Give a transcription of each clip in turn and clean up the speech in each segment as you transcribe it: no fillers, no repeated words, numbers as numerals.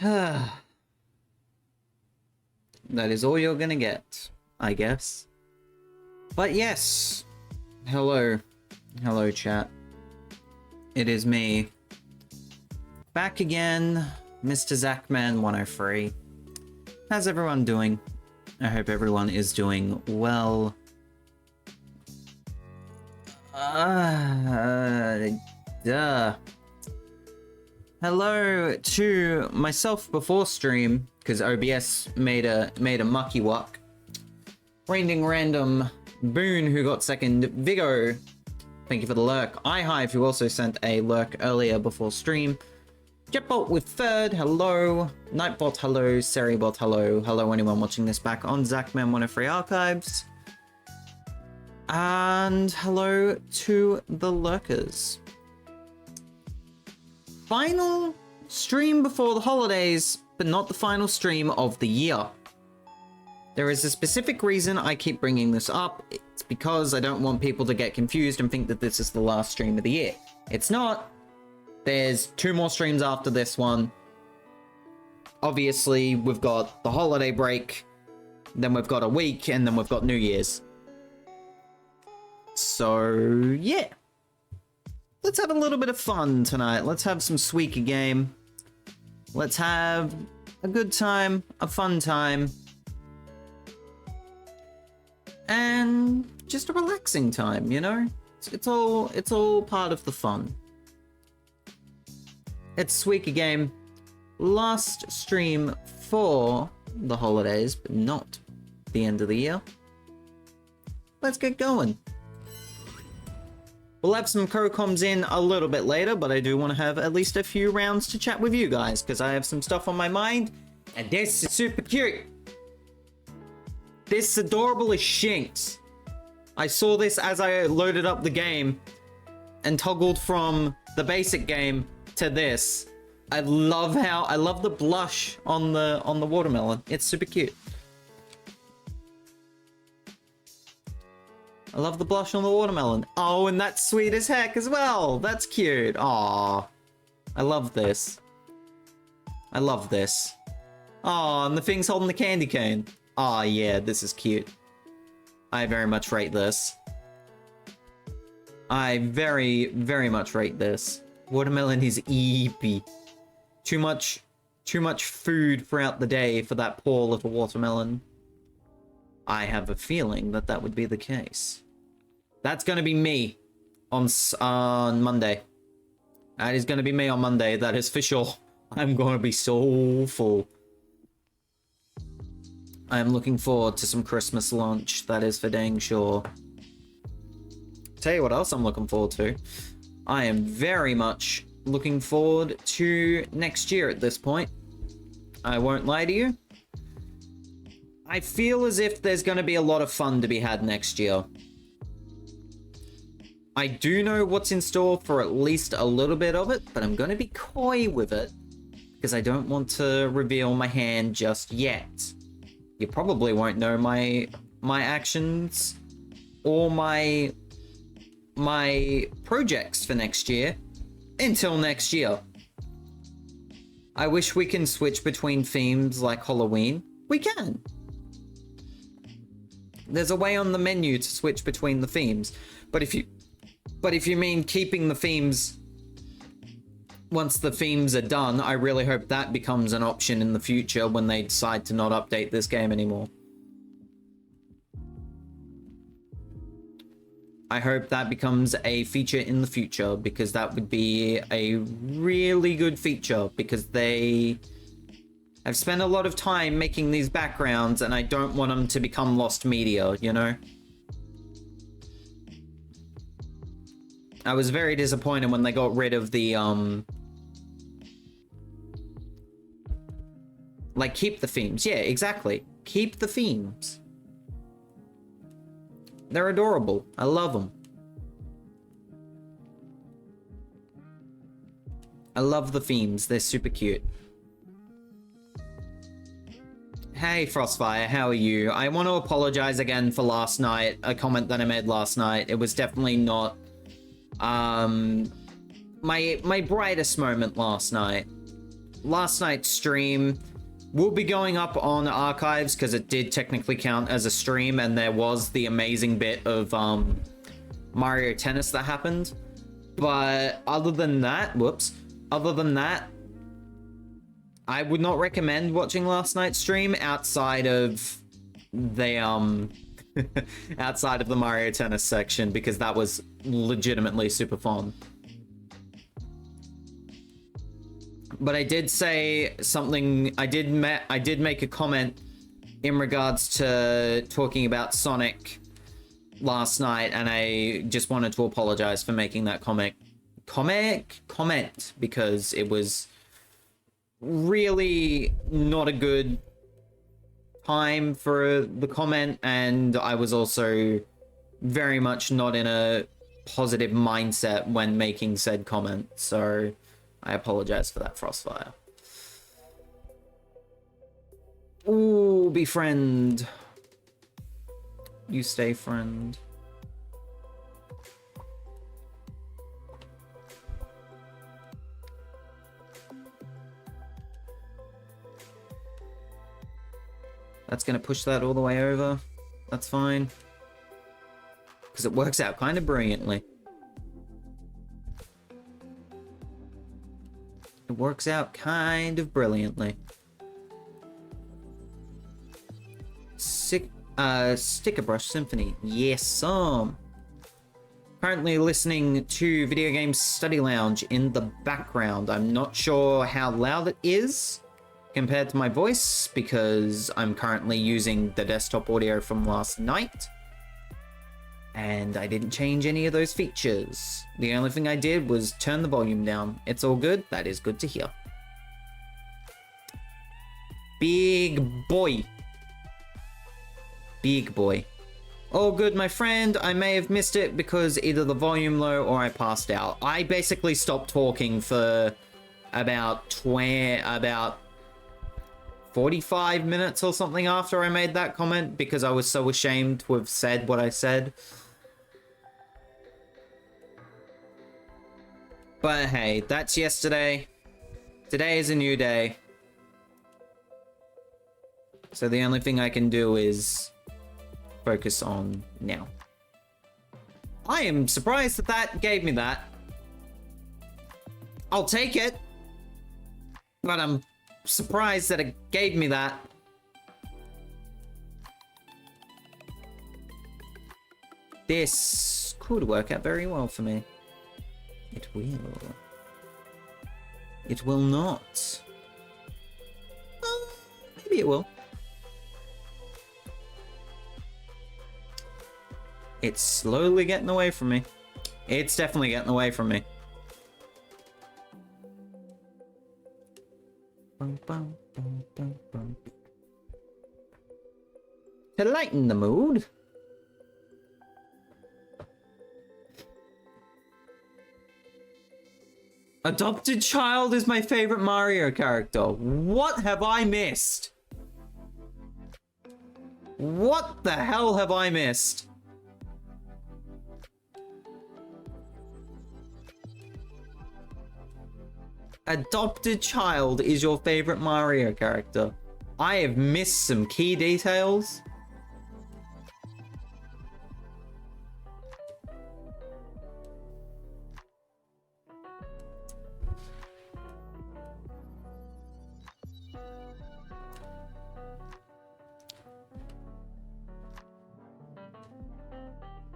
That is all you're gonna get, I guess. But yes, hello chat. It is me, back again, Mr. Zachman103. How's everyone doing? I hope everyone is doing well. Hello to myself before stream, because OBS made a mucky wuck. RainDingRandom, Boone, who got second, Vigo, thank you for the lurk. iHive, who also sent a lurk earlier before stream. Jetbolt with third, hello. Nightbot, hello. Seribot, hello. Hello anyone watching this back on Zachman103 Archives. And hello to the lurkers. Final stream before the holidays, but not the final stream of the year. There is a specific reason I keep bringing this up. It's because I don't want people to get confused and think that this is the last stream of the year. It's not. There's 2 more streams after this one. Obviously, we've got the holiday break, then we've got a week, and then we've got New Year's. So, yeah. Let's have a little bit of fun tonight. Let's have some Suika Game. Let's have a good time, a fun time. And just a relaxing time, you know? It's all part of the fun. It's Suika Game. Last stream for the holidays, but not the end of the year. Let's get going. We'll have some co-coms in a little bit later, but I do want to have at least a few rounds to chat with you guys, because I have some stuff on my mind, and this is super cute. This is adorable as shinks. I saw this as I loaded up the game, and toggled from the basic game to this. I love the blush on the watermelon. It's super cute. I love the blush on the watermelon. Oh, and that's sweet as heck as well. That's cute. Aww. I love this. I love this. Aw, and the thing's holding the candy cane. Aw, yeah, this is cute. I very much rate this. I very, very much rate this. Watermelon is eepy. Too much food throughout the day for that poor little watermelon. I have a feeling that that would be the case. That's gonna be me on Monday. That is gonna be me on Monday, that is for sure. I'm gonna be so full. I am looking forward to some Christmas lunch, that is for dang sure. Tell you what else I'm looking forward to. I am very much looking forward to next year at this point. I won't lie to you. I feel as if there's going to be a lot of fun to be had next year. I do know what's in store for at least a little bit of it, but I'm going to be coy with it because I don't want to reveal my hand just yet. You probably won't know my actions or my projects for next year until next year. I wish we can switch between themes like Halloween. We can. There's a way on the menu to switch between the themes. But if you mean keeping the themes once the themes are done, I really hope that becomes an option in the future when they decide to not update this game anymore. I hope that becomes a feature in the future, because that would be a really good feature, because they have spent a lot of time making these backgrounds and I don't want them to become lost media, you know? I was very disappointed when they got rid of the, like, keep the themes. Yeah, exactly. Keep the themes. They're adorable. I love them. I love the themes. They're super cute. Hey, Frostfire, how are you? I want to apologize again for last night. A comment that I made last night. It was definitely not my brightest moment last night. last night's stream will be going up on archives because it did technically count as a stream, and there was the amazing bit of Mario Tennis that happened. But other than that, I would not recommend watching last night's stream outside of the outside of the Mario Tennis section, because that was legitimately super fun. But I did say something, I did make a comment in regards to talking about Sonic last night, and I just wanted to apologize for making that comment, because it was really not a good time for the comment, and I was also very much not in a positive mindset when making said comment, so I apologize for that, Frostfire. Ooh, befriend. You stay, friend. That's gonna push that all the way over. That's fine. Because it works out kind of brilliantly. It works out kind of brilliantly. Sticker Brush Symphony. Yes, currently listening to Video Games Study Lounge in the background. I'm not sure how loud it is compared to my voice, because I'm currently using the desktop audio from last night. And I didn't change any of those features. The only thing I did was turn the volume down. It's all good. That is good to hear. Big boy. Big boy. All good, my friend. I may have missed it because either the volume low or I passed out. I basically stopped talking for about 45 minutes or something after I made that comment, because I was so ashamed to have said what I said. But hey, that's yesterday. Today is a new day. So the only thing I can do is focus on now. I am surprised that that gave me that. I'll take it. But I'm surprised that it gave me that. This could work out very well for me. It will. It will not. Maybe it will. It's slowly getting away from me. It's definitely getting away from me. To lighten the mood. Adopted Child is my favorite Mario character. What have I missed? What the hell have I missed? Adopted Child is your favorite Mario character. I have missed some key details.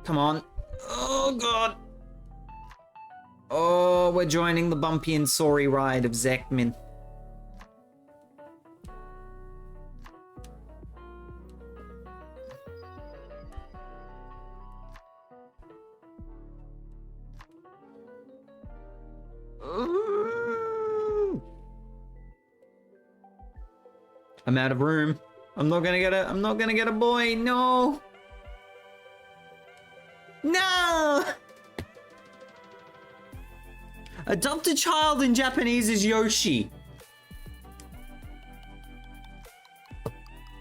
Come on. Oh, God. Oh, we're joining the bumpy and sorry ride of Zekmin. I'm out of room. I'm not gonna get a boy. No. No! Adopted Child in Japanese is Yoshi.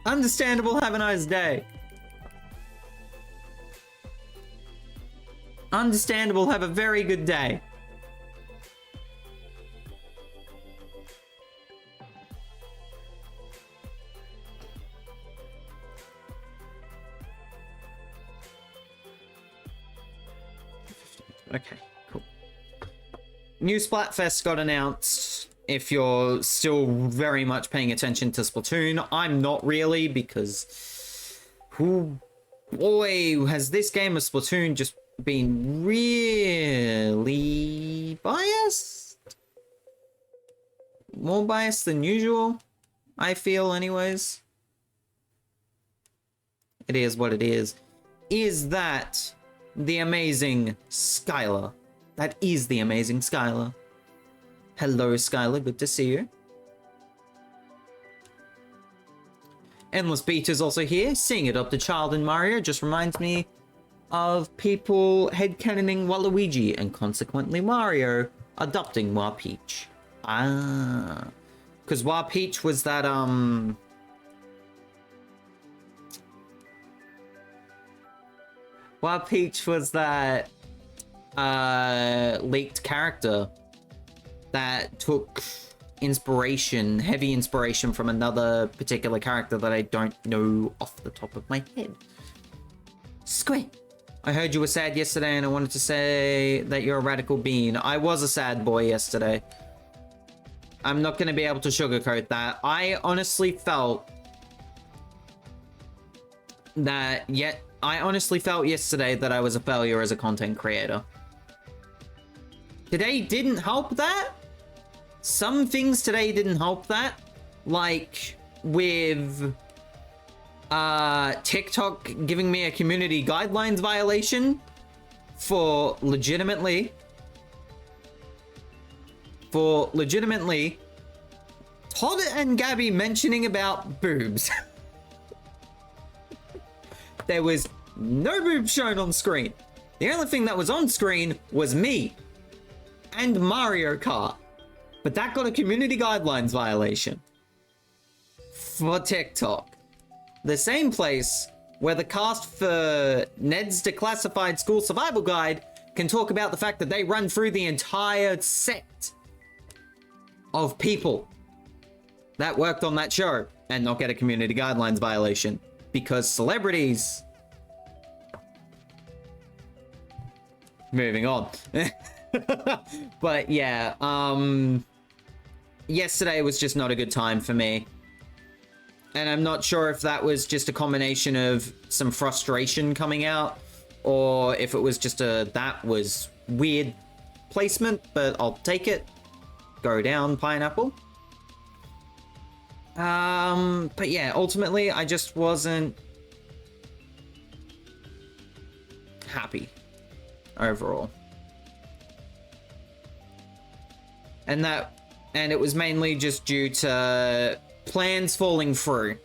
Understandable, have a nice day. Understandable, have a very good day. Okay, cool. New Splatfest got announced. If you're still very much paying attention to Splatoon, I'm not really, because... oh boy, has this game of Splatoon just been really biased? More biased than usual, I feel, anyways. It is what it is. Is that the amazing Skylar? That is the amazing Skylar. Hello, Skylar. Good to see you. Endless Beat is also here. Seeing Adopted Child in Mario just reminds me of people headcanoning Waluigi and consequently Mario adopting Wa Peach. Ah. Because Wa Peach was that, Wa Peach was that, leaked character that took inspiration, heavy inspiration from another particular character that I don't know off the top of my head. Squid. I heard you were sad yesterday and I wanted to say that you're a radical bean. I was a sad boy yesterday. I'm not going to be able to sugarcoat that. I honestly felt that yesterday that I was a failure as a content creator. Today didn't help that. Some things today didn't help that. Like with TikTok giving me a community guidelines violation for legitimately Todd and Gabby mentioning about boobs. There was no boobs shown on screen. The only thing that was on screen was me and Mario Kart. But that got a community guidelines violation for TikTok. The same place where the cast for Ned's Declassified School Survival Guide can talk about the fact that they run through the entire set of people that worked on that show and not get a community guidelines violation because celebrities. Moving on. But yeah, yesterday was just not a good time for me. And I'm not sure if that was just a combination of some frustration coming out or if it was just that was weird placement, but I'll take it. Go down, pineapple. But yeah, ultimately, I just wasn't happy overall. And it was mainly just due to plans falling through.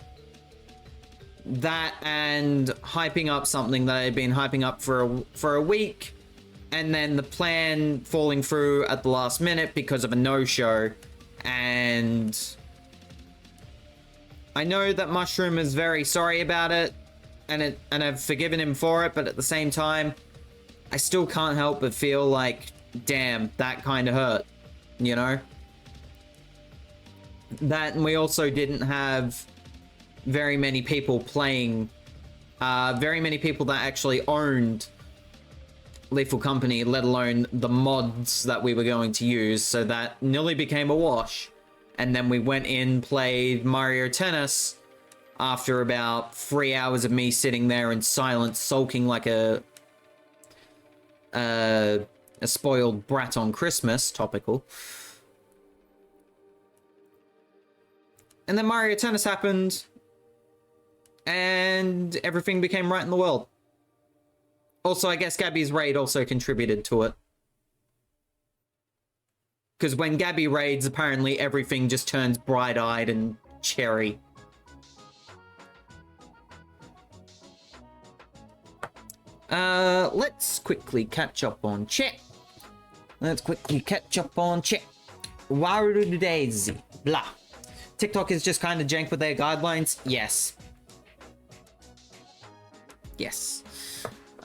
That and hyping up something that I had been hyping up for a week, and then the plan falling through at the last minute because of a no-show. And I know that Mushroom is very sorry about it, and I've forgiven him for it, but at the same time, I still can't help but feel like, damn, that kind of hurt, you know? That, and we also didn't have very many people playing, very many people that actually owned Lethal Company, let alone the mods that we were going to use, so that nearly became a wash. And then we went in, played Mario Tennis after about 3 hours of me sitting there in silence, sulking like a spoiled brat on Christmas, topical. And then Mario Tennis happened, and everything became right in the world. Also, I guess Gabby's raid also contributed to it. Because when Gabby raids, apparently everything just turns bright-eyed and cherry. Let's quickly catch up on chat. Waru Daisy. Blah. TikTok is just kind of jank with their guidelines. Yes. Yes.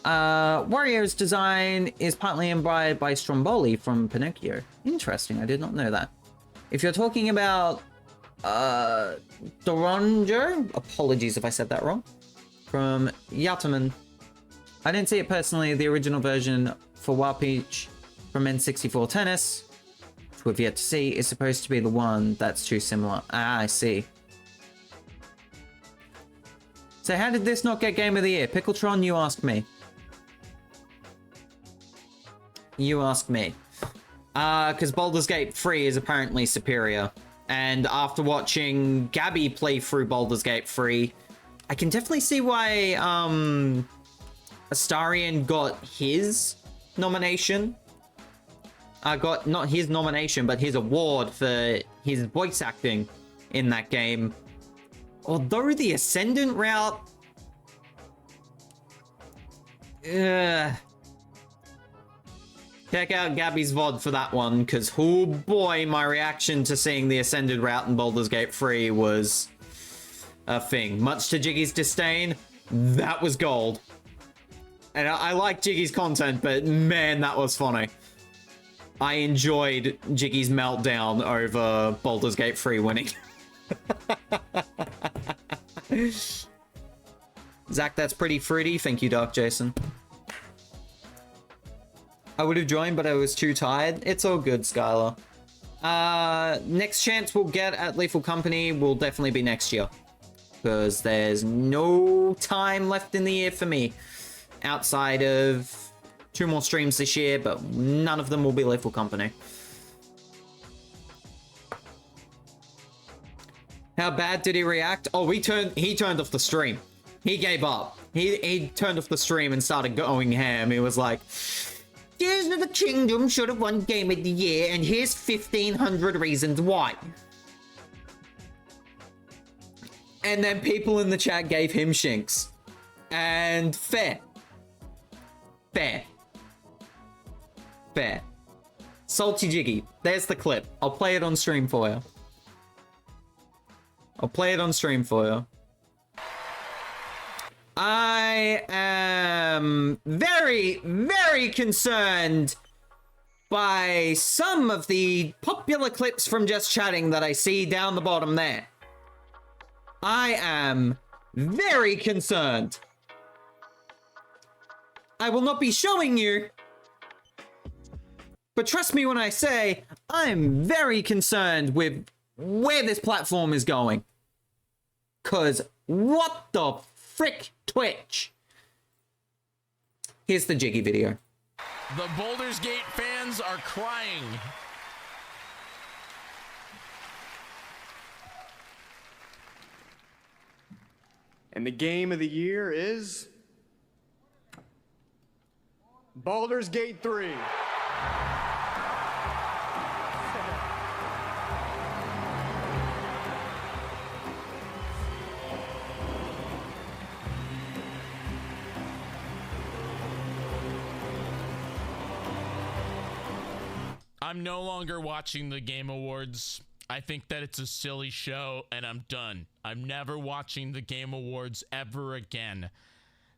Wario's design is partly imbibed by Stromboli from Pinocchio. Interesting, I did not know that. If you're talking about Doronjo, apologies if I said that wrong, from Yataman. I didn't see it personally. The original version for Wild Peach from N64 Tennis, which we've yet to see, is supposed to be the one that's too similar. Ah, I see. So how did this not get Game of the Year? Pickletron, you ask me. You ask me. Because Baldur's Gate 3 is apparently superior. And after watching Gabby play through Baldur's Gate 3, I can definitely see why Astarion got his nomination. Got not his nomination, but his award for his voice acting in that game. Although the Ascendant route... Check out Gabby's VOD for that one, because oh boy, my reaction to seeing the Ascended route in Baldur's Gate 3 was a thing. Much to Jiggy's disdain, that was gold. And I like Jiggy's content, but man, that was funny. I enjoyed Jiggy's meltdown over Baldur's Gate 3 winning. Zach, that's pretty fruity. Thank you, Dark Jason. I would have joined, but I was too tired. It's all good, Skylar. Next chance we'll get at Lethal Company will definitely be next year. Because there's no time left in the year for me. Outside of 2 more streams this year, but none of them will be Lethal Company. How bad did he react? Oh, he turned off the stream. He gave up. He turned off the stream and started going ham. He was like... Tears of the Kingdom should have won Game of the Year, and here's 1,500 reasons why. And then people in the chat gave him shinks. And fair. Fair. Fair. Salty Jiggy. There's the clip. I'll play it on stream for you. I'll play it on stream for you. I am very, very concerned by some of the popular clips from Just Chatting that I see down the bottom there. I am very concerned. I will not be showing you, but trust me when I say I'm very concerned with where this platform is going. 'Cause what the frick, Twitch? Here's the Jiggy video. The Baldur's Gate fans are crying. And the game of the year is Baldur's Gate 3. I'm no longer watching the Game Awards. I think that it's a silly show, and I'm done. I'm never watching the Game Awards ever again.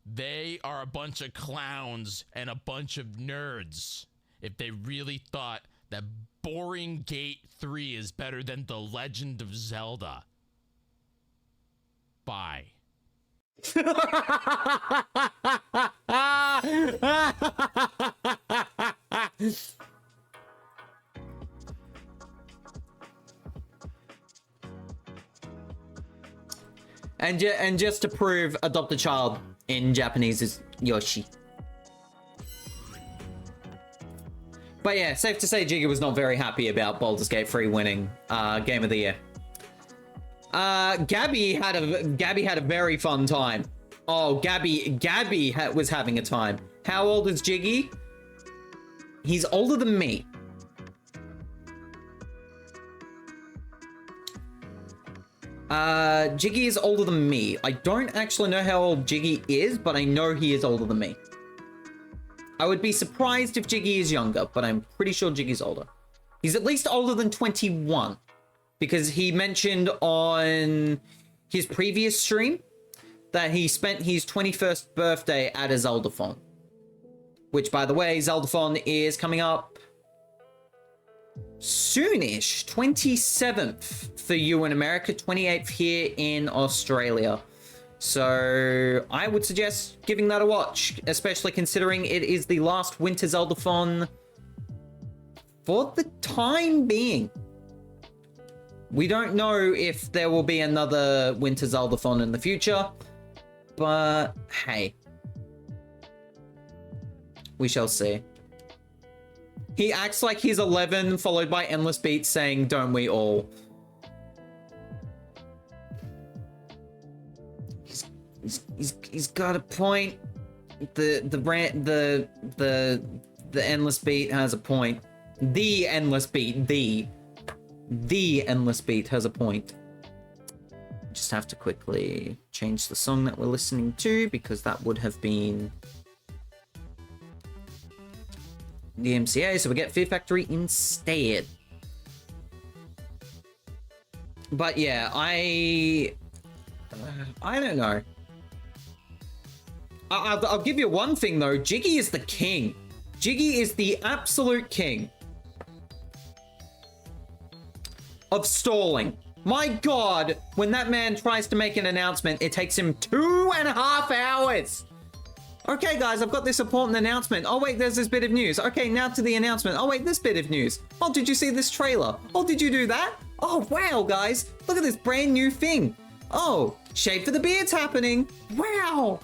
They are a bunch of clowns and a bunch of nerds. If they really thought that boring Gate 3 is better than The Legend of Zelda. Bye. And just to prove, adopt a child in Japanese is Yoshi. But yeah, safe to say Jiggy was not very happy about Baldur's Gate 3 winning Game of the Year. Gabby had a very fun time. Oh, Gabby was having a time. How old is Jiggy? He's older than me. Jiggy is older than me. I don't actually know how old Jiggy is, but I know he is older than me. I would be surprised if Jiggy is younger, but I'm pretty sure Jiggy's older. He's at least older than 21, because he mentioned on his previous stream that he spent his 21st birthday at a Zeldathon. Which, by the way, Zeldathon is coming up soonish. 27th for you in America, 28th here in Australia. So I would suggest giving that a watch, especially considering it is the last Winter Zelda-thon for the time being. We don't know if there will be another Winter Zelda-thon in the future, but hey. We shall see. He acts like he's 11, followed by Endless Beats saying, "Don't we all?" He's got a point. The Endless Beat has a point. The Endless Beat, the Endless Beat has a point. Just have to quickly change the song that we're listening to, because that would have been the MCA, so we get Fear Factory instead. But yeah, I don't know. I'll give you one thing though. Jiggy is the king. Jiggy is the absolute king of stalling. My god, when that man tries to make an announcement, it takes him 2.5 hours. Okay, guys, I've got this important announcement. Oh, wait, there's this bit of news. Okay, now to the announcement. Oh, wait, this bit of news. Oh, did you see this trailer? Oh, did you do that? Oh, wow, guys. Look at this brand new thing. Oh, Shave for the Beard's happening. Wow.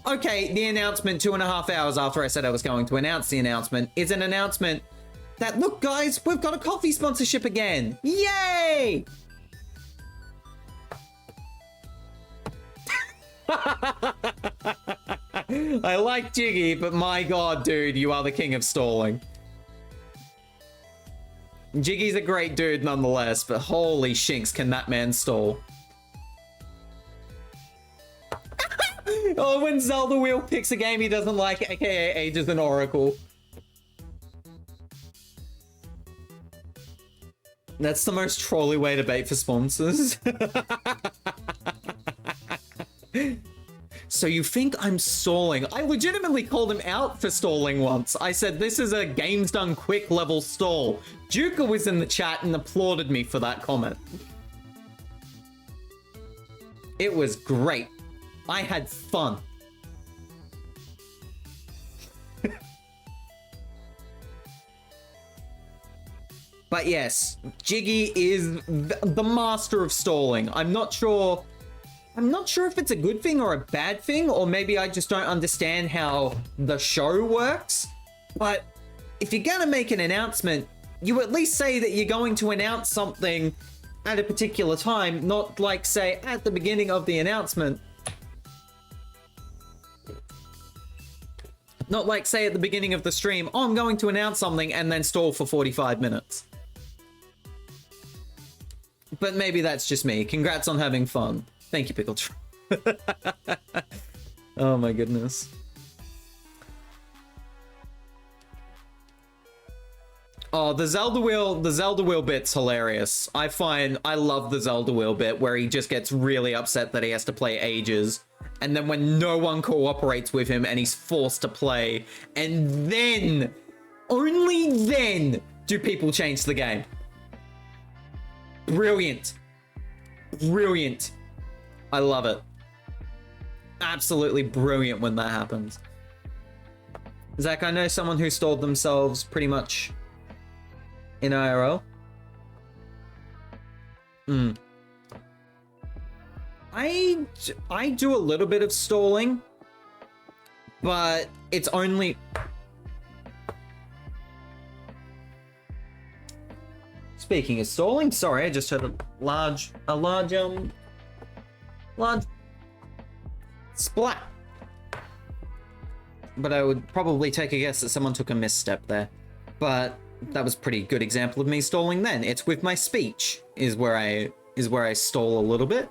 Okay, the announcement 2.5 hours after I said I was going to announce the announcement is an announcement that, look, guys, we've got a coffee sponsorship again. Yay! I like Jiggy, but my god, dude, you are the king of stalling. Jiggy's a great dude nonetheless, but holy shinks, can that man stall. Oh, when Zelda Wheel picks a game he doesn't like, aka Ages and Oracle. That's the most trolly way to bait for sponsors. So you think I'm stalling? I legitimately called him out for stalling once. I said, this is a games done quick level stall. Juka was in the chat and applauded me for that comment. It was great. I had fun. But yes, Jiggy is the master of stalling. I'm not sure if it's a good thing or a bad thing, or maybe I just don't understand how the show works. But if you're gonna make an announcement, you at least say that you're going to announce something at a particular time, not like say at the beginning of the announcement. Not like say at the beginning of the stream, oh, I'm going to announce something, and then stall for 45 minutes. But maybe that's just me. Congrats on having fun. Thank you, Pickle. Oh my goodness. Oh, the Zelda Wheel bit's hilarious. I love the Zelda Wheel bit where he just gets really upset that he has to play Ages. And then when no one cooperates with him and he's forced to play, and then, only then, do people change the game. Brilliant. Brilliant. I love it. Absolutely brilliant when that happens. Zach, I know someone who stalled themselves pretty much in IRL. I do a little bit of stalling, but it's only... Speaking of stalling, sorry, I just heard a large splat. But I would probably take a guess that someone took a misstep there. But that was a pretty good example of me stalling then. It's with my speech is where I stall a little bit.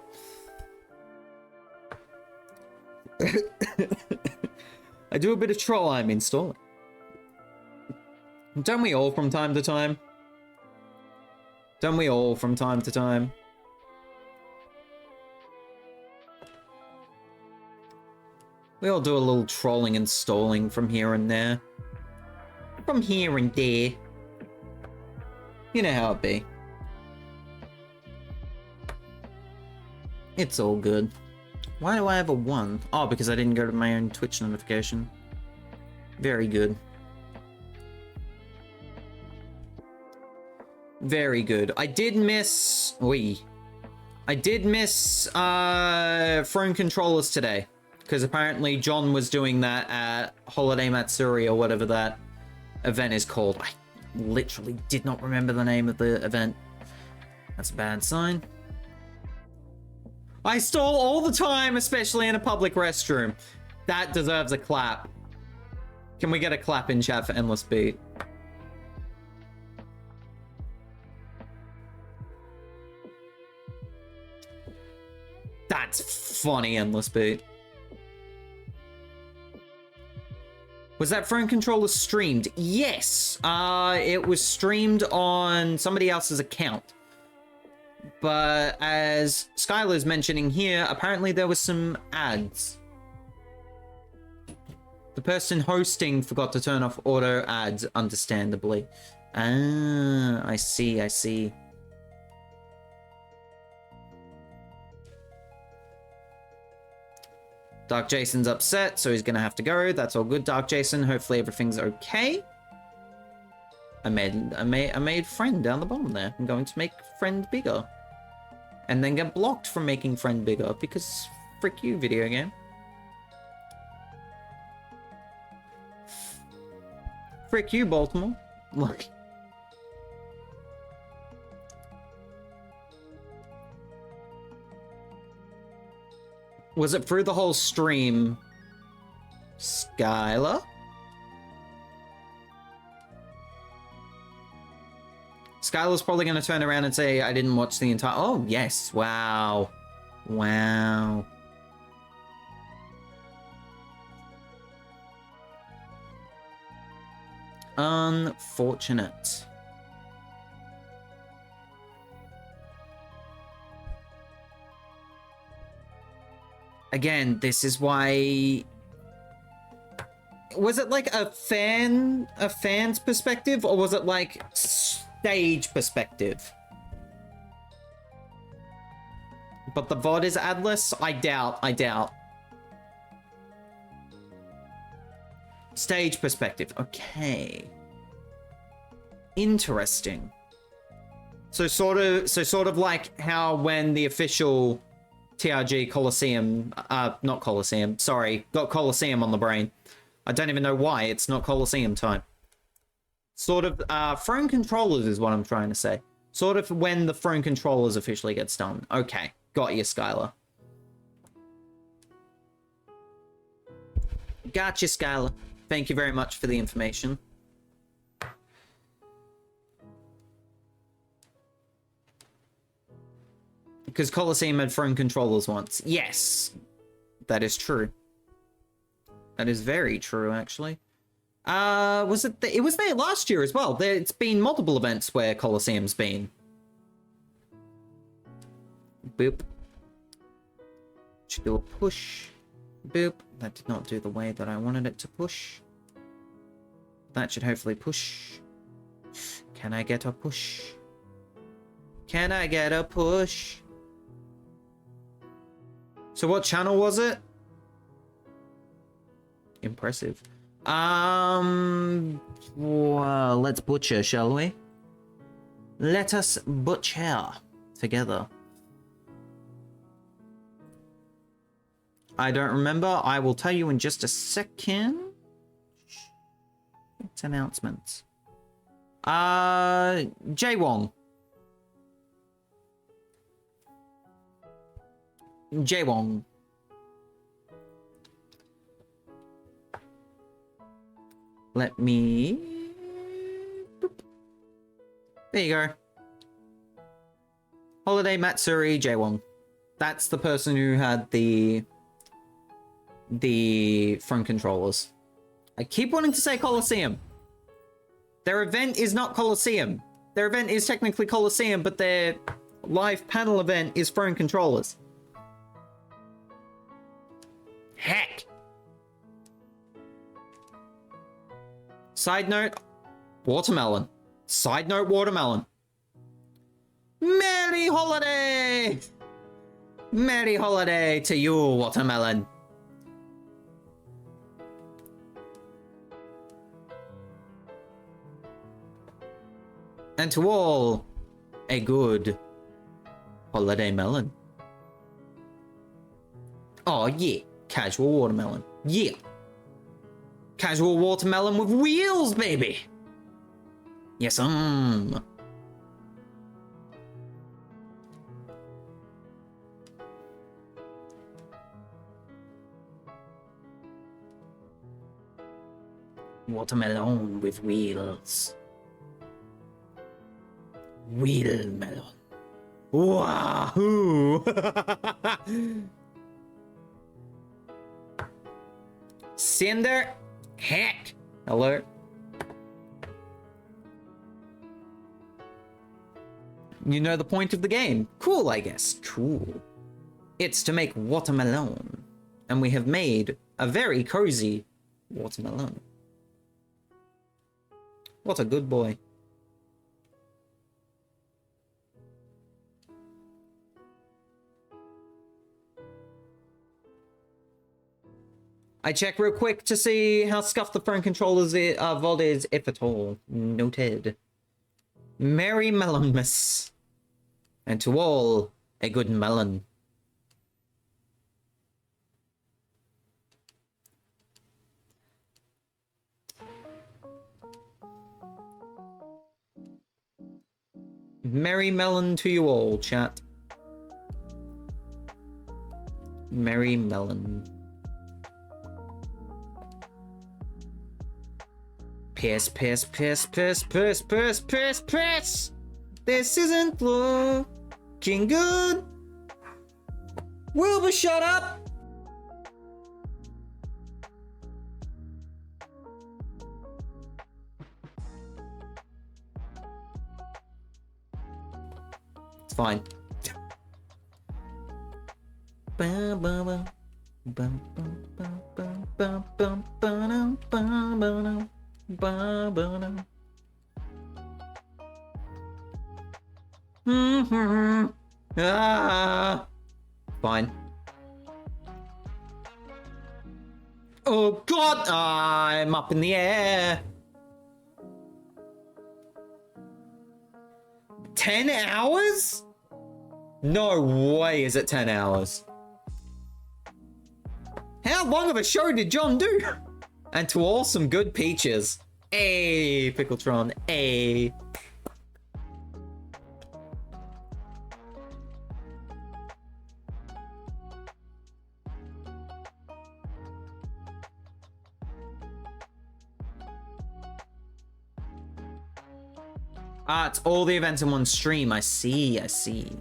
I do a bit of troll, I mean stalling. Don't we all from time to time? Don't we all from time to time? We all do a little trolling and stalling from here and there. From here and there. You know how it be. It's all good. Why do I have a 1? Oh, because I didn't go to my own Twitch notification. Very good. Very good. I did miss... I did miss phone controllers today. Because apparently John was doing that at Holiday Matsuri or whatever that event is called. I literally did not remember the name of the event. That's a bad sign. I stall all the time, especially in a public restroom. That deserves a clap. Can we get a clap in chat for Endless Beat? That's funny, Endless Beat. Was that phone controller streamed? Yes. It was streamed on somebody else's account. But as Skylar's mentioning here, apparently there was some ads. The person hosting forgot to turn off auto ads, understandably. Ah, I see, I see. Dark Jason's upset, so he's gonna have to go. That's all good, Dark Jason. Hopefully everything's okay. I made friend down the bottom there. I'm going to make friend bigger. And then get blocked from making friend bigger, because frick you, video game. Frick you, Baltimore. Look. Was it through the whole stream, Skylar? Skylar's probably going to turn around and say, I didn't watch the entire... Oh, yes. Wow. Wow. Unfortunate. Again, this is why... Was it like a fan's perspective, or was it like stage perspective? But the VOD is adless? I doubt. Stage perspective, okay. Interesting. So sort of like how when the official TRG Coliseum, not Coliseum, sorry, got Coliseum on the brain. I don't even know why it's not Coliseum time. Sort of, throne controllers is what I'm trying to say. Sort of when the throne controllers officially gets done. Okay, got you, Skylar. Gotcha, Skylar. Thank you very much for the information. Because Coliseum had throne controllers once. Yes, that is true. That is very true, actually. Was it? It was there last year as well. It's been multiple events where Coliseum's been. Boop. Should do a push. Boop. That did not do the way that I wanted it to push. That should hopefully push. Can I get a push? Can I get a push? So what channel was it? Impressive. Well, let's butcher, shall we? Let us butcher together. I don't remember. I will tell you in just a second. It's announcements. Jay Wong. Jay Wong. Let me... Boop. There you go. Holiday Matsuri Jay Wong. That's the person who had the front controllers. I keep wanting to say Coliseum. Their event is not Coliseum. Their event is technically Coliseum, but their live panel event is phone controllers. Heck. Side note, watermelon. Side note, watermelon. Merry holidays! Merry holiday to you, watermelon. And to all, a good holiday melon. Oh yeah, casual watermelon. Yeah. Casual watermelon with wheels, baby. Yes, Watermelon with wheels. Wheel melon. Wahoo! Cinder? Heck! Hello? You know the point of the game. Cool, I guess. Cool. It's to make watermelon. And we have made a very cozy watermelon. What a good boy. I check real quick to see how scuffed the phone controller's VOD is, if at all. Noted. Merry Melonmas. And to all, a good melon. Merry melon to you all, chat. Merry melon. Piss, piss, piss, piss, piss, piss, piss, piss! This isn't looking good. Wilbur, shut up! It's fine. Ah, fine. Oh God, I'm up in the air. 10 hours? No way is it 10 hours. How long of a show did John do? And to all, some good peaches. Hey, Pickletron, hey. Ah, it's all the events in one stream. I see, I see.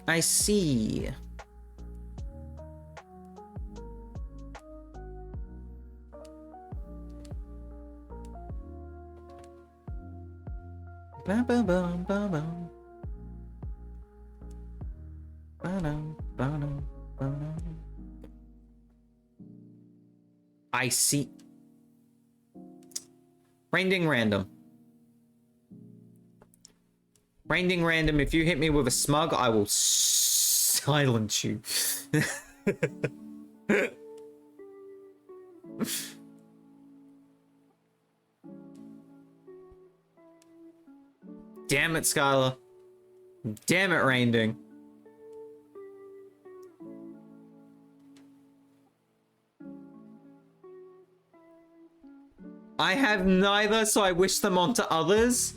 I see. Ba ba ba ba ba. Ba-dum, ba-dum, ba-dum. I see. RainDingRandom. RainDingRandom, if you hit me with a smug, I will silence you. Damn it, Skylar. Damn it, RainDing. I have neither, so I wish them onto others.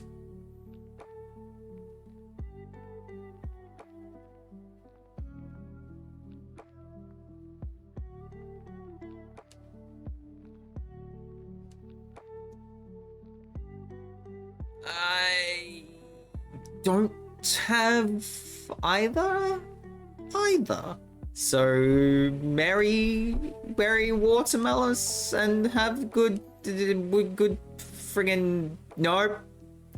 I don't have either. So, merry watermelons and have good friggin' nope.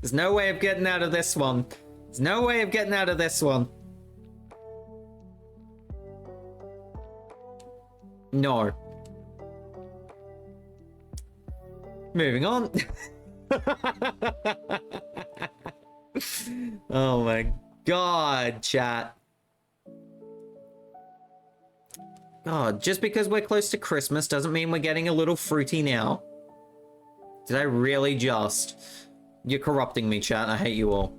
There's no way of getting out of this one. There's no way of getting out of this one. No. Moving on. Oh my god, chat. God, just because we're close to Christmas doesn't mean we're getting a little fruity now. Did I really just? You're corrupting me, chat. I hate you all.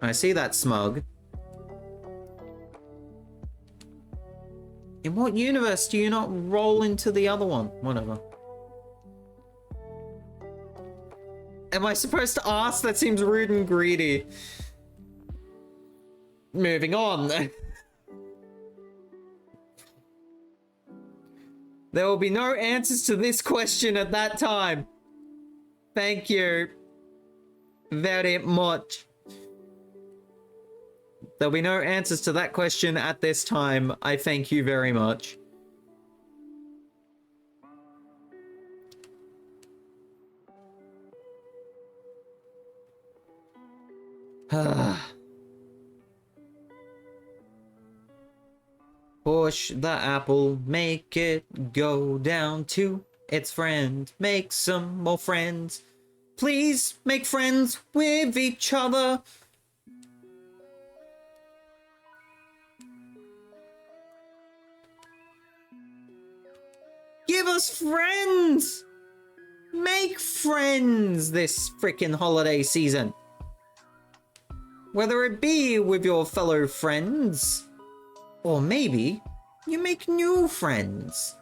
I see that smug. In what universe do you not roll into the other one? Whatever. Am I supposed to ask? That seems rude and greedy. Moving on. There will be no answers to this question at that time. Thank you very much. There'll be no answers to that question at this time. I thank you very much. Push the apple, make it go down to its friend. Make some more friends. Please make friends with each other. Give us friends! Make friends this frickin' holiday season. Whether it be with your fellow friends, or maybe you make new friends.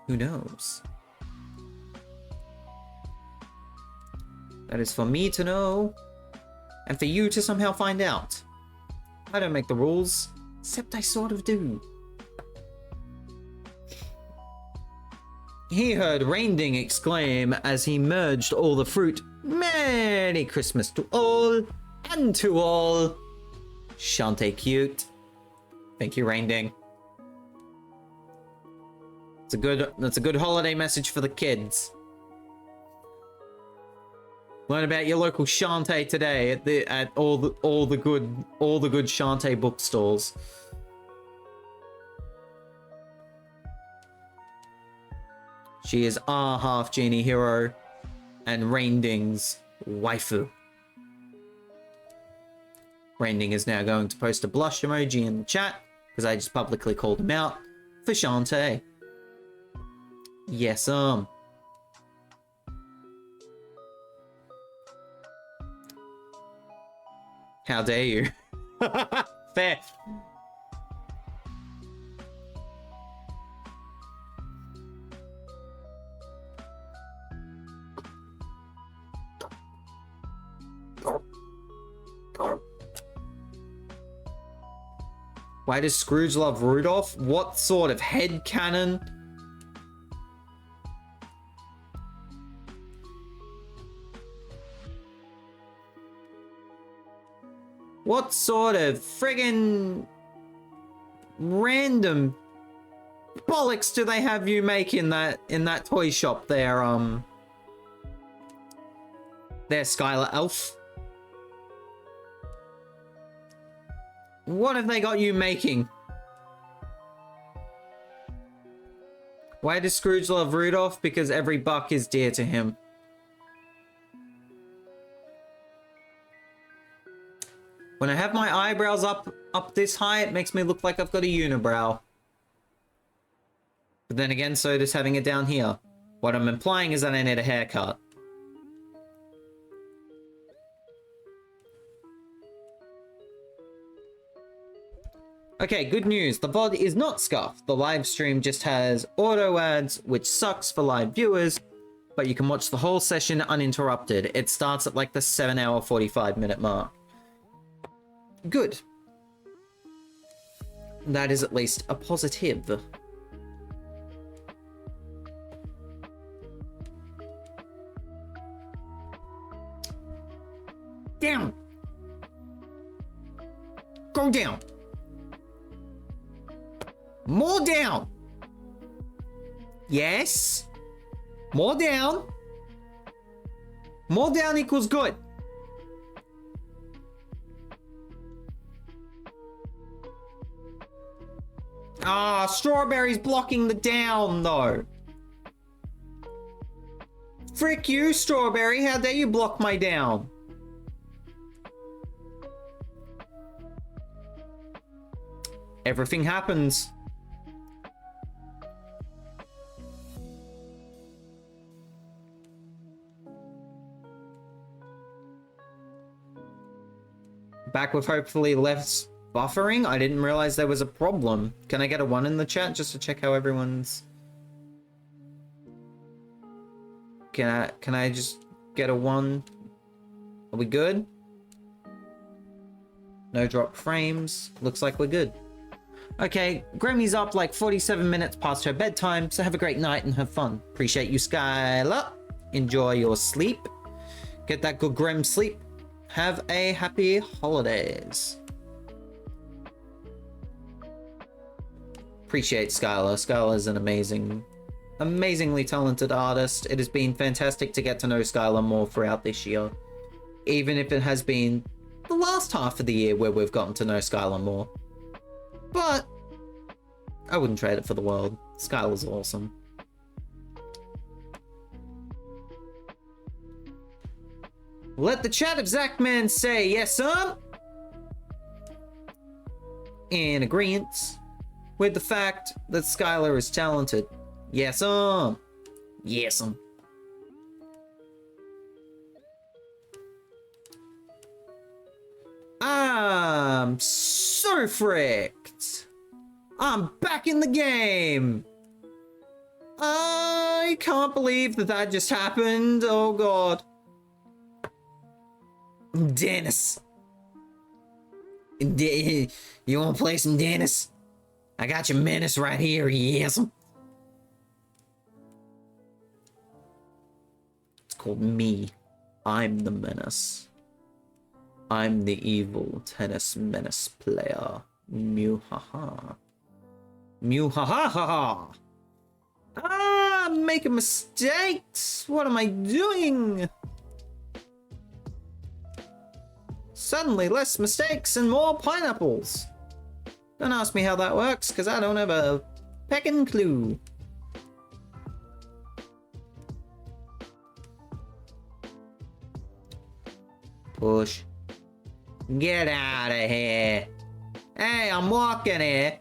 Who knows? That is for me to know, and for you to somehow find out. I don't make the rules, except I sort of do. He heard RainDing exclaim as he merged all the fruit. Merry Christmas to all, and to all. Shantae cute. Thank you, RainDing. That's a good holiday message for the kids. Learn about your local Shantae today at all the good Shantae bookstores. She is our half genie hero and RainDing's waifu. RainDing is now going to post a blush emoji in the chat because I just publicly called him out for Shantae. Yes, How dare you? Fair. Why does Scrooge love Rudolph? What sort of headcanon? What sort of friggin' random bollocks do they have you make in that toy shop there, Skylar Elf? What have they got you making? Why does Scrooge love Rudolph? Because every buck is dear to him. When I have my eyebrows up this high, it makes me look like I've got a unibrow. But then again, so does having it down here. What I'm implying is that I need a haircut. Okay, good news. The VOD is not scuffed. The live stream just has auto ads, which sucks for live viewers, but you can watch the whole session uninterrupted. It starts at like the 7-hour, 45-minute mark. Good. That is at least a positive. Down! Go down! More down! Yes? More down? More down equals good. Ah, Strawberry's blocking the down, though. Frick you, Strawberry. How dare you block my down? Everything happens. Back with hopefully less buffering. I didn't realize there was a problem. Can I get a 1 in the chat just to check how everyone's... Can I just get a 1? Are we good? No drop frames. Looks like we're good. Okay, Grammy's up like 47 minutes past her bedtime, so have a great night and have fun. Appreciate you, Skylar. Enjoy your sleep. Get that good Grem sleep. Have a happy holidays. Appreciate Skylar. Skylar's an amazingly talented artist. It has been fantastic to get to know Skylar more throughout this year. Even if it has been the last half of the year where we've gotten to know Skylar more. But I wouldn't trade it for the world. Skylar's awesome. Let the chat of Zachman say yes, in agreement with the fact that Skylar is talented. Yes, yes, I'm so fricked. I'm back in the game. I can't believe that just happened. Oh god. Dennis. You wanna play some Dennis? I got your menace right here, yes. It's called me. I'm the menace. I'm the evil tennis menace player. Mew haha. Mew ha ha ha ha. Ah, I'm making mistakes. What am I doing? Suddenly less mistakes and more pineapples. Don't ask me how that works, because I don't have a peckin' clue. Push. Get out of here. Hey, I'm walking here.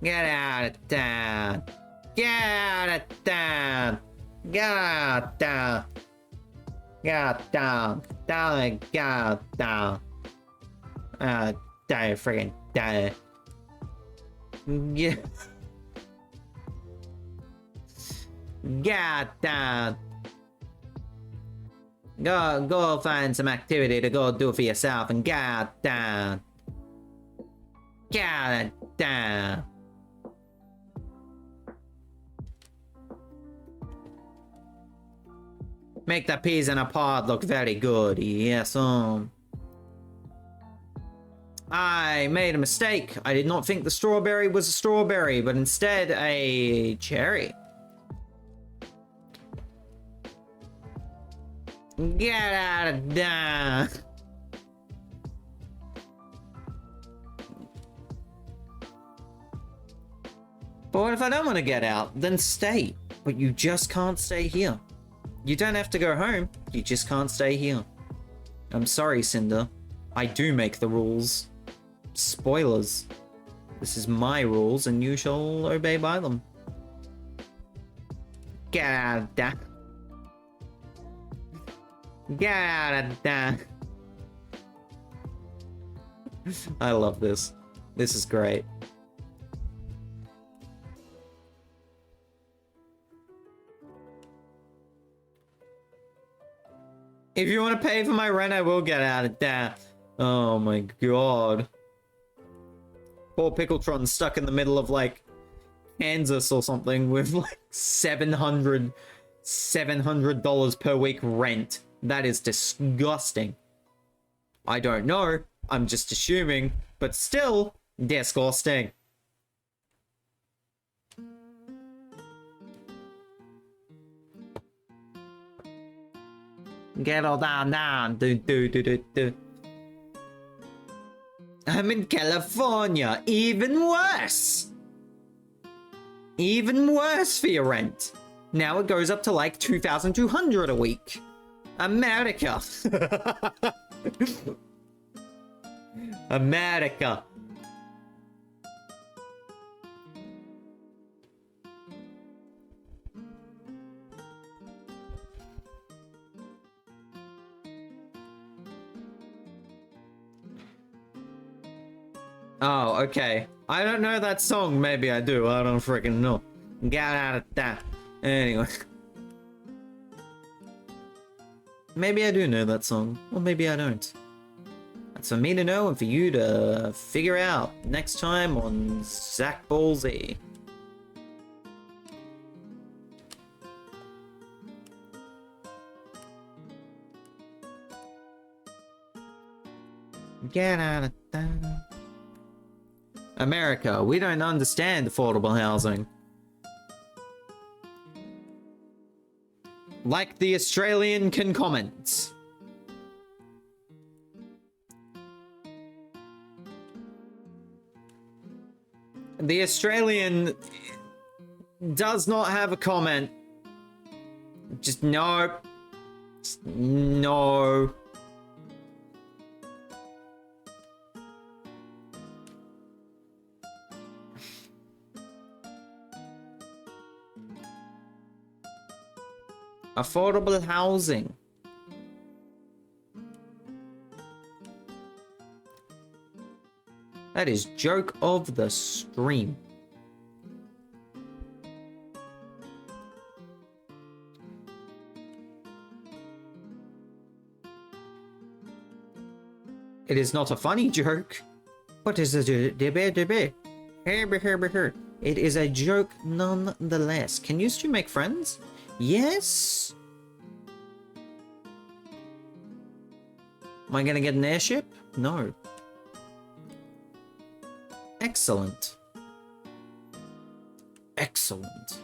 Get out of town. Get out of town. Get out of town. Get out down. Down, get out down. Die, friggin' die. Yeah. Get out down. Go find some activity to go do for yourself and get out down. Get out down. Make the peas in a pod look very good. Yes, I made a mistake. I did not think the strawberry was a strawberry, but instead a cherry. Get out of there. But what if I don't want to get out? Then stay. But you just can't stay here. You don't have to go home, you just can't stay here. I'm sorry, Cinder. I do make the rules. Spoilers. This is my rules and you shall obey by them. Get out of there. Get out of there. I love this. This is great. If you want to pay for my rent, I will get out of that. Oh my god. Poor Pickletron stuck in the middle of like Kansas or something with like $700 per week rent. That is disgusting. I don't know. I'm just assuming, but still disgusting. Get all down. Do. I'm in California. Even worse. Even worse for your rent. Now it goes up to like 2,200 a week. America. America. Oh, okay. I don't know that song. Maybe I do. I don't freaking know. Get out of that. Anyway. Maybe I do know that song. Or maybe I don't. That's for me to know and for you to figure out next time on Zach Ball Z. Get out of that. America, we don't understand affordable housing. Like the Australian can comment. The Australian does not have a comment. Just no. Just no. Affordable housing. That is joke of the stream. It is not a funny joke, but it's a it is a joke nonetheless. Can you two make friends? Yes. Am I gonna get an airship? No. Excellent. Excellent.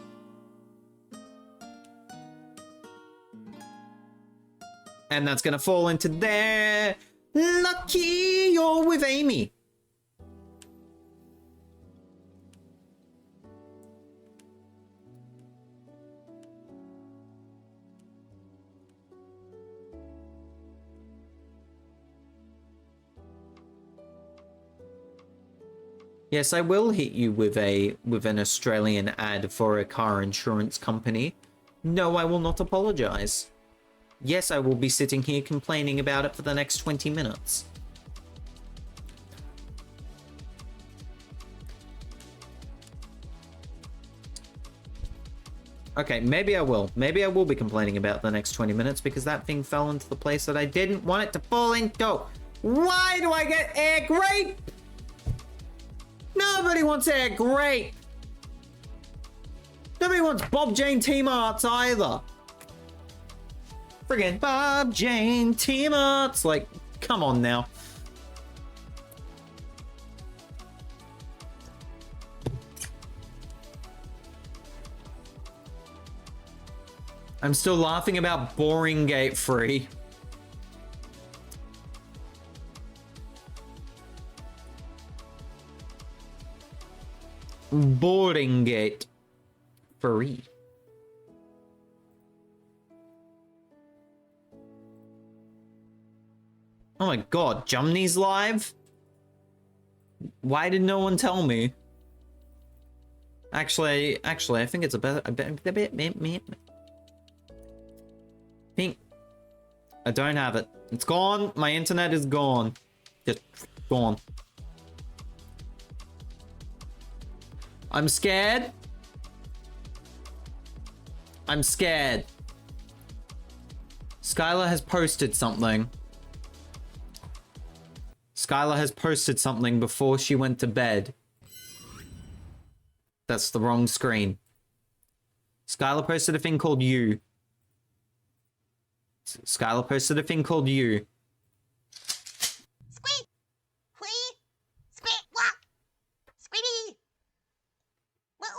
And that's gonna fall into there. Lucky you're with Amy. Yes, I will hit you with an Australian ad for a car insurance company. No, I will not apologize. Yes, I will be sitting here complaining about it for the next 20 minutes. Okay, maybe I will. Maybe I will be complaining about the next 20 minutes because that thing fell into the place that I didn't want it to fall into. Why do I get air grape? Nobody wants air grape. Nobody wants Bob Jane Team Arts either. Friggin' Bob Jane Team Arts. Like, come on now. I'm still laughing about boring gate free. Boarding gate free. Oh my god, Jumney's live? Why did no one tell me? Actually, I think it's a bit pink. I don't have it. It's gone. My internet is gone. Just gone. I'm scared. I'm scared. Skylar has posted something. Skylar has posted something before she went to bed. That's the wrong screen. Skylar posted a thing called you. Skylar posted a thing called you. Squeak! Wee! Squeak! Walk! Squeaky! Wee!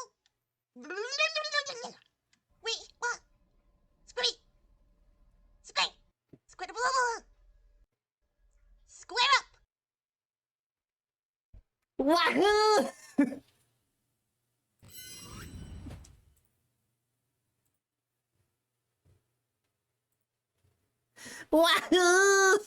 Walk! Squeak! Squeak! Squeak! Square up! Wahoo! Wahoo!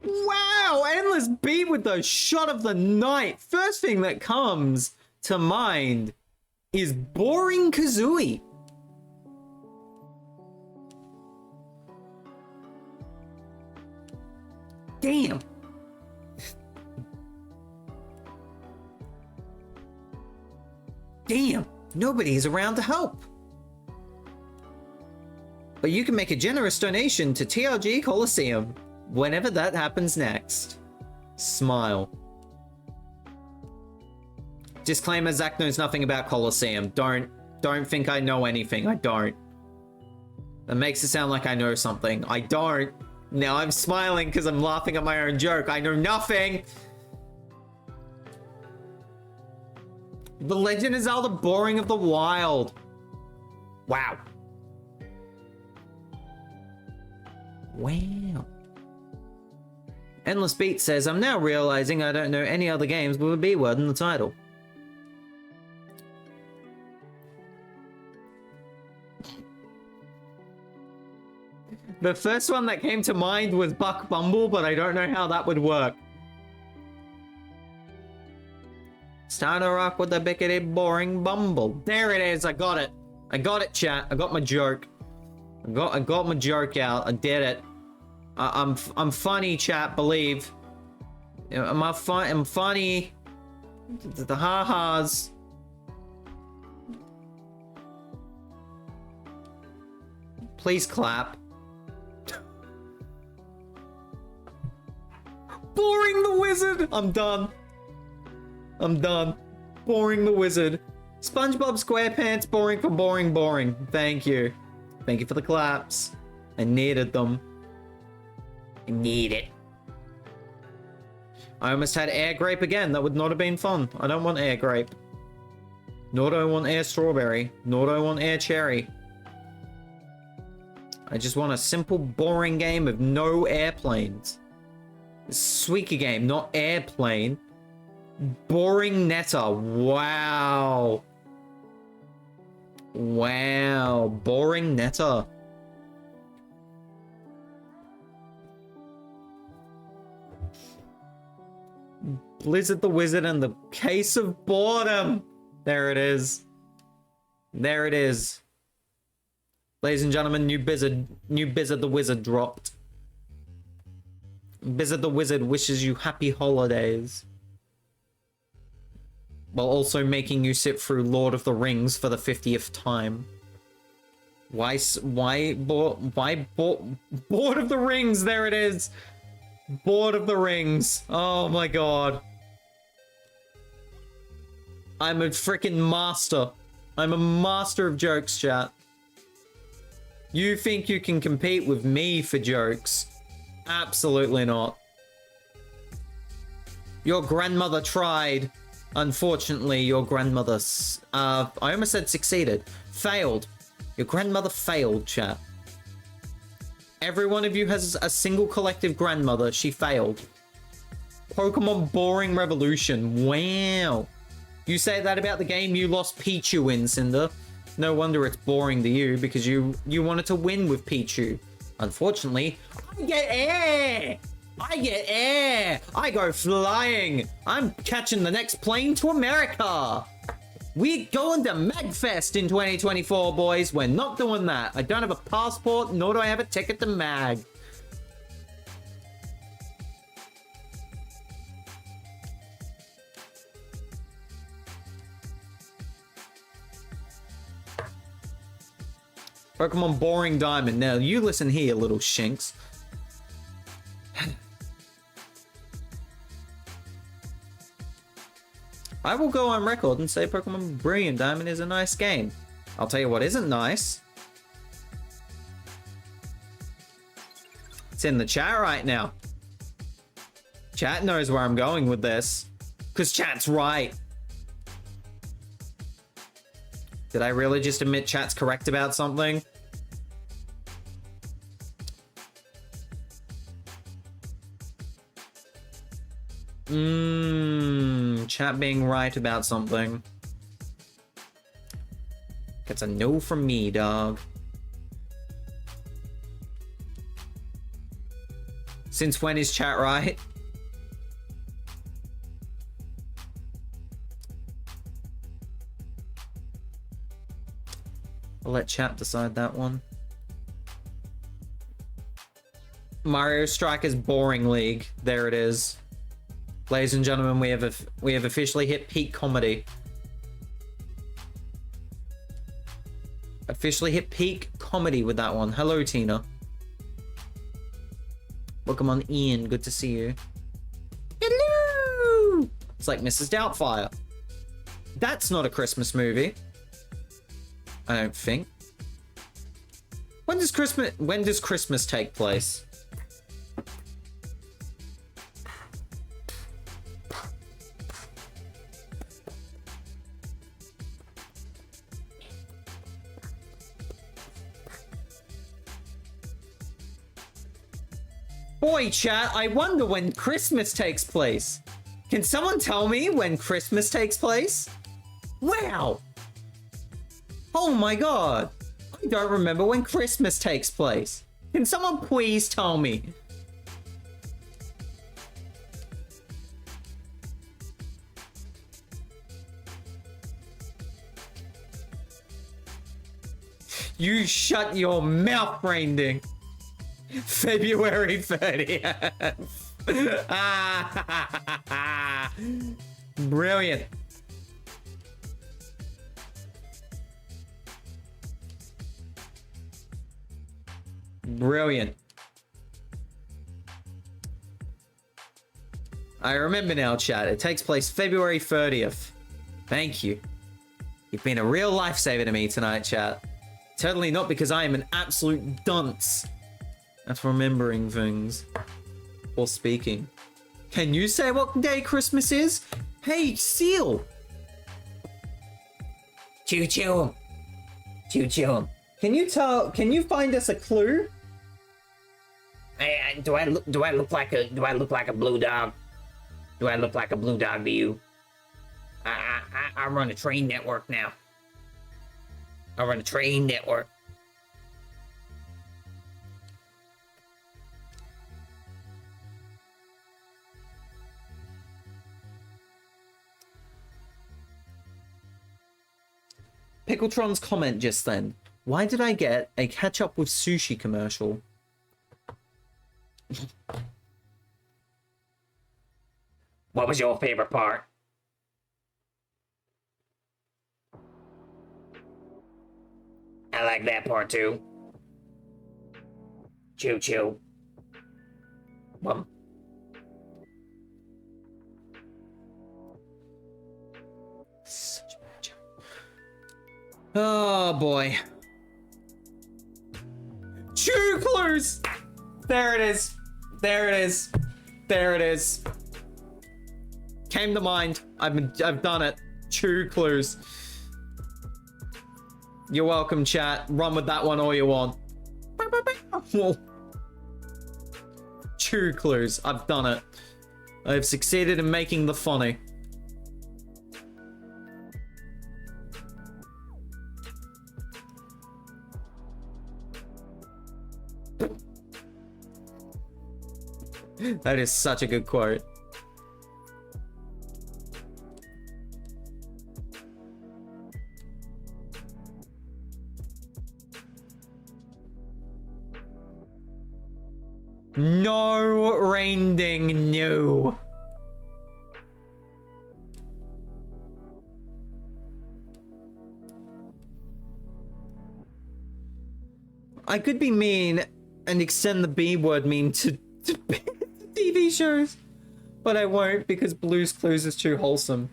Wow, Endless Beat with the shot of the night. First thing that comes to mind is Boring Kazooie. Damn. Damn, nobody's around to help. But you can make a generous donation to TRG Coliseum whenever that happens next. Smile. Disclaimer, Zach knows nothing about Coliseum. Don't think I know anything. I don't. That makes it sound like I know something. I don't. Now I'm smiling because I'm laughing at my own joke. I know nothing. The Legend of Zelda Boring of the Wild. Wow. Wow. Endless Beat says, I'm now realizing I don't know any other games with a B word in the title. The first one that came to mind was Buck Bumble, but I don't know how that would work. Start to rock with the bickety boring bumble. There it is, I got it. I got it, chat. I got my joke. I got my joke out. I did it. I'm funny, chat, believe. I'm funny. The ha-has. Please clap. Boring the Wizard! I'm done. I'm done. Boring the Wizard. SpongeBob SquarePants, boring for boring, boring. Thank you. Thank you for the claps. I needed them. I need it. I almost had Air Grape again. That would not have been fun. I don't want Air Grape. Nor do I want Air Strawberry. Nor do I want Air Cherry. I just want a simple, boring game of no airplanes. Suika Game, not airplane. Boring Netta. Wow. Wow. Boring Netta. Blizzard the Wizard and the Case of Boredom. There it is. There it is. Ladies and gentlemen, new Blizzard the Wizard dropped. Blizzard the Wizard wishes you happy holidays. While also making you sit through Lord of the Rings for the 50th time. Why Board of the Rings? There it is. Board of the Rings. Oh my god. I'm a freaking master. I'm a master of jokes, chat. You think you can compete with me for jokes? Absolutely not. Your grandmother tried. Unfortunately, your grandmother, I almost said succeeded. Failed. Your grandmother failed, chat. Every one of you has a single collective grandmother. She failed. Pokemon Boring Revolution. Wow. You say that about the game you lost Pichu in, Cinder. No wonder it's boring to you, because you wanted to win with Pichu. Unfortunately, I get air! I get air! I go flying! I'm catching the next plane to America! We're going to MagFest in 2024, boys. We're not doing that. I don't have a passport, nor do I have a ticket to Mag. Pokemon Boring Diamond. Now, you listen here, little shinks. I will go on record and say Pokemon Brilliant Diamond is a nice game. I'll tell you what isn't nice. It's in the chat right now. Chat knows where I'm going with this. Because chat's right. Did I really just admit chat's correct about something? Chat being right about something. Gets a no from me, dog. Since when is chat right? I'll let chat decide that one. Mario Strikers Boring League. There it is. Ladies and gentlemen, we have officially hit peak comedy. Officially hit peak comedy with that one. Hello, Tina. Welcome on, Ian. Good to see you. Hello! It's like Mrs. Doubtfire. That's not a Christmas movie. I don't think. When does Christmas take place? Boy, chat, I wonder when Christmas takes place. Can someone tell me when Christmas takes place? Wow! Oh my god! I don't remember when Christmas takes place. Can someone please tell me? You shut your mouth, RainDing. February 30th. Brilliant. Brilliant. I remember now, chat. It takes place February 30th. Thank you. You've been a real lifesaver to me tonight, chat. Totally not because I am an absolute dunce at remembering things or speaking. Can you say what day Christmas is? Hey, Seal! Choo-choo. Choo-choo. Can you find us a clue? Hey, do I look like a blue dog? Do I look like a blue dog to you? I run a train network now. I run a train network. Pickletron's comment just then. Why did I get a catch up with sushi commercial? What was your favorite part? I like that part too. Choo choo. Bum. Such a bad joke. Oh boy. Chew clues! There it is. There it is. There it is. Came to mind. I've done it. Chew clues. You're welcome, chat. Run with that one all you want. Chew clues. I've done it. I've succeeded in making the funny. That is such a good quote. No, RainDing, no. I could be mean and extend the B word meme to TV shows, but I won't because Blue's Clues is too wholesome.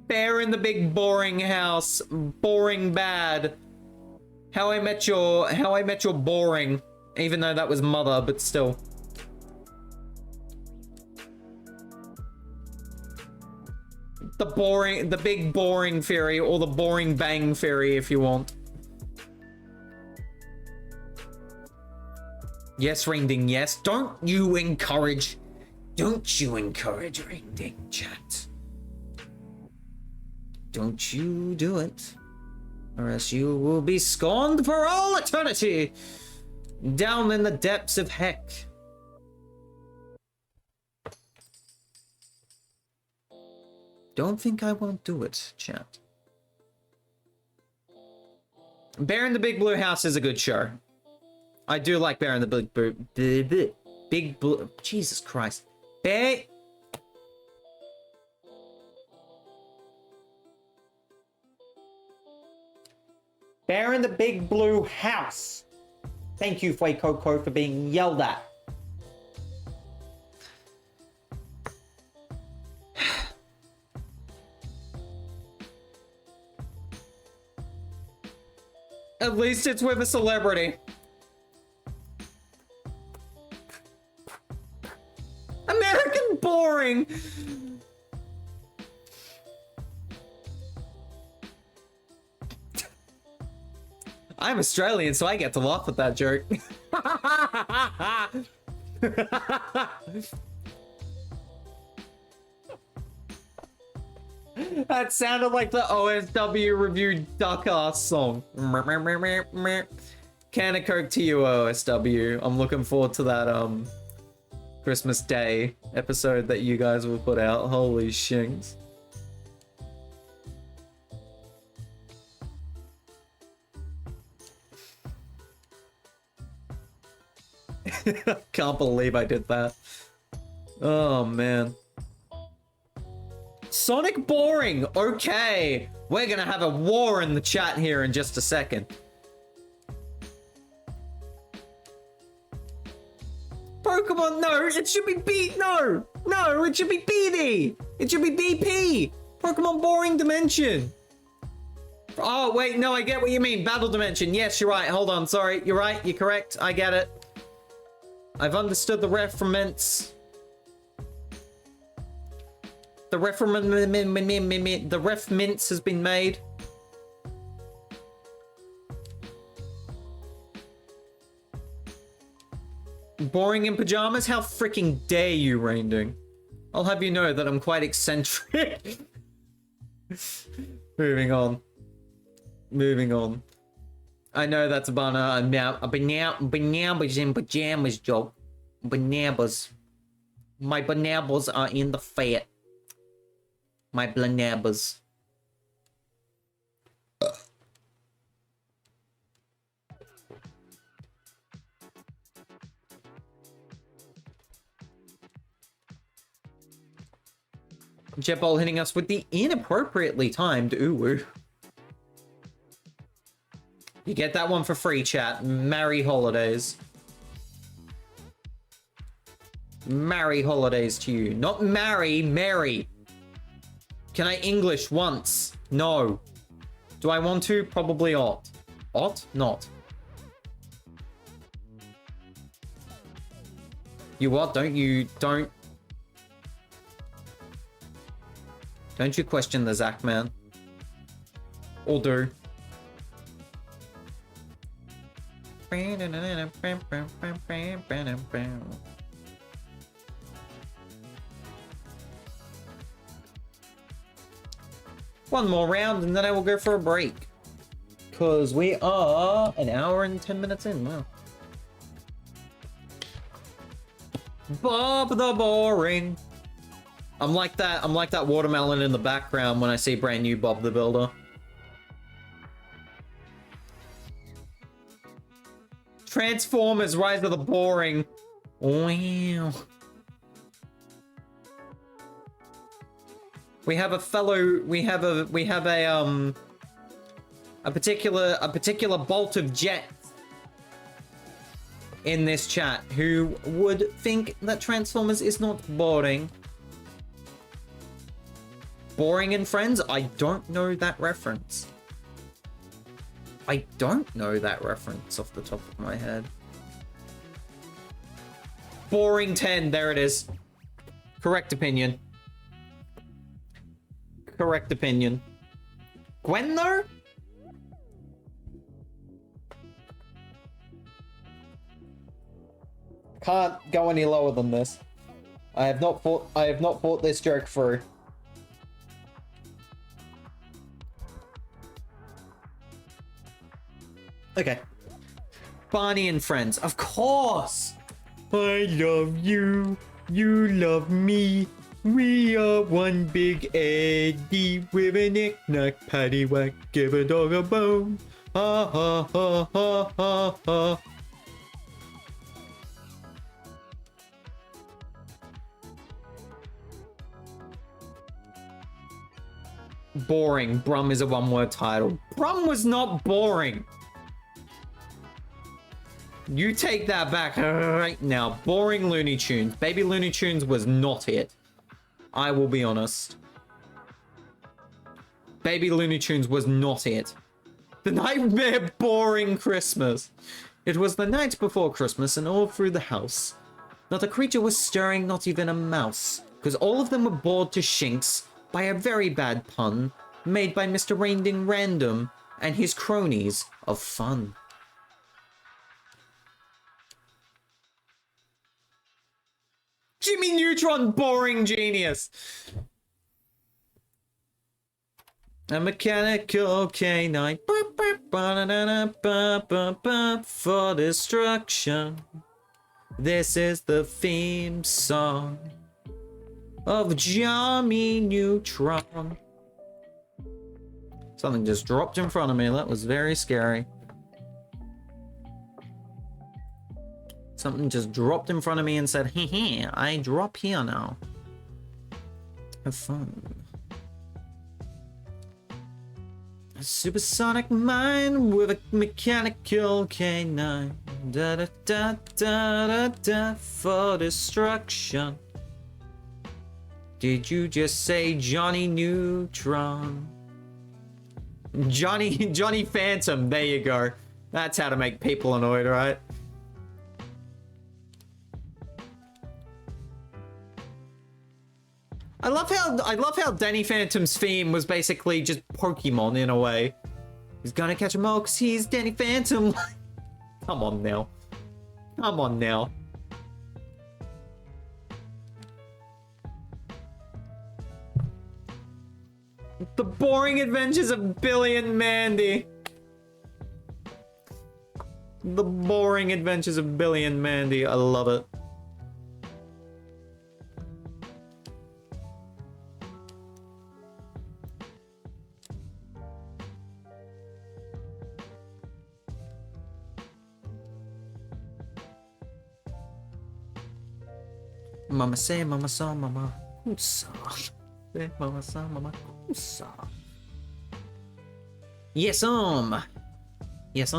Bear in the Big Boring House, boring bad. How I Met Your Boring, even though that was Mother, but still. The Big Boring Theory, or the Boring Bang Theory if you want. Yes, RainDing, yes. Don't you encourage Don't you encourage RainDing, chat. Don't you do it. Or else you will be scorned for all eternity. Down in the depths of heck. Don't think I won't do it, chat. Bear in the Big Blue House is a good show. I do like Bear in the Big Blue... Jesus Christ. Bear... Bear in the Big Blue House. Thank you, Fue Coco, for being yelled at. At least it's with a celebrity. American boring. I'm Australian, so I get to laugh at that joke. That sounded like the OSW reviewed duck-ass song. Can of Coke to you, OSW. I'm looking forward to that Christmas Day episode that you guys will put out. Holy shings. Can't believe I did that. Oh man. Sonic boring. Okay. We're gonna have a war in the chat here in just a second. Pokemon, no, it should be no, it should be BD. It should be BP. Pokemon boring dimension. Oh, wait, no, I get what you mean. Battle dimension. Yes, you're right. Hold on, sorry. You're right, you're correct. I get it. I've understood the reference. The ref mince has been made. Boring in pajamas? How freaking dare you, RainDing? I'll have you know that I'm quite eccentric. Moving on. Moving on. I know that's a bananas in pajamas joke. Bananas. My bananas are in the fat. My bananas. Jetball hitting us with the inappropriately timed ooh. You get that one for free, chat. Merry holidays. Merry holidays to you. Not marry, Mary. Can I English once? No. Do I want to? Probably ought. Ought? Not. You what? Don't you question the Zach man. Or do. One more round and then I will go for a break. Because we are an hour and 10 minutes in. Wow. Bob the Boring. I'm like that watermelon in the background when I see brand new Bob the Builder. Transformers Rise of the Boring. Wow. We have a particular bolt of jet in this chat who would think that Transformers is not boring. Boring and Friends? I don't know that reference. I don't know that reference off the top of my head. Boring 10, there it is. Correct opinion. Correct opinion. Gwen, though? Can't go any lower than this. I have not thought this joke through. Okay. Barney and Friends. Of course! I love you. You love me. We are one big Eddie with a knick-knack, paddywhack, give a dog a bone. Ha ha ha ha ha ha. Boring. Brum is a one-word title. Brum was not boring. You take that back right now. Boring Looney Tunes. Baby Looney Tunes was not it. I will be honest. Baby Looney Tunes was not it. The Nightmare Boring Christmas. It was the night before Christmas, and all through the house, not a creature was stirring, not even a mouse, because all of them were bored to shinks by a very bad pun made by Mr. RainDingRandom and his cronies of fun. Jimmy Neutron, boring genius. A mechanical canine for destruction. This is the theme song of Jimmy Neutron. Something just dropped in front of me. That was very scary. Something just dropped in front of me and said, "Heh heh, I drop here now. Have fun." A supersonic mind with a mechanical canine. Da da da da da da for destruction. Did you just say Johnny Neutron? Johnny Phantom, there you go. That's how to make people annoyed, right? I love how Danny Phantom's theme was basically just Pokemon in a way. He's gonna catch 'em all 'cause he's Danny Phantom. Come on now. Come on now. The Boring Adventures of Billy and Mandy. The Boring Adventures of Billy and Mandy. I love it. Mama say, mama saw, mama who saw. Say, mama saw, mama who saw. Yes, Yes,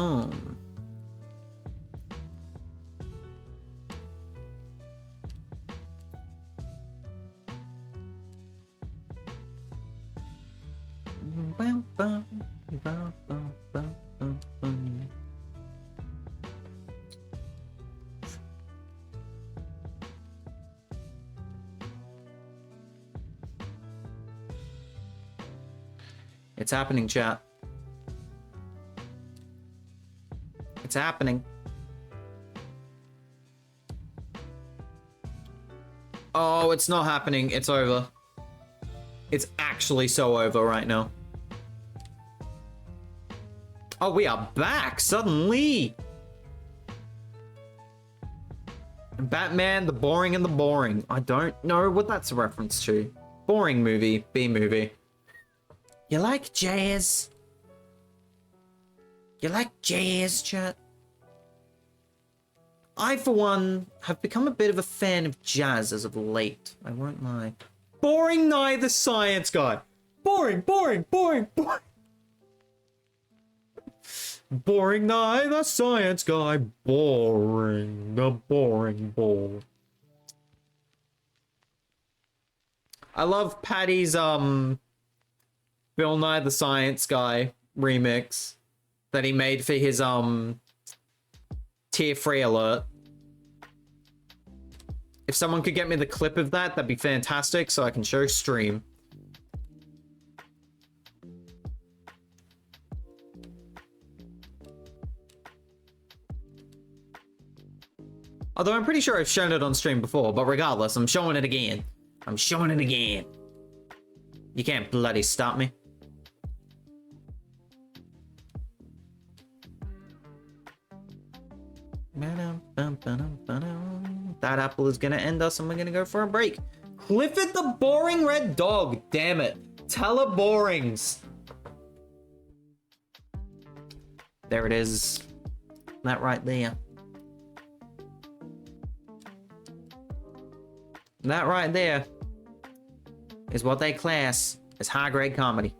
It's happening, chat. It's happening. Oh, it's not happening. It's over. It's actually so over right now. Oh, we are back suddenly. Batman, the Boring and the Boring. I don't know what that's a reference to. Boring movie, B-movie. You like jazz? You like jazz, chat? I, for one, have become a bit of a fan of jazz as of late. I won't lie. Boring Nye the Science Guy. Boring, boring, boring, boring. Boring Nye the Science Guy. Boring. The boring ball. I love Patty's, Bill Nye the Science Guy remix that he made for his tier 3 alert. If someone could get me the clip of that, that'd be fantastic so I can show stream. Although I'm pretty sure I've shown it on stream before, but regardless, I'm showing it again. I'm showing it again. You can't bloody stop me. That apple is gonna end us and we're gonna go for a break. Clifford the boring red dog. Damn it. Teleborings. There it is. That right there. That right there is what they class as high-grade comedy.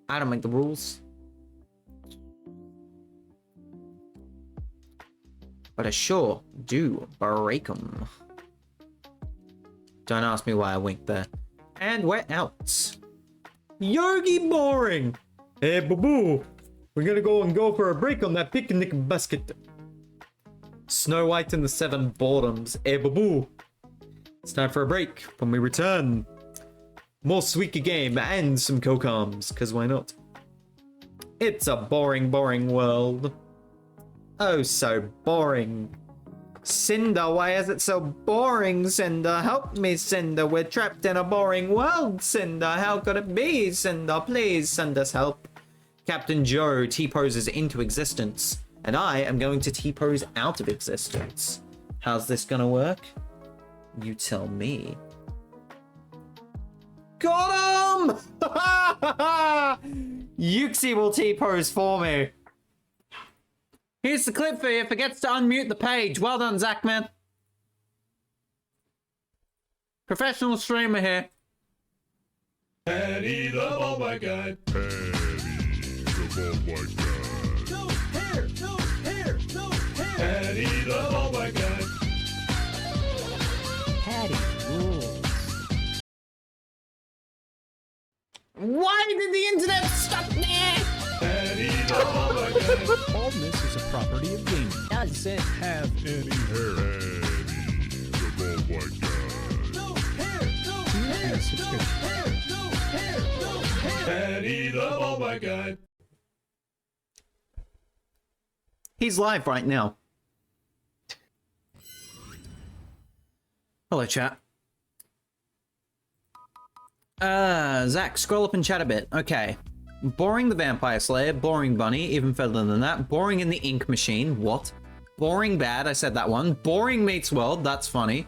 I don't make the rules. But I sure do break them. Don't ask me why I winked there. And we're out. Yogi boring. Hey, boo-boo. We're gonna go for a break on that picnic basket. Snow White and the Seven Boredoms. Hey, boo-boo. It's time for a break. When we return, more Suika Game and some Kokams, because why not? It's a boring, boring world. Oh, so boring. Cinder, why is it so boring, Cinder? Help me, Cinder. We're trapped in a boring world, Cinder. How could it be, Cinder? Please send us help. Captain Joe T-poses into existence, and I am going to T-pose out of existence. How's this gonna work? You tell me. Got him! Yuxi will T-pose for me. Here's the clip for you. Forgets to unmute the page. Well done, Zach, man. Professional streamer here. Patty the Ball Guy. Patty the Ball Guy. No hair, no hair, no hair. Patty the Ball Guy. Patty rules. Why did the internet stop there? Patty the Ball Guy. Baldness is a property of gaming. Doesn't have any hair. Patty the Ball Guy. No hair, no hair, no hair, no hair, no hair. Patty the Ball Guy. He's live right now. Hello, chat. Zach, scroll up and chat a bit. Okay. Boring the Vampire Slayer, boring Bunny, even further than that. Boring in the Ink Machine, what? Boring Bad, I said that one. Boring Meets World, that's funny.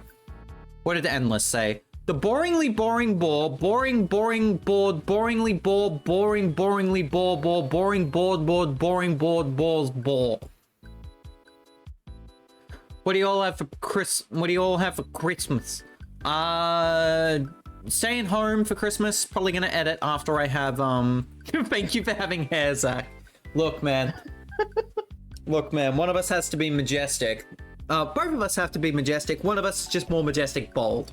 What did Endless say? The boringly boring bore, boring bored, boringly bore, boringly bore, boring bored, boring bored, bores bore. What do you all have for Christmas? Staying home for Christmas. Probably gonna edit after I have, thank you for having hair, Zach. Look, man. Look, man, one of us has to be majestic. Both of us have to be majestic. One of us is just more majestic bald.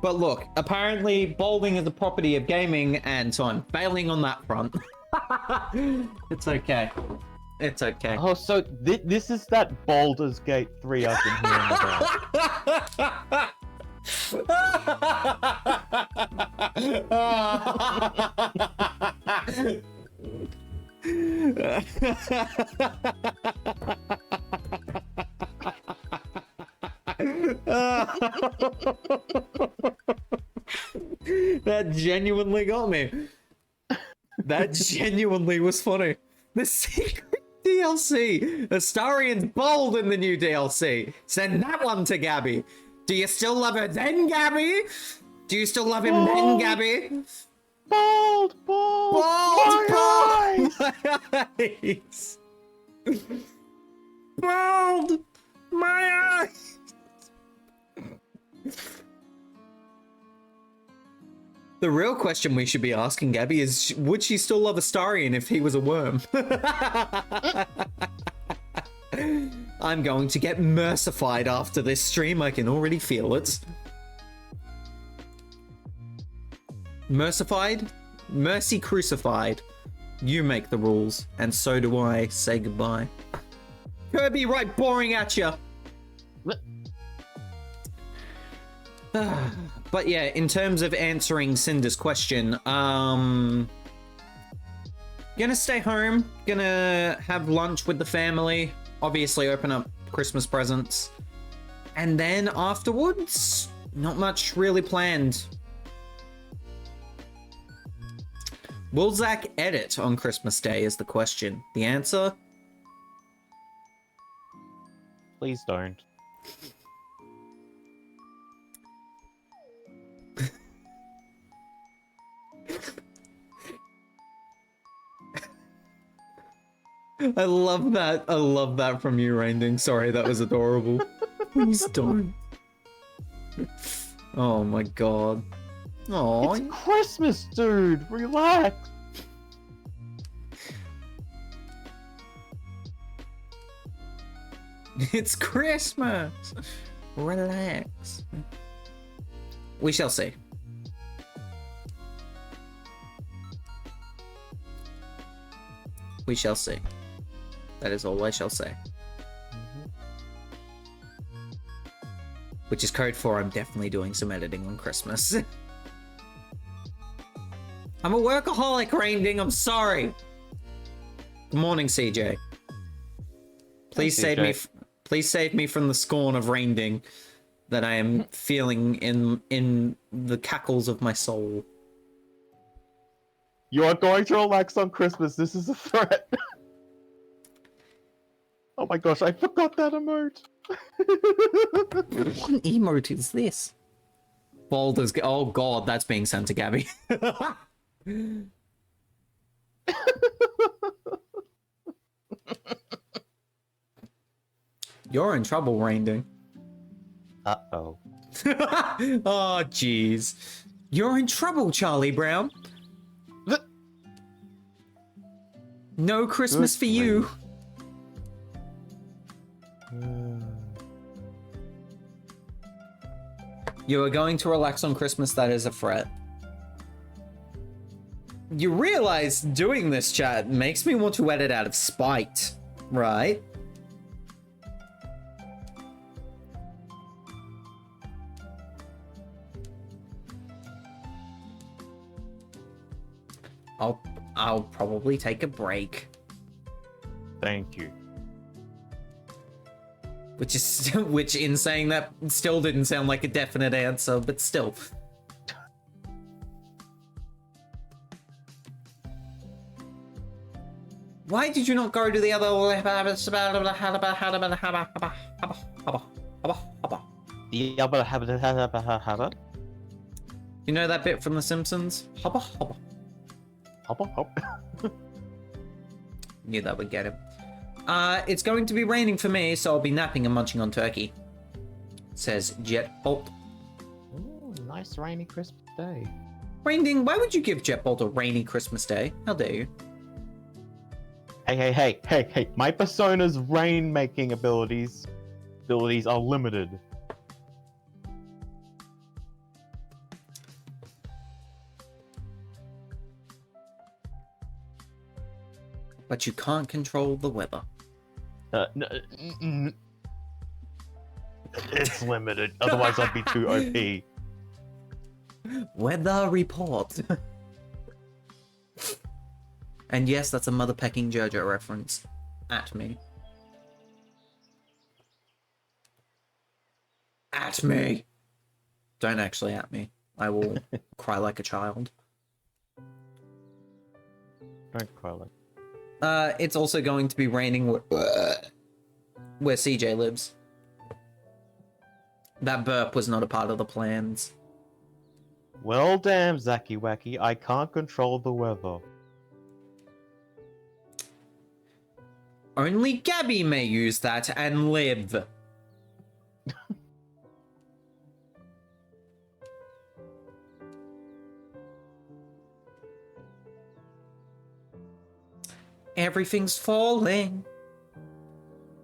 But look, apparently balding is a property of gaming, and so I'm failing on that front. It's okay. It's okay. Oh, so this is that Baldur's Gate 3 I've been hearing about. That genuinely got me. That genuinely was funny. The secret DLC. Astarion's bold in the new DLC. Send that one to Gabby. Do you still love her then, Gabby? Do you still love him then, Gabby? Bald! My eyes! Bald! My eyes! The real question we should be asking Gabby is, would she still love Astarion if he was a worm? I'm going to get mercified after this stream, I can already feel it. Mercified? Mercy crucified. You make the rules, and so do I. Say goodbye. Kirby, right boring at ya! But yeah, in terms of answering Cinder's question, Gonna stay home. Gonna have lunch with the family. Obviously, open up Christmas presents. And then afterwards, not much really planned. Will Zach edit on Christmas Day is the question. The answer? Please don't. I love that. I love that from you, Rainding. Sorry, that was adorable. Please don't. Oh my god. Oh, It's Christmas, dude. Relax. it's Christmas. Relax. We shall see. We shall see. That is all I shall say. Which is code for I'm definitely doing some editing on Christmas. I'm a workaholic, Rainding. I'm sorry. Good morning, CJ. Please Hey, save me. CJ. Please save me from the scorn of Rainding that I am feeling in the cackles of my soul. You are going to relax on Christmas. This is a threat. Oh my gosh, I forgot that emote. What emote is this? Baldur's. Oh god, that's being sent to Gabby. You're in trouble, Rainding. Uh-oh. Oh, jeez. You're in trouble, Charlie Brown. No Christmas for you. You are going to relax on Christmas, that is a threat. You realize doing this, chat, makes me want to edit out of spite, right? I'll probably take a break. Thank you. Which is which in saying that still didn't sound like a definite answer, but still. Why did you not go to the other? You know that bit from The Simpsons? Hubba hubba. Hop, hop. Knew that would get him. It's going to be raining for me, so I'll be napping and munching on turkey. Says Jetbolt. Ooh, nice rainy Christmas day. Rainding, why would you give Jetbolt a rainy Christmas day? How dare you? Hey. My persona's rain-making abilities are limited. But you can't control the weather. It's limited. Otherwise, I'd be too OP. Weather report. And yes, that's a mother pecking JoJo reference. At me. At me. Don't actually at me. I will cry like a child. Don't cry like. It's also going to be raining where CJ lives. That burp was not a part of the plans. Well, damn, Zacky Wacky, I can't control the weather. Only Gabby may use that and live. Everything's falling.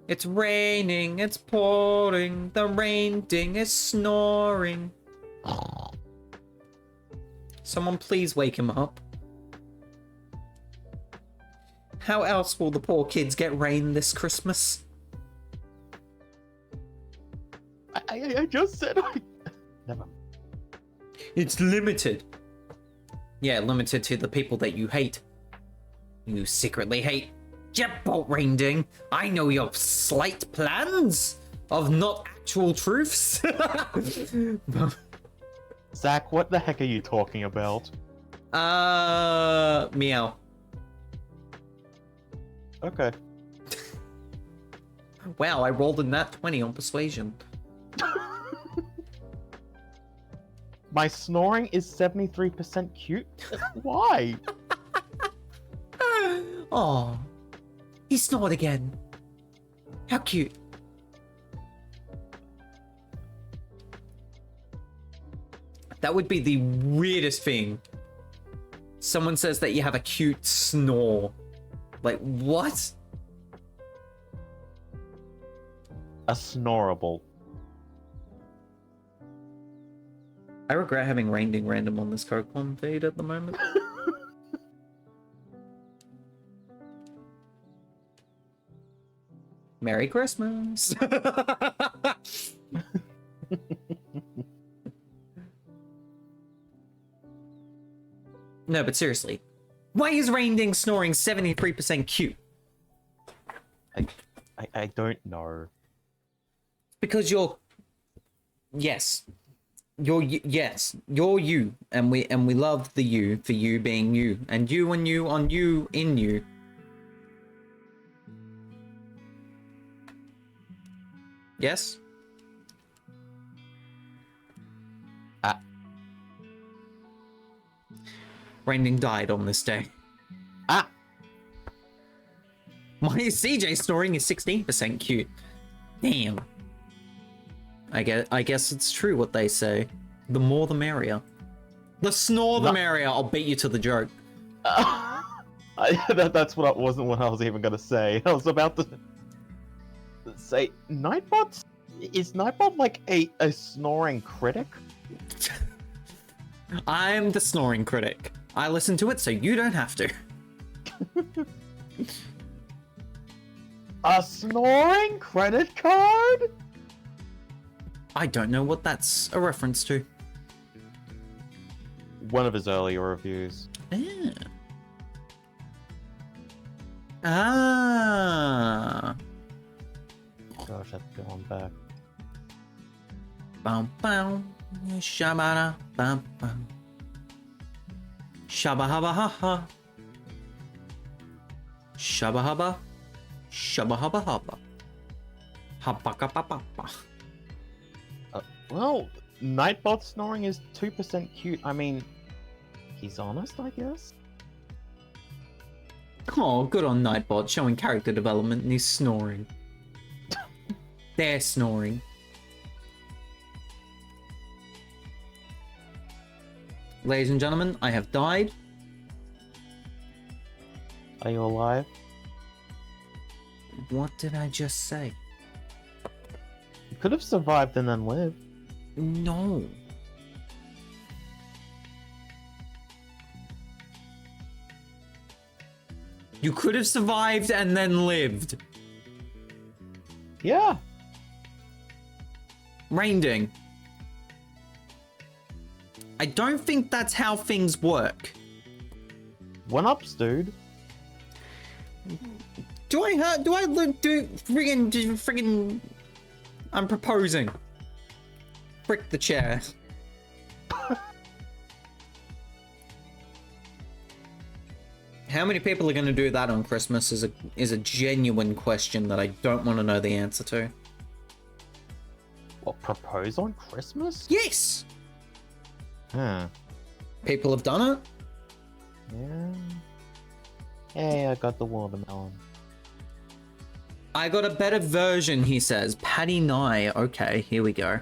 It's raining, it's pouring. The rain ding is snoring. Someone please wake him up. How else will the poor kids get rain this Christmas? I just said I... Never. It's limited. Yeah, limited to the people that you hate. You secretly hate Jetbolt Rainding. I know your slight plans of not actual truths. Zach, what the heck are you talking about? Meow. Okay. Wow, I rolled a nat 20 on persuasion. My snoring is 73% cute? Why? Oh, he snored again. How cute. That would be the weirdest thing. Someone says that you have a cute snore. Like, what? A snorable. I regret having RainDingRandom on this Coquon feed at the moment. Merry Christmas! No, but seriously. Why is RainDing snoring 73% cute? I don't know. Because you're... Yes. Yes. You're you. And we love the you for you being you. And you on you in you. Yes? RainDing died on this day. Ah! My CJ snoring is 16% cute. Damn. I guess it's true what they say. The more the merrier. The snore the merrier. I'll beat you to the joke. That's what wasn't what I was even gonna say. I was about to say Nightbot? Is Nightbot like a snoring critic? I'm the snoring critic. I listen to it so you don't have to. A snoring credit card? I don't know what that's a reference to. One of his earlier reviews. Yeah. Ah. Gosh, that's going back. Bum bum. Shabada bum bum. Shabba hubba ha ha. Shabba hubba. Shabba hubba hubba. Habaka papa. Well, Nightbot snoring is 2% cute. I mean, he's honest, I guess. Oh, good on Nightbot, showing character development and he's snoring. They're snoring. Ladies and gentlemen, I have died. Are you alive? What did I just say? You could have survived and then lived. No. You could have survived and then lived. Yeah. RainDing. I don't think that's how things work. One ups, dude. Do friggin' I'm proposing. Frick the chair. How many people are going to do that on Christmas is a genuine question that I don't want to know the answer to. What, propose on Christmas? Yes! Huh. People have done it. Yeah. Hey, I got the watermelon. I got a better version, he says. Patty Nye. Okay, here we go.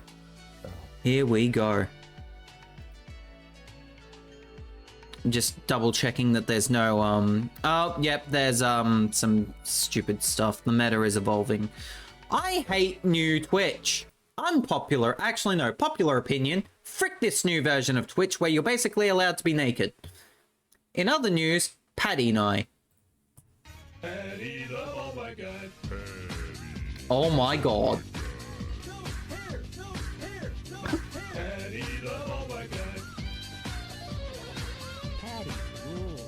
Here we go. Just double checking that there's no, oh, yep, there's, some stupid stuff. The meta is evolving. I hate new Twitch. Unpopular, actually no, popular opinion. Frick this new version of Twitch where you're basically allowed to be naked. In other news, Patty and I. Patty the, oh my god. Oh my god. Patty the, oh my god. Patty rules.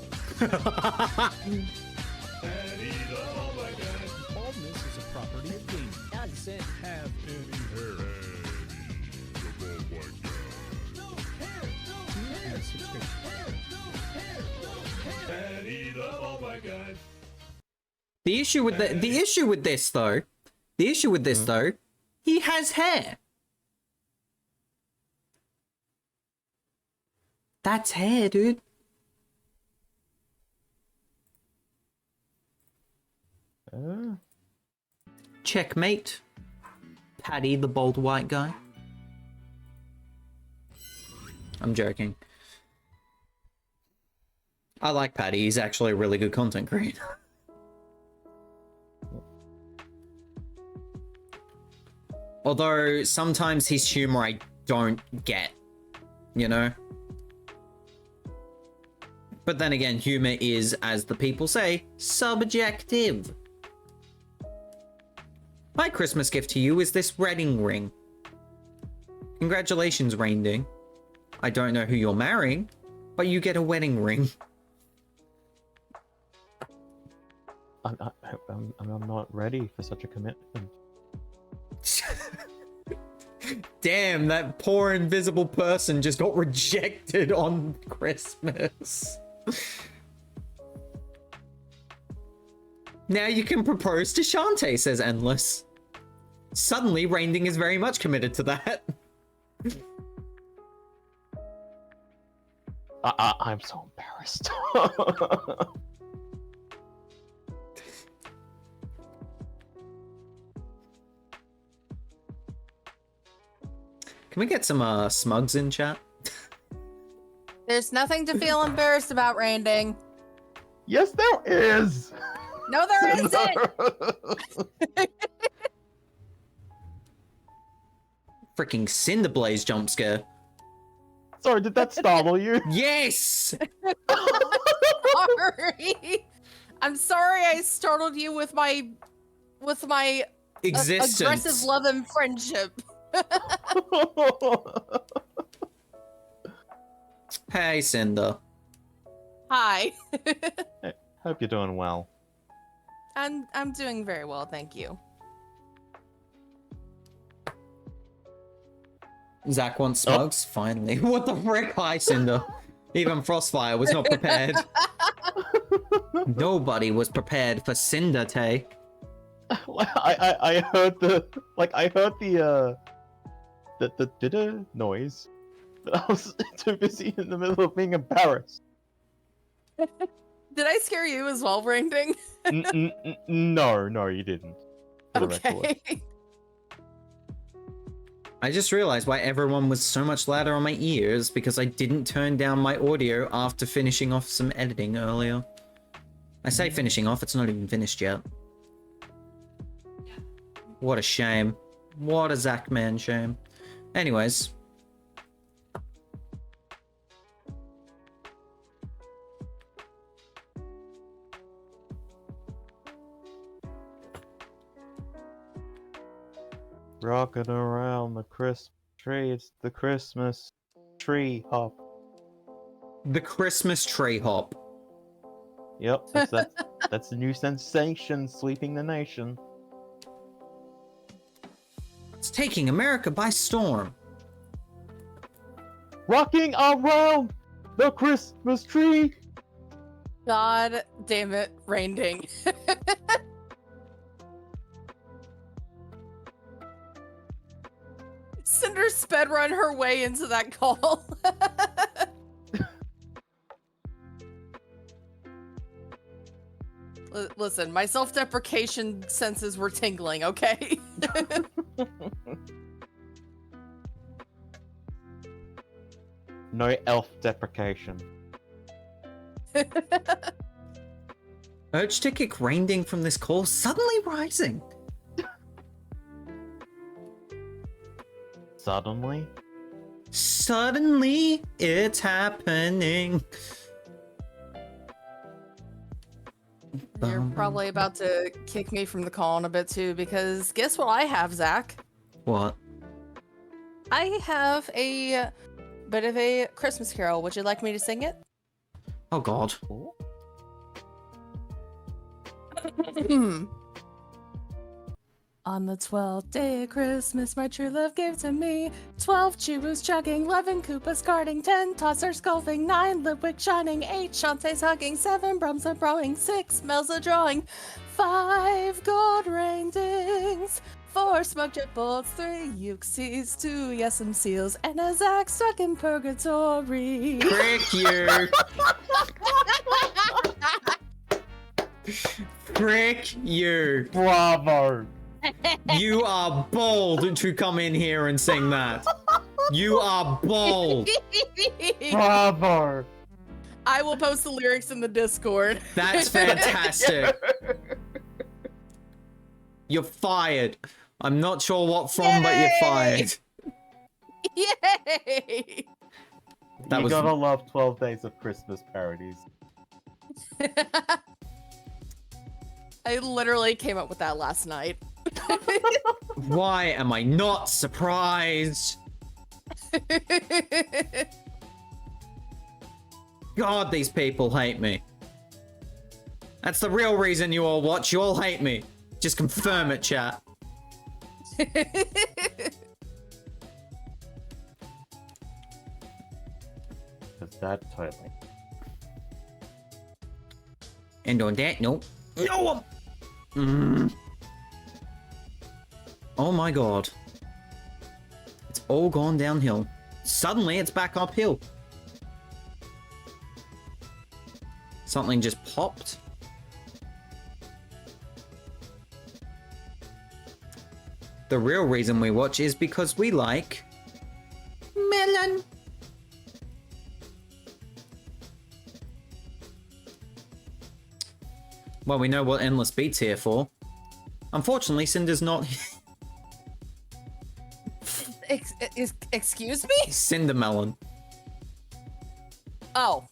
any hair. Petty, the bald white guy. Petty, the bald white guy. The issue with this though, he has hair. That's hair, dude. Checkmate. Paddy, the bald white guy. I'm joking. I like Paddy. He's actually a really good content creator. Although sometimes his humor I don't get, you know? But then again, humor is, as the people say, subjective. My Christmas gift to you is this wedding ring. Congratulations, RainDing. I don't know who you're marrying, but you get a wedding ring. I'm not ready for such a commitment. Damn, that poor invisible person just got rejected on Christmas. Now you can propose to Shantae, says Endless. Suddenly, RainDing is very much committed to that. I'm so embarrassed. Can we get some smugs in chat? There's nothing to feel embarrassed about, RainDing. Yes, there is. No, there isn't. Freaking CynderBlaze jump scare. Sorry, did that startle you? Yes! Sorry. I'm sorry I startled you with my Existence. aggressive love and friendship. Hey, Cinder. Hi. Hey, hope you're doing well. I'm doing very well, thank you. Zach wants smugs? Finally. What the frick? Hi, Cinder. Even Frostfire was not prepared. Nobody was prepared for Cinder Tay. I heard the noise, but I was too busy in the middle of being embarrassed. Did I scare you as well, RainDing? No, you didn't. For the record. Okay. I just realized why everyone was so much louder on my ears, because I didn't turn down my audio after finishing off some editing earlier. I say finishing off, it's not even finished yet. What a shame. What a Zach man shame. Anyways. Rocking around the Christmas tree, it's the Christmas tree hop. The Christmas tree hop. Yep, that's the new sensation sweeping the nation. It's taking America by storm. Rocking around the Christmas tree. God damn it, RainDing. Cinder sped run her way into that call. Listen, my self-deprecation senses were tingling, okay? No elf deprecation. Urge to kick RainDing from this call suddenly rising. Suddenly? Suddenly, it's happening. You're probably about to kick me from the call in a bit too, because guess what I have, Zach? What? I have a bit of a Christmas carol. Would you like me to sing it? Oh god. On the 12th day of Christmas, my true love gave to me 12 Chibus chugging, 11 Koopas guarding, 10 tossers golfing, 9 Lipwick shining, 8 Shantaes hugging, 7 Brums a broing, 6 Mel's a drawing, 5 gold raindings, 4 smoke jet bolts, 3 Uxies, 2 Yes'em seals, and a Zack stuck in purgatory. Frick you! Frick you! Bravo! You are bold to come in here and sing that. You are bold. Bravo! I will post the lyrics in the Discord. That's fantastic. You're fired. I'm not sure what from, but you're fired. Yay! That You was gotta love 12 Days of Christmas parodies. I literally came up with that last night. Why am I not surprised? God, these people hate me. That's the real reason you all watch. You all hate me. Just confirm it, chat. Cause that totally. And on that note, no. Oh my god. It's all gone downhill. Suddenly it's back uphill. Something just popped. The real reason we watch is because we like melon. Well, we know what Endless Beat's here for. Unfortunately, Cinder's not. Excuse me? Cinder Melon. Oh.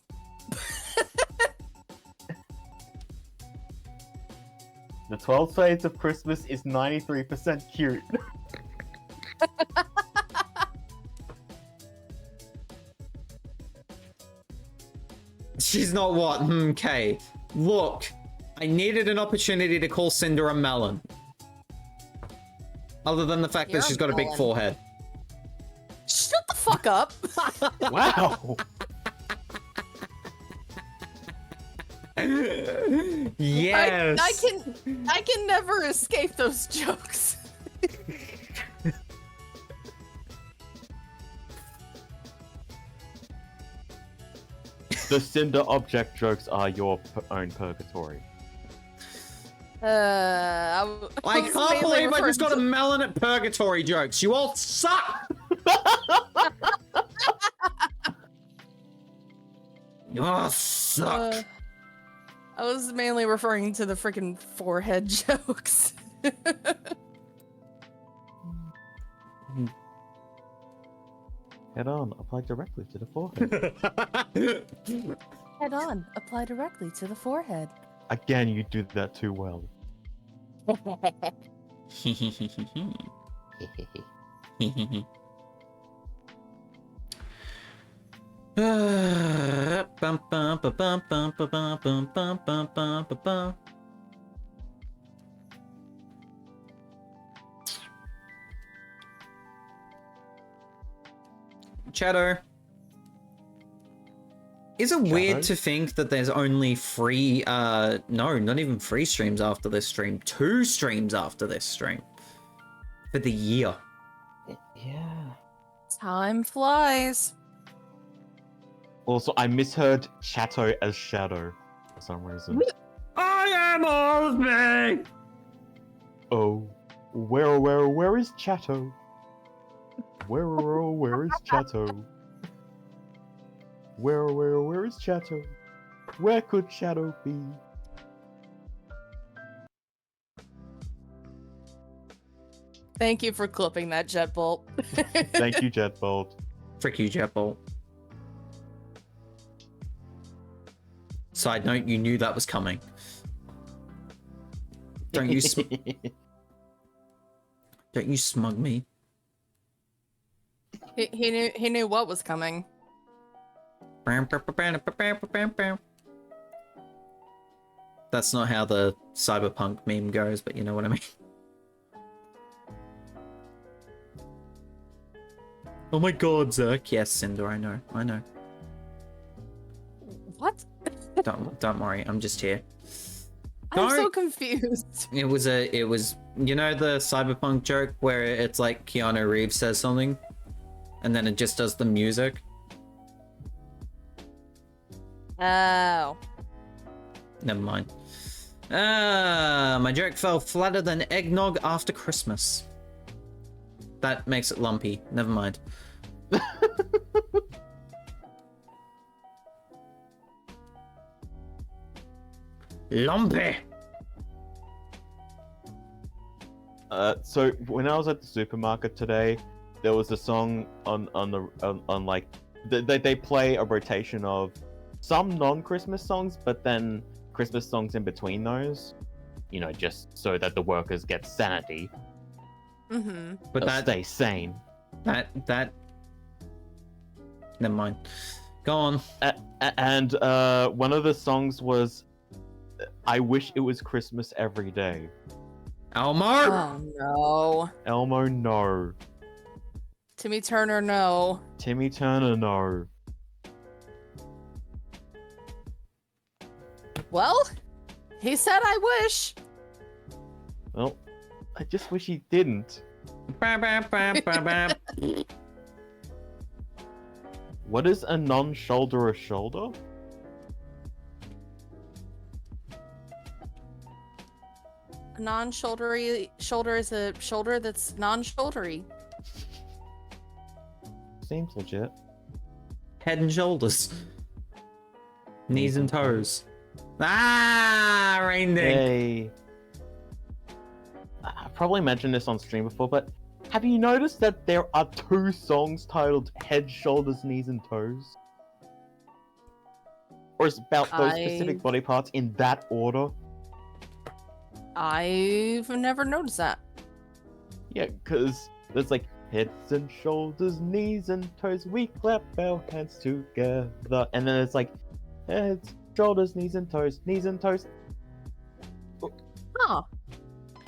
The 12 Shades of Christmas is 93% cute. She's not what? Okay. Look, I needed an opportunity to call Cinder a melon. Other than the fact You're that she's got a big melon. forehead. Shut the fuck up. Wow! Yes. I can never escape those jokes. The Cinder object jokes are your own purgatory. I was can't mainly believe I just referring got a to- melon at purgatory jokes. You all suck. You all suck. I was mainly referring to the freaking forehead jokes. Head on, apply directly to the forehead. Head on, apply directly to the forehead. Again, you do that too well. Bum, bum, ba, bum, bum, ba, bum, bum, bum, bum, bum, ba, bum. Chatter. Is it weird to think that there's only free, no, not even free streams after this stream. 2 streams after this stream. For the year. Yeah. Time flies. Also, I misheard Chateau as Shadow for some reason. I am Osby! Oh, where is Chateau? Where is Chateau? Where is Chateau? Where could Shadow be? Thank you for clipping that jet bolt. Thank you, Jetbolt. Frick you, Jetbolt. Side note, you knew that was coming. Don't you don't you smug me. He knew what was coming. That's not how the cyberpunk meme goes, but you know what I mean. Oh my god, Zerk. Yes, Cinder, I know. I know. What? Don't worry, I'm just here. I'm so Don't- confused. It was you know the cyberpunk joke where it's like Keanu Reeves says something and then it just does the music? Oh. Never mind. My joke fell flatter than eggnog after Christmas. That makes it lumpy. Never mind. Lumpy! So when I was at the supermarket today, there was a song on like they play a rotation of some non-Christmas songs, but then Christmas songs in between those. You know, just so that the workers get sanity. Mm-hmm. But that Stay sane. that never mind. Go on. And one of the songs was "I Wish It Was Christmas Every Day." Elmo! Oh no. Elmo, no. Timmy Turner, no. Timmy Turner, no. Well, he said I wish. Well, I just wish he didn't. Bam, bam, bam, bam, bam. What is a non-shoulder a shoulder? A non-shouldery shoulder is a shoulder that's non-shouldery. Seems legit. Head and shoulders. Knees and toes. Ah, rain ding. Hey. I probably mentioned this on stream before, but have you noticed that there are 2 songs titled Head, Shoulders, Knees, and Toes? Or it's about those specific body parts in that order? I've never noticed that. Yeah, because there's like heads and shoulders, knees and toes, we clap our hands together. And then it's like heads, shoulders, knees and toes, knees and toes. Huh.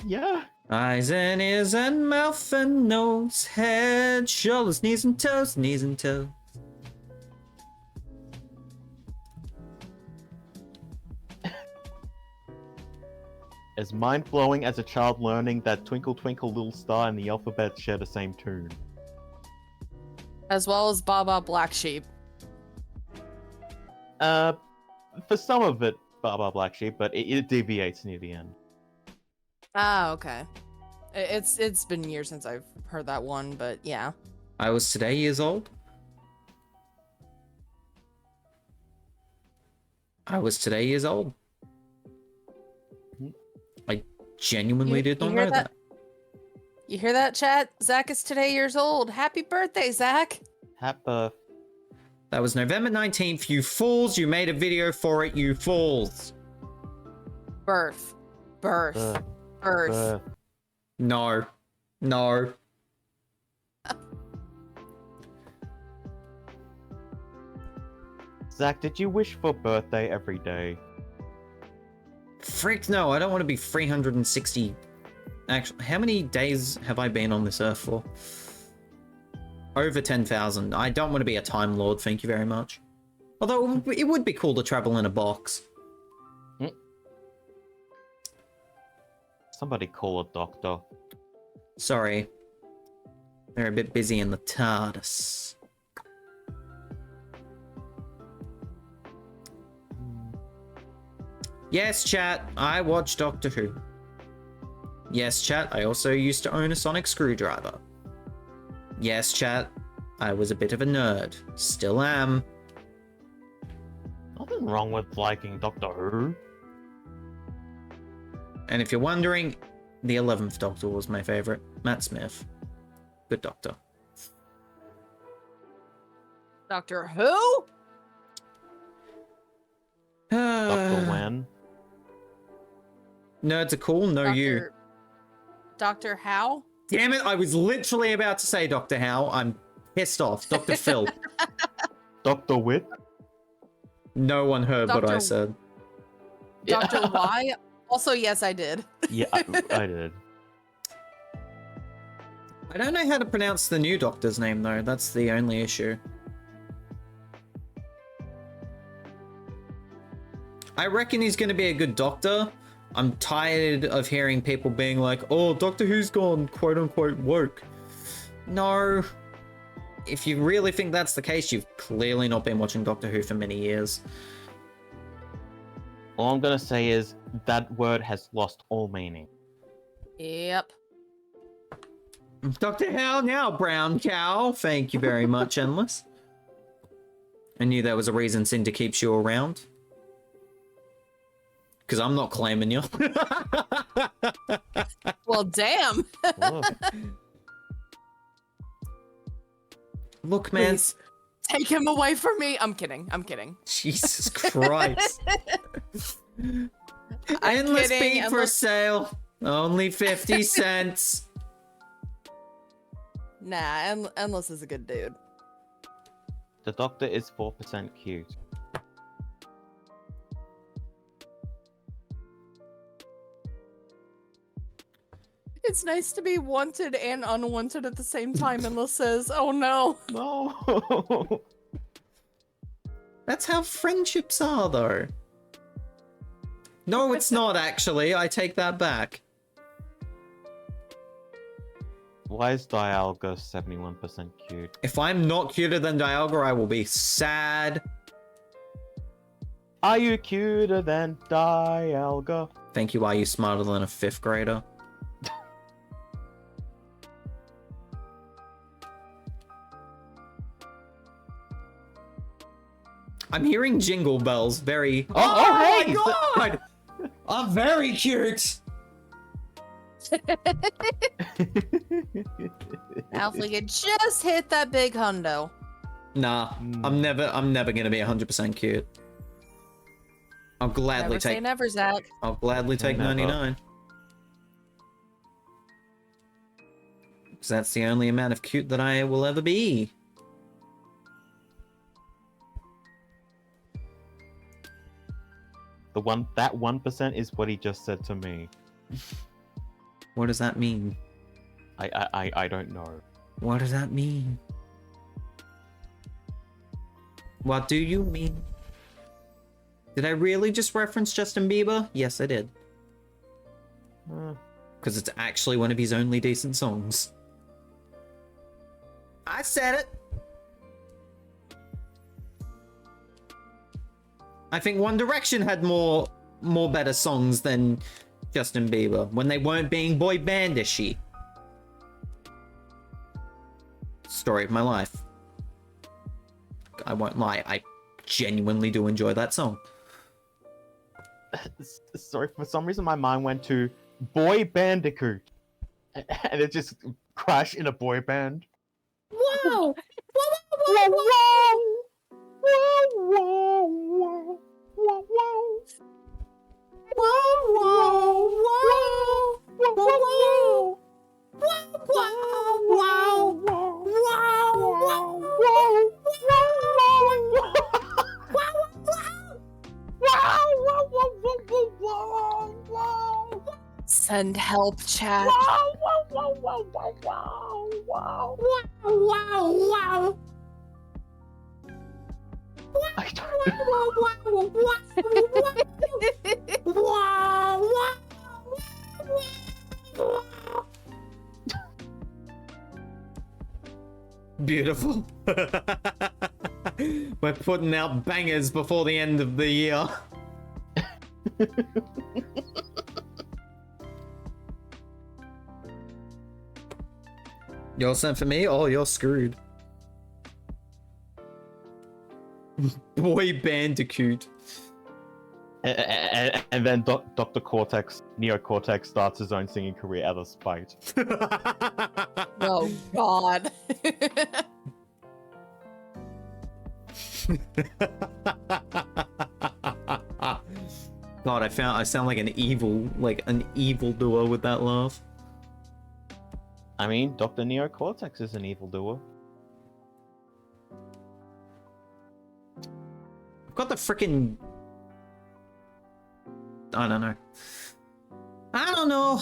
Yeah. Eyes and ears and mouth and nose, head, shoulders, knees and toes, knees and toes. As mind-blowing as a child learning that Twinkle Twinkle Little Star and the alphabet share the same tune. As well as Baba Black Sheep. For some of it, Baba Black Sheep, but it deviates near the end. Ah, okay. It's been years since I've heard that one, but yeah. I was today years old. I was today years old. I genuinely did not hear know that. You hear that, chat? Zach is today years old. Happy birthday, Zach! Happy. That was November 19th, you fools. You made a video for it, you fools. Birth. Birth. Birth. No. No. Zach, did you wish for birthday every day? Frick no, I don't want to be 360. Actually, how many days have I been on this earth for? Over 10,000. I don't want to be a Time Lord, thank you very much. Although, it would be cool to travel in a box. Somebody call a doctor. Sorry. They're a bit busy in the TARDIS. Yes, chat, I watch Doctor Who. Yes, chat, I also used to own a sonic screwdriver. Yes, chat, I was a bit of a nerd. Still am. Nothing wrong with liking Doctor Who. And if you're wondering, the 11th Doctor was my favorite. Matt Smith. Good Doctor. Doctor Who? Dr. Wen. Nerds are cool, no you. Dr. How? Damn it, I was literally about to say Dr. Howe. I'm pissed off. Dr. Phil. Dr. Witt. No one heard what I Dr. said. Dr. Y? Also, yes, I did. Yeah, I did. I don't know how to pronounce the new doctor's name, though. That's the only issue. I reckon he's going to be a good doctor. I'm tired of hearing people being like, oh, Doctor Who's gone quote-unquote woke. No. If you really think that's the case, you've clearly not been watching Doctor Who for many years. All I'm gonna say is that word has lost all meaning. Yep. Dr. How now, brown cow? Thank you very much, Endless. I knew there was a reason Cinder keeps you around. Because I'm not claiming you. Well, damn. Look. Look, man. Please, take him away from me. I'm kidding. I'm kidding. Jesus Christ. Endless kidding, beat for sale. Only 50 cents. Nah, Endless is a good dude. The Doctor is 4% cute. It's nice to be wanted and unwanted at the same time, Endless says, oh no. No. That's how friendships are, though. No, it's not, actually. I take that back. Why is Dialga 71% cute? If I'm not cuter than Dialga, I will be sad. Are you cuter than Dialga? Thank you. Are you smarter than a 5th grader? I'm hearing jingle bells. Very. Oh hey! my god! I'm very cute. Alpha, you just hit that big hundo. Nah, I'm never gonna be 100% cute. I'll gladly Never say take. never, Zach. I'll gladly take Never. 99. Because that's the only amount of cute that I will ever be. That 1% is what he just said to me. What does that mean? I don't know. What does that mean? What do you mean? Did I really just reference Justin Bieber? Yes, I did. Because it's actually one of his only decent songs. I said it! I think One Direction had more better songs than Justin Bieber when they weren't being boy bandishy. Story of my life. I won't lie, I genuinely do enjoy that song. Sorry, for some reason my mind went to Boy Bandicoot. And it just crashed in a boy band. Whoa! Whoa, whoa! Whoa, whoa, whoa! Whoa, whoa! Whoa, whoa, whoa! Whoa, whoa, Send help, chat. Beautiful. We're putting out bangers before the end of the year. You're sent for me? Oh, you're screwed. Boy Bandicoot. And then Dr. Cortex, Neo Cortex, starts his own singing career out of spite. Oh, God. God, I sound like an evil doer with that laugh. I mean, Dr. Neo Cortex is an evildoer. I've got the freaking. I don't know.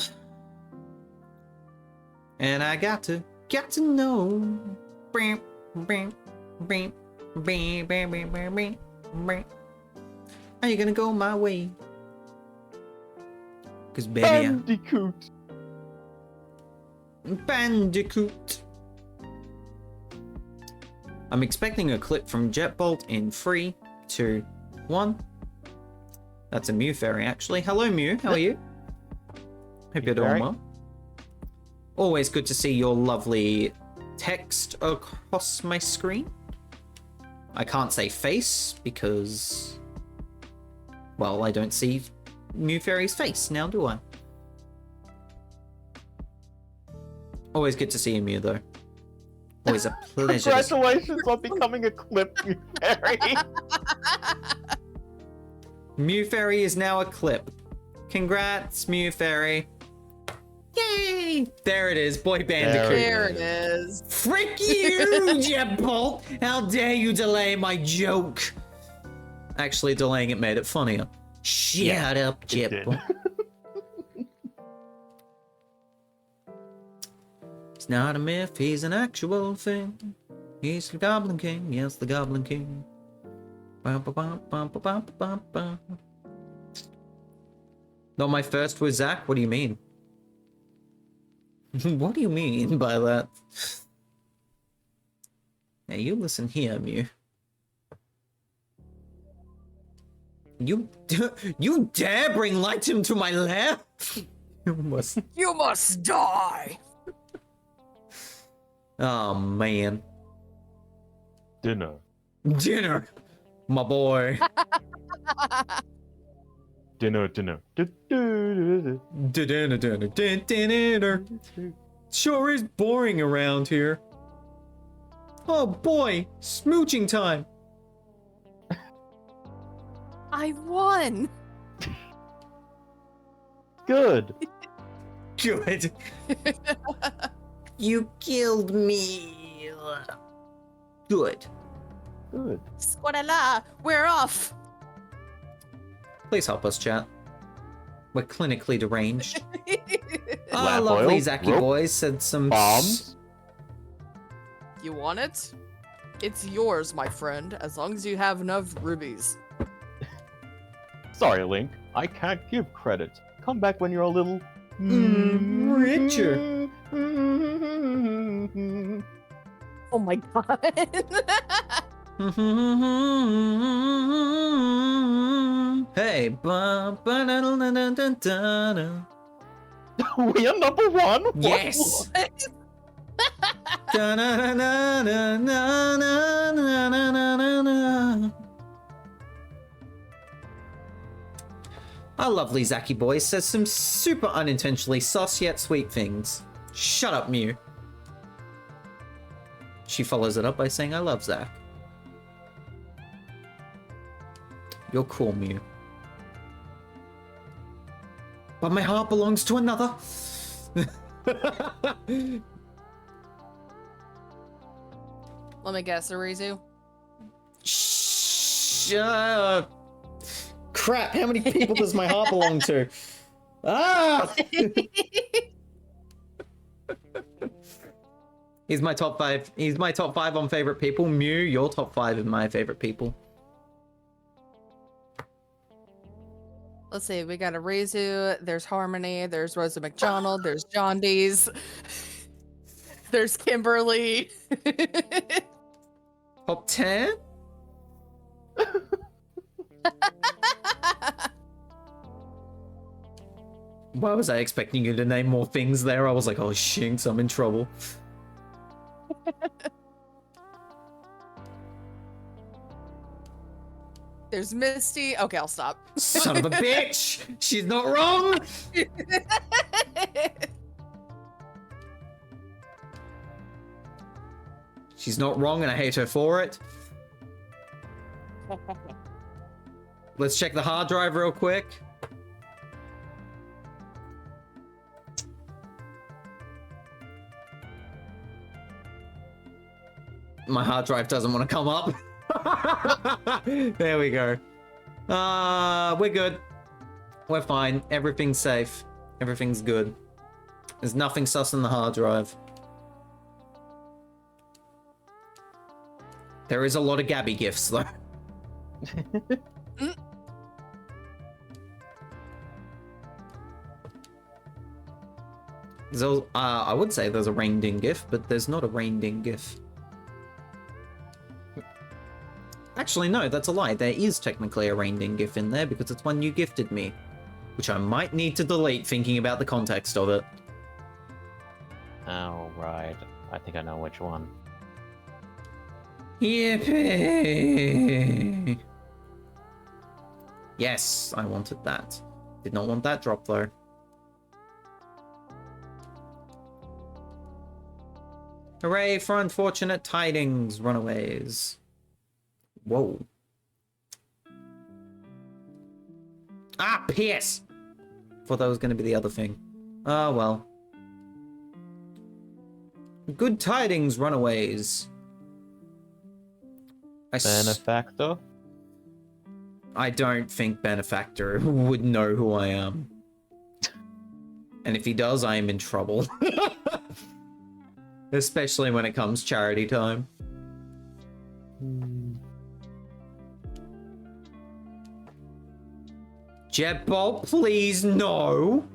And I got to. got to know. Are you gonna go my way? Cause baby, Bandicoot. I'm expecting a clip from Jetbolt in 3, 2, 1. That's a Mew fairy, actually. Hello, Mew. How are you? Hope you're doing well. Always good to see your lovely text across my screen. I can't say face because, well, I don't see Mew Fairy's face now, do I? Always good to see you, Mew, though. Always a pleasure. Congratulations on becoming a clip, Mew Fairy. Mew Fairy is now a clip. Congrats, Mew Fairy. Yay! There it is, Boy Bandicoot. There it is. Frick you, Jetbolt! How dare you delay my joke? Actually, delaying it made it funnier. Shut up, Jetbolt. It's not a myth, he's an actual thing. He's the Goblin King, yes, the Goblin King. Not my first with Zach? What do you mean? What do you mean by that? Now you listen here, Mew. You dare bring Lightum to my lair? You must die. Oh man. Dinner. Dinner, my boy. Dinner. Dinner. Sure is boring around here. Oh boy, smooching time. I won. Good. Good. You killed me. Good. Good. Squadala, we're off. Please help us, chat. We're clinically deranged. Our Lamp lovely oil, Zaki rope, boys said some bombs. You want it? It's yours, my friend, as long as you have enough rubies. Sorry, Link. I can't give credit. Come back when you're a little richer. Oh my god. Hey, we are number one. yes. Our lovely Zaki boy says some super unintentionally sus yet sweet things. Shut up, Mew. She follows it up by saying, I love Zach. You're cool, Mew. But my heart belongs to another. Let me guess, Arizu. Crap, how many people does my heart belong to? Ah! He's my top 5. He's my top 5 on favorite people. Mew, your top 5 of my favorite people. Let's see, we got Arizu, there's Harmony, there's Rosa McDonald, there's John Dees, there's Kimberly. Top 10? Why was I expecting you to name more things there? I was like, oh shinks, I'm in trouble. There's Misty. Okay, I'll stop. Son of a bitch! She's not wrong! She's not wrong and I hate her for it. Let's check the hard drive real quick. My hard drive doesn't want to come up. There we go. We're good. We're fine. Everything's safe. Everything's good. There's nothing sus in the hard drive. There is a lot of Gabby gifts, though. I would say there's a RainDing gif, but there's not a RainDing gif. Actually, no, that's a lie. There is technically a RainDing gif in there because it's one you gifted me, which I might need to delete thinking about the context of it. Oh, right. I think I know which one. Yippee! Yes, I wanted that. Did not want that drop, though. Hooray for unfortunate tidings, runaways. Whoa. Ah, PS! Thought that was going to be the other thing. Oh, well. Good tidings, runaways. Benefactor? I don't think Benefactor would know who I am. And if he does, I am in trouble. Especially when it comes charity time. Jetbolt, please, no!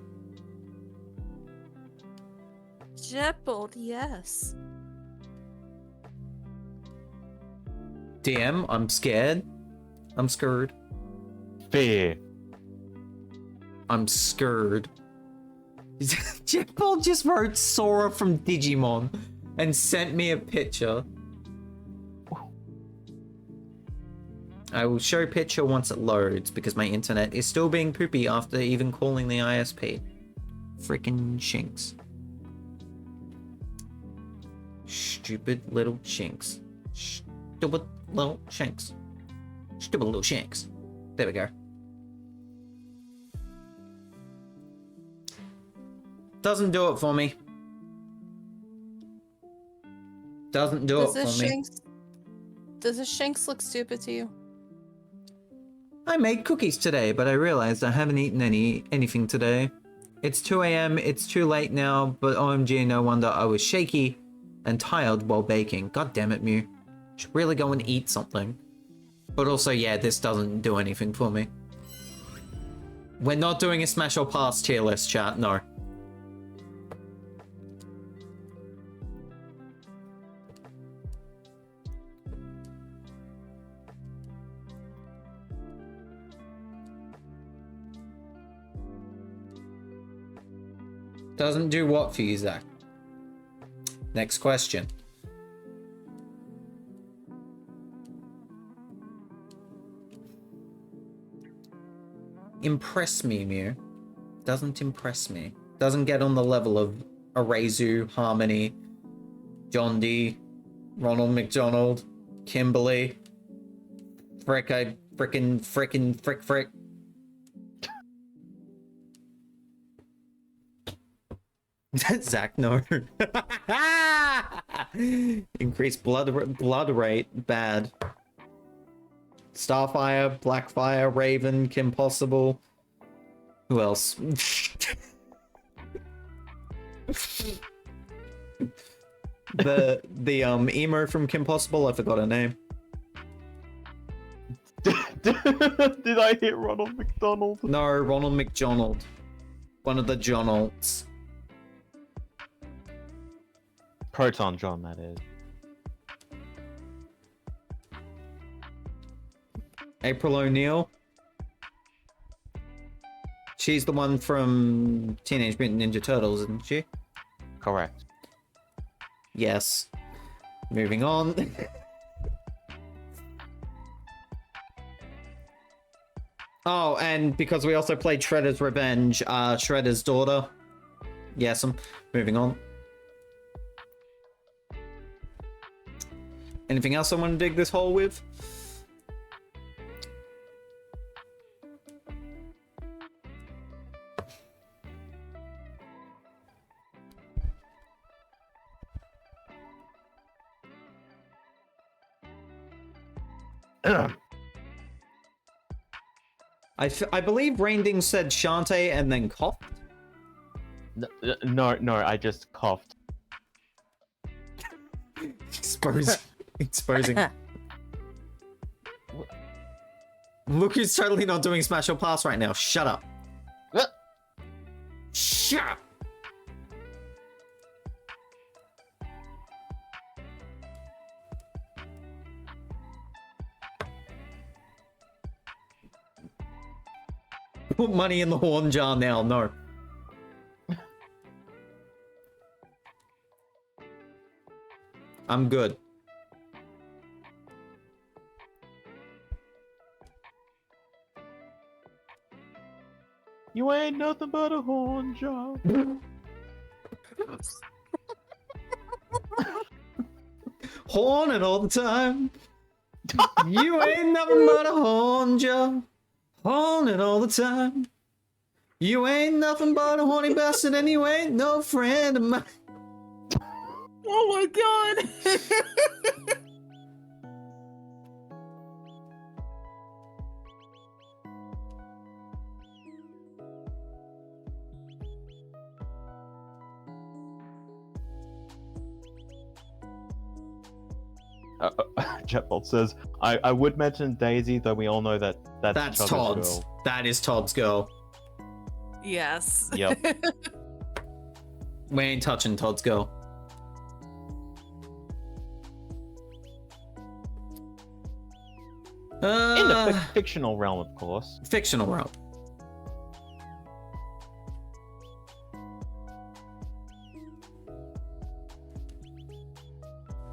Jetbolt, yes. DM, I'm scared. I'm scared. Fear. I'm scared. Jetbolt just wrote Sora from Digimon and sent me a picture. I will show picture once it loads because my internet is still being poopy after even calling the ISP. Freaking shinks. Stupid little shinks. Stupid little shanks. Stupid little shanks. There we go. Doesn't do it for me. Doesn't do it for me. Does the shanks look stupid to you? I made cookies today, but I realized I haven't eaten anything today. It's 2 a.m, it's too late now, but OMG, no wonder I was shaky and tired while baking. God damn it, Mew. Should really go and eat something. But also, yeah, this doesn't do anything for me. We're not doing a smash or pass tier list, chat, no. Doesn't do what for you, Zach? Next question. Impress me, Mew. Doesn't impress me. Doesn't get on the level of Arazu, Harmony, John D, Ronald McDonald, Kimberly. Frick. Zach, no. Increased blood rate, bad. Starfire, Blackfire, Raven, Kim Possible. Who else? the emo from Kim Possible, I forgot her name. Did I hit Ronald McDonald? No, Ronald McDonald. One of the Jonalds. Proton John, that is. April O'Neil. She's the one from Teenage Mutant Ninja Turtles, isn't she? Correct. Yes. Moving on. Oh, and because we also played Shredder's Revenge, Shredder's daughter. Yes, I'm moving on. Anything else I want to dig this hole with? I believe RainDing said Shantae and then coughed. No, I just coughed. Exposing. Look who's totally not doing Smash or Pass right now. Shut up. Shut up. Put money in the horn jar now. No. I'm good. You ain't nothing but a horn jar. Horning all the time. You ain't nothing but a horn jar. Horning all the time. You ain't nothing but a horny bastard, and you ain't no friend of mine. Oh my god! Jetbolt says, I would mention Daisy, though we all know that That's Chugga's Todd's. girl. That is Todd's girl. Yes. Yep. We ain't touching Todd's girl. In the fictional realm, of course. Fictional realm.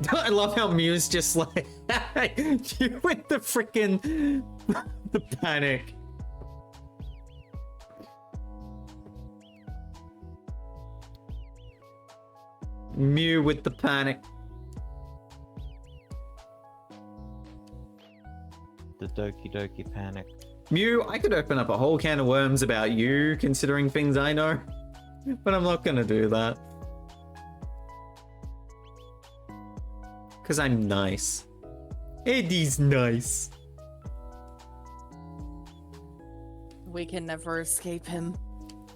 I love how Mew's just like you with the freaking the panic. Mew with the panic. The Doki Doki panic. Mew, I could open up a whole can of worms about you, considering things I know, but I'm not gonna do that. Because I'm nice. Eddie's nice. We can never escape him.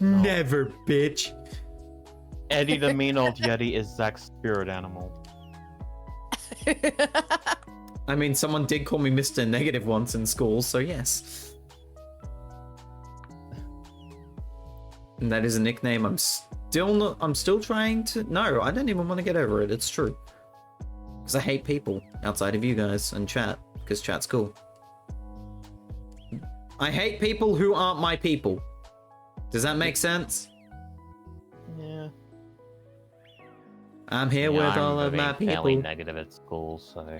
Never, bitch. Eddie the mean old Yeti is Zach's spirit animal. I mean, someone did call me Mr. Negative once in school, so yes. And that is a nickname I'm still trying to... No, I don't even want to get over it, it's true. Because I hate people outside of you guys and chat, because chat's cool. I hate people who aren't my people. Does that make sense? Yeah. I'm here with all of my people. Fairly negative at school, so.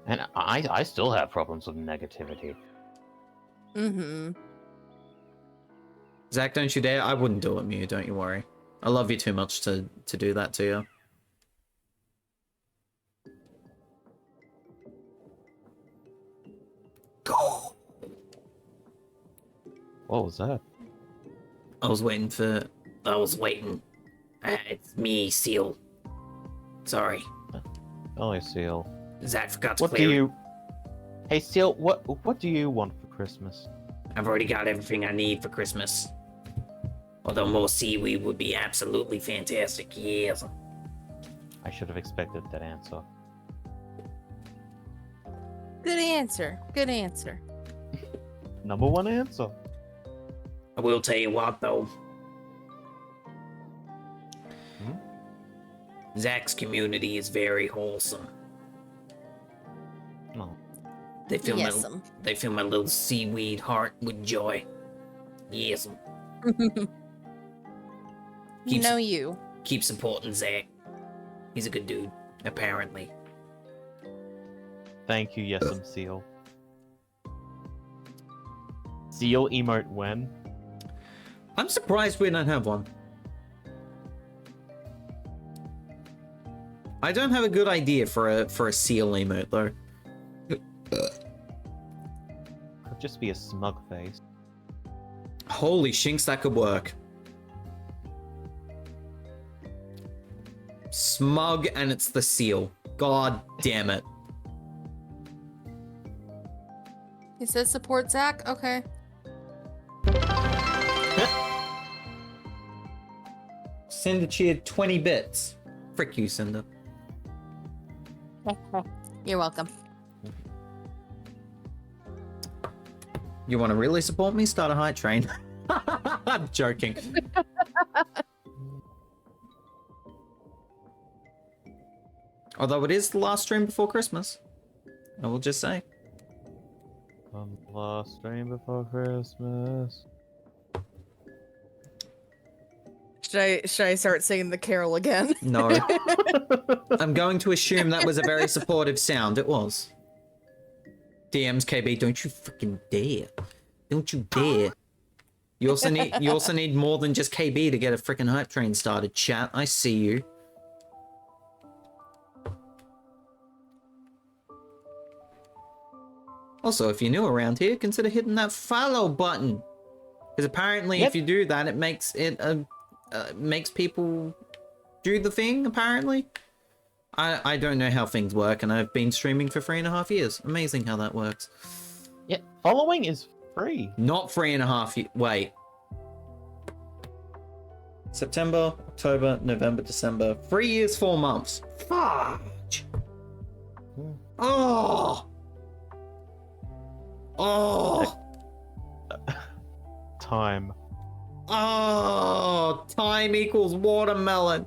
And I still have problems with negativity. Mm-hmm. Zach, don't you dare. I wouldn't do it, Mew, don't you worry. I love you too much to do that to you. Go! What was that? I was waiting. It's me, Seal. Sorry. Oh, Seal. Zach forgot to What clear do it. you... Hey, Seal, what do you want for Christmas? I've already got everything I need for Christmas. Although more seaweed would be absolutely fantastic, yes. I should have expected that answer. Good answer. Good answer. Number one answer. I will tell you what, though. Zach's community is very wholesome. No. They fill Yes'm. they fill my little seaweed heart with joy. Yes. You know you. Keep supporting Zach. He's a good dude, apparently. Thank you, Yes'm Seal. Seal emote when? I'm surprised we don't have one. I don't have a good idea for a seal emote though. Could just be a smug face. Holy shinks, that could work. Smug and it's the seal. God damn it. He says support Zach? Okay. Cinder cheered 20 bits. Frick you, Cinder. You're welcome. You want to really support me? Start a hype train. I'm joking. Although it is the last stream before Christmas. I will just say. On the last stream before Christmas. Should I start singing the carol again? No. I'm going to assume that was a very supportive sound. It was. DMs KB, don't you freaking dare. Don't you dare. You also need more than just KB to get a freaking hype train started, chat. I see you. Also, if you're new around here, consider hitting that follow button. Because apparently if you do that, it makes it makes people do the thing, apparently. I don't know how things work, and I've been streaming for 3.5 years. Amazing how that works. Yeah, following is free. Not 3.5 years. Wait. September, October, November, December. 3 years, 4 months. Fudge. Oh. Oh. Time. Oh. Time equals watermelon.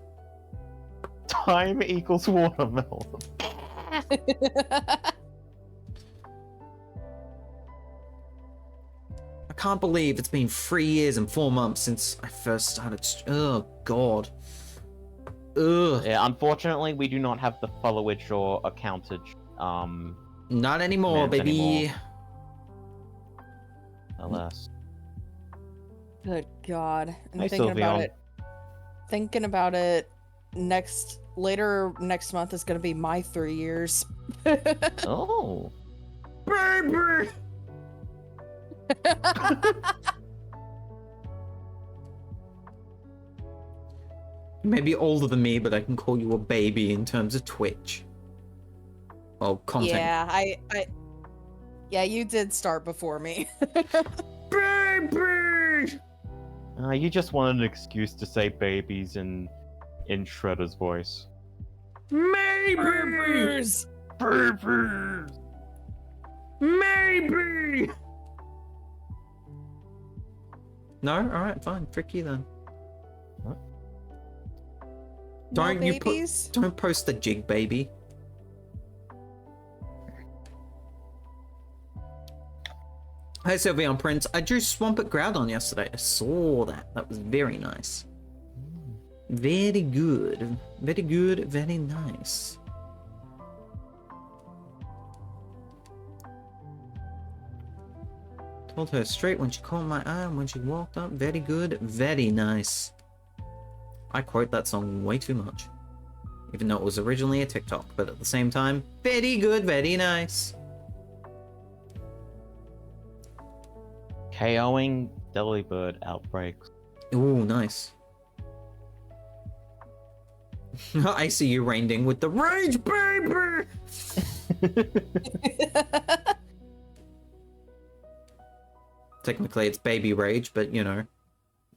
Time equals watermelon. I can't believe it's been 3 years and 4 months since I first started. Oh, God. Ugh. Yeah, unfortunately, we do not have the followage or accountage. Not anymore, commands baby. anymore. Alas. Good God. I'm Hey, thinking about Sylveon. it. Thinking about it later next month is gonna be my 3 years. Oh. Baby! Maybe older than me, but I can call you a baby in terms of Twitch. Well, content. Yeah, yeah, you did start before me. Baby! You just wanted an excuse to say babies in Shredder's voice. Maybe! Babies! Maybe! No? Alright, fine. Frick you then. What? No Don't you babies? don't post the jig, baby. Hey, Sylveon Prince. I drew Swampert Groudon yesterday. I saw that. That was very nice. Very good. Very good. Very nice. Told her straight when she caught my eye and when she walked up. Very good. Very nice. I quote that song way too much. Even though it was originally a TikTok, but at the same time, very good, very nice. KOing Delibird outbreaks. Ooh, nice. I see you rainding with the rage, baby! Technically, it's baby rage, but you know.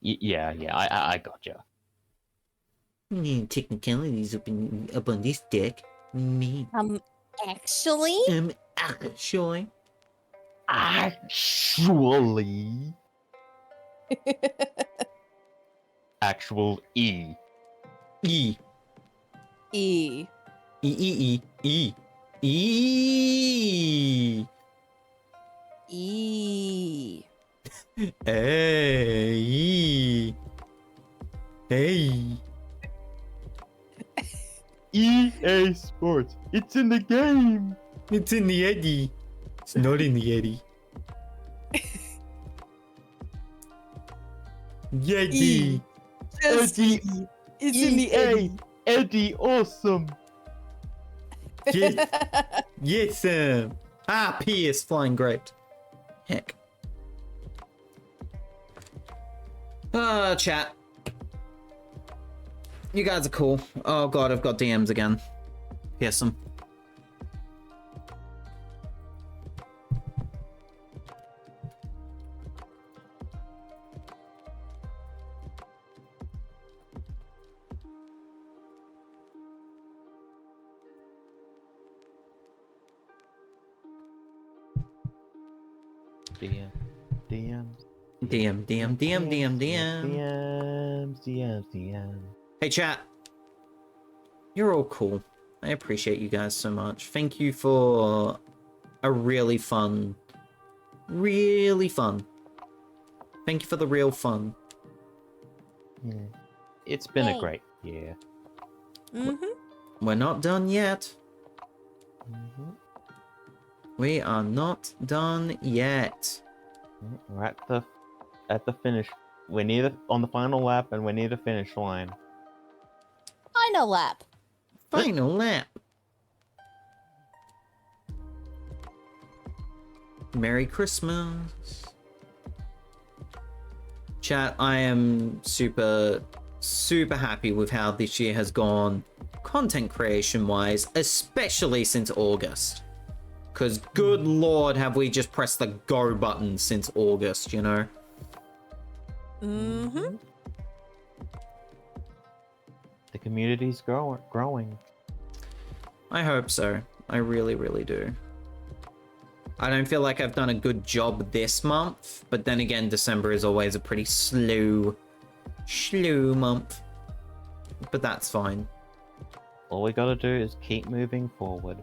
Yeah, I gotcha. Technicalities up on this deck. Me. Actually? Actually. Actual E. E. E. E. E. E. E. Hey. Hey. EA Sports. It's in the game. It's in the Eddie. It's not in the Eddie. Yeti. Eddie. It's in the EA. Eddie, awesome. Yes. Yes, Pierce, flying great. Heck. Chat. You guys are cool. Oh god, I've got DMs again. Pierce them. DM. DMs. DM. DMs. Hey, chat. You're all cool. I appreciate you guys so much. Thank you for a really fun. Thank you for the real fun. Yeah. It's been a Yay. great year. Mm-hmm. We're not done yet. Mm-hmm. We are not done yet. We're at the finish. We're near on the final lap, and we're near the finish line. Final lap. Final lap. Merry Christmas. Chat, I am super happy with how this year has gone content creation wise, especially since August. Because good lord, have we just pressed the go button since August, you know? Mm-hmm. The community's growing. I hope so. I really, really do. I don't feel like I've done a good job this month, but then again, December is always a pretty slow month. But that's fine. All we gotta do is keep moving forward.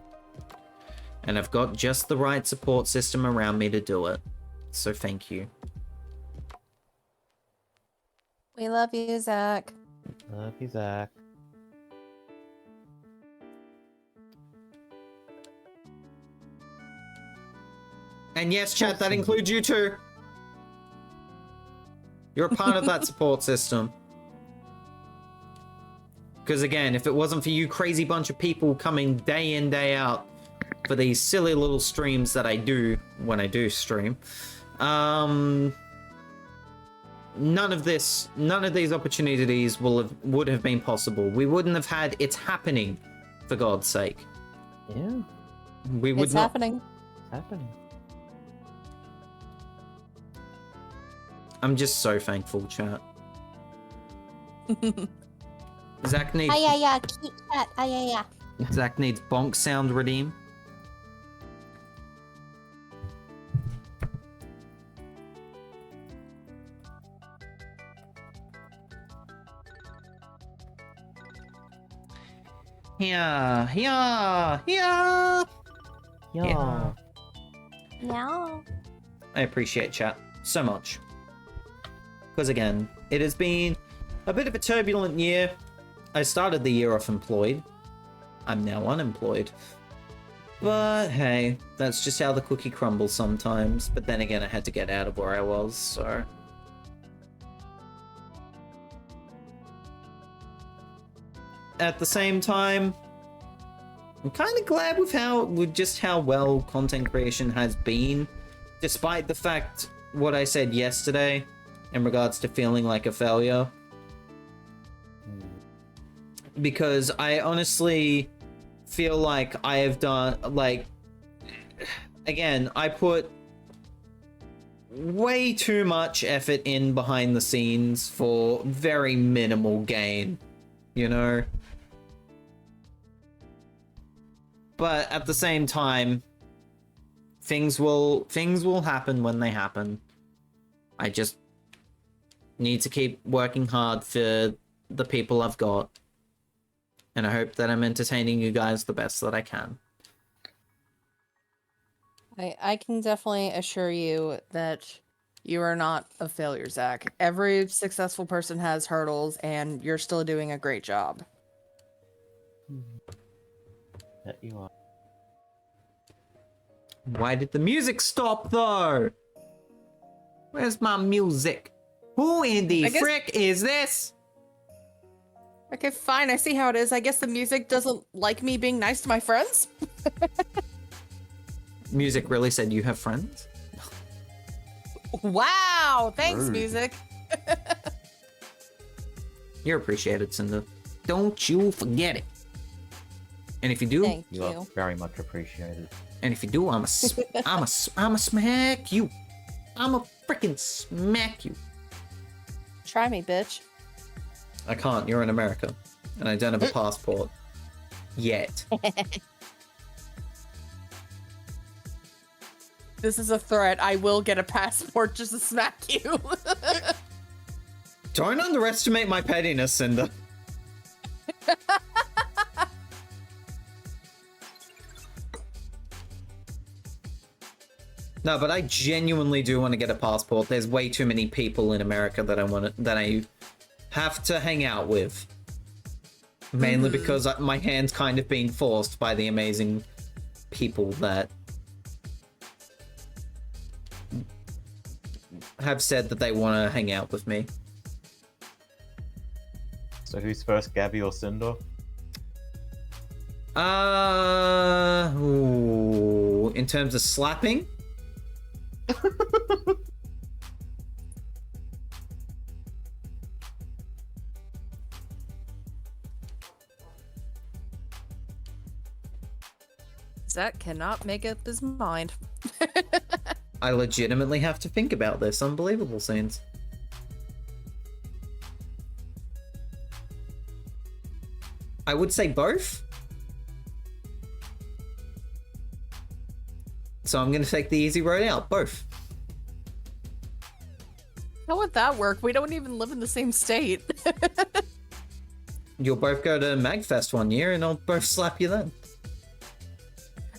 And I've got just the right support system around me to do it. So thank you. We love you, Zach. Love you, Zach. And yes, chat, that includes you too. You're a part of that support system. Because again, if it wasn't for you crazy bunch of people coming day in, day out for these silly little streams that I do when I do stream, none of these opportunities would have been possible. We wouldn't have had It's Happening, for God's sake. Yeah, We would It's not. happening. it's happening. I'm just so thankful, chat. Zach needs Yeah, keep chat. Yeah. Zach needs bonk sound redeem. Yeah. Yeah. Yeah. Yeah. I appreciate chat so much. Because again, it has been a bit of a turbulent year. I started the year off employed. I'm now unemployed. But hey, that's just how the cookie crumbles sometimes. But then again, I had to get out of where I was, so... At the same time, I'm kind of glad with just how well content creation has been, despite the fact what I said yesterday in regards to feeling like a failure. Because I honestly feel like I have done, like, again, I put way too much effort in behind the scenes for very minimal gain, you know? But at the same time, things will happen when they happen. I just need to keep working hard for the people I've got. And I hope that I'm entertaining you guys the best that I can. I can definitely assure you that you are not a failure, Zach. Every successful person has hurdles, and you're still doing a great job. That you are. Why did the music stop, though? Where's my music? Who in the frick is this? Okay, fine. I see how it is. I guess the music doesn't like me being nice to my friends. Music really said you have friends? Wow! Thanks, Rude. music. You're appreciated, Cinder. Don't you forget it. And if you do, Thank You are you. very much appreciated. and if you do, I'ma smack you. I'ma freaking smack you. Try me, bitch. I can't. You're in America, and I don't have a passport yet. This is a threat. I will get a passport just to smack you. Don't underestimate my pettiness, Cinder. No, but I genuinely do want to get a passport. There's way too many people in America that I have to hang out with. Mainly because my hand's kind of being forced by the amazing people that have said that they want to hang out with me. So who's first, Gabby or Cinder? In terms of slapping? Zach cannot make up his mind. I legitimately have to think about this. Unbelievable scenes. I would say both. So I'm going to take the easy road out. Both. How would that work? We don't even live in the same state. You'll both go to MagFest one year and I'll both slap you then.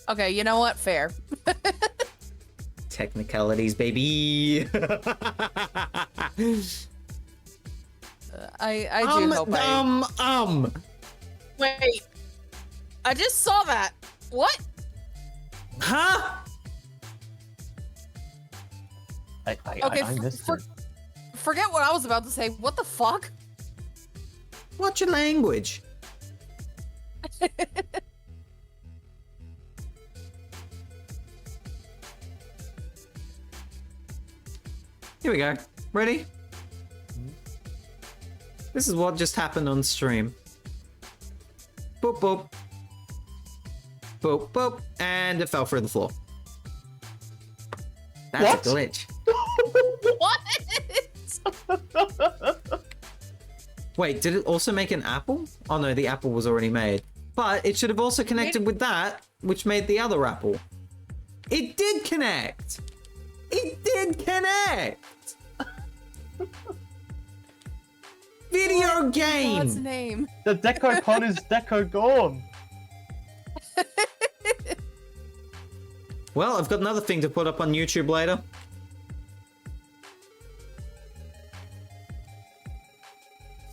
Okay, you know what? Fair. Technicalities, baby. I do hope Wait. I just saw that. What? Huh? I missed it. Forget what I was about to say. What the fuck? What's your language? Here we go. Ready? This is what just happened on stream. Boop, boop. Boop, boop. And it fell through the floor. That's What? a glitch. What? Wait, did it also make an apple? Oh no, the apple was already made. But it should have also connected with that, which made the other apple. It did connect! It did connect! Video game! What's his name? The Deco Pod is Deco gone. Well, I've got another thing to put up on YouTube later.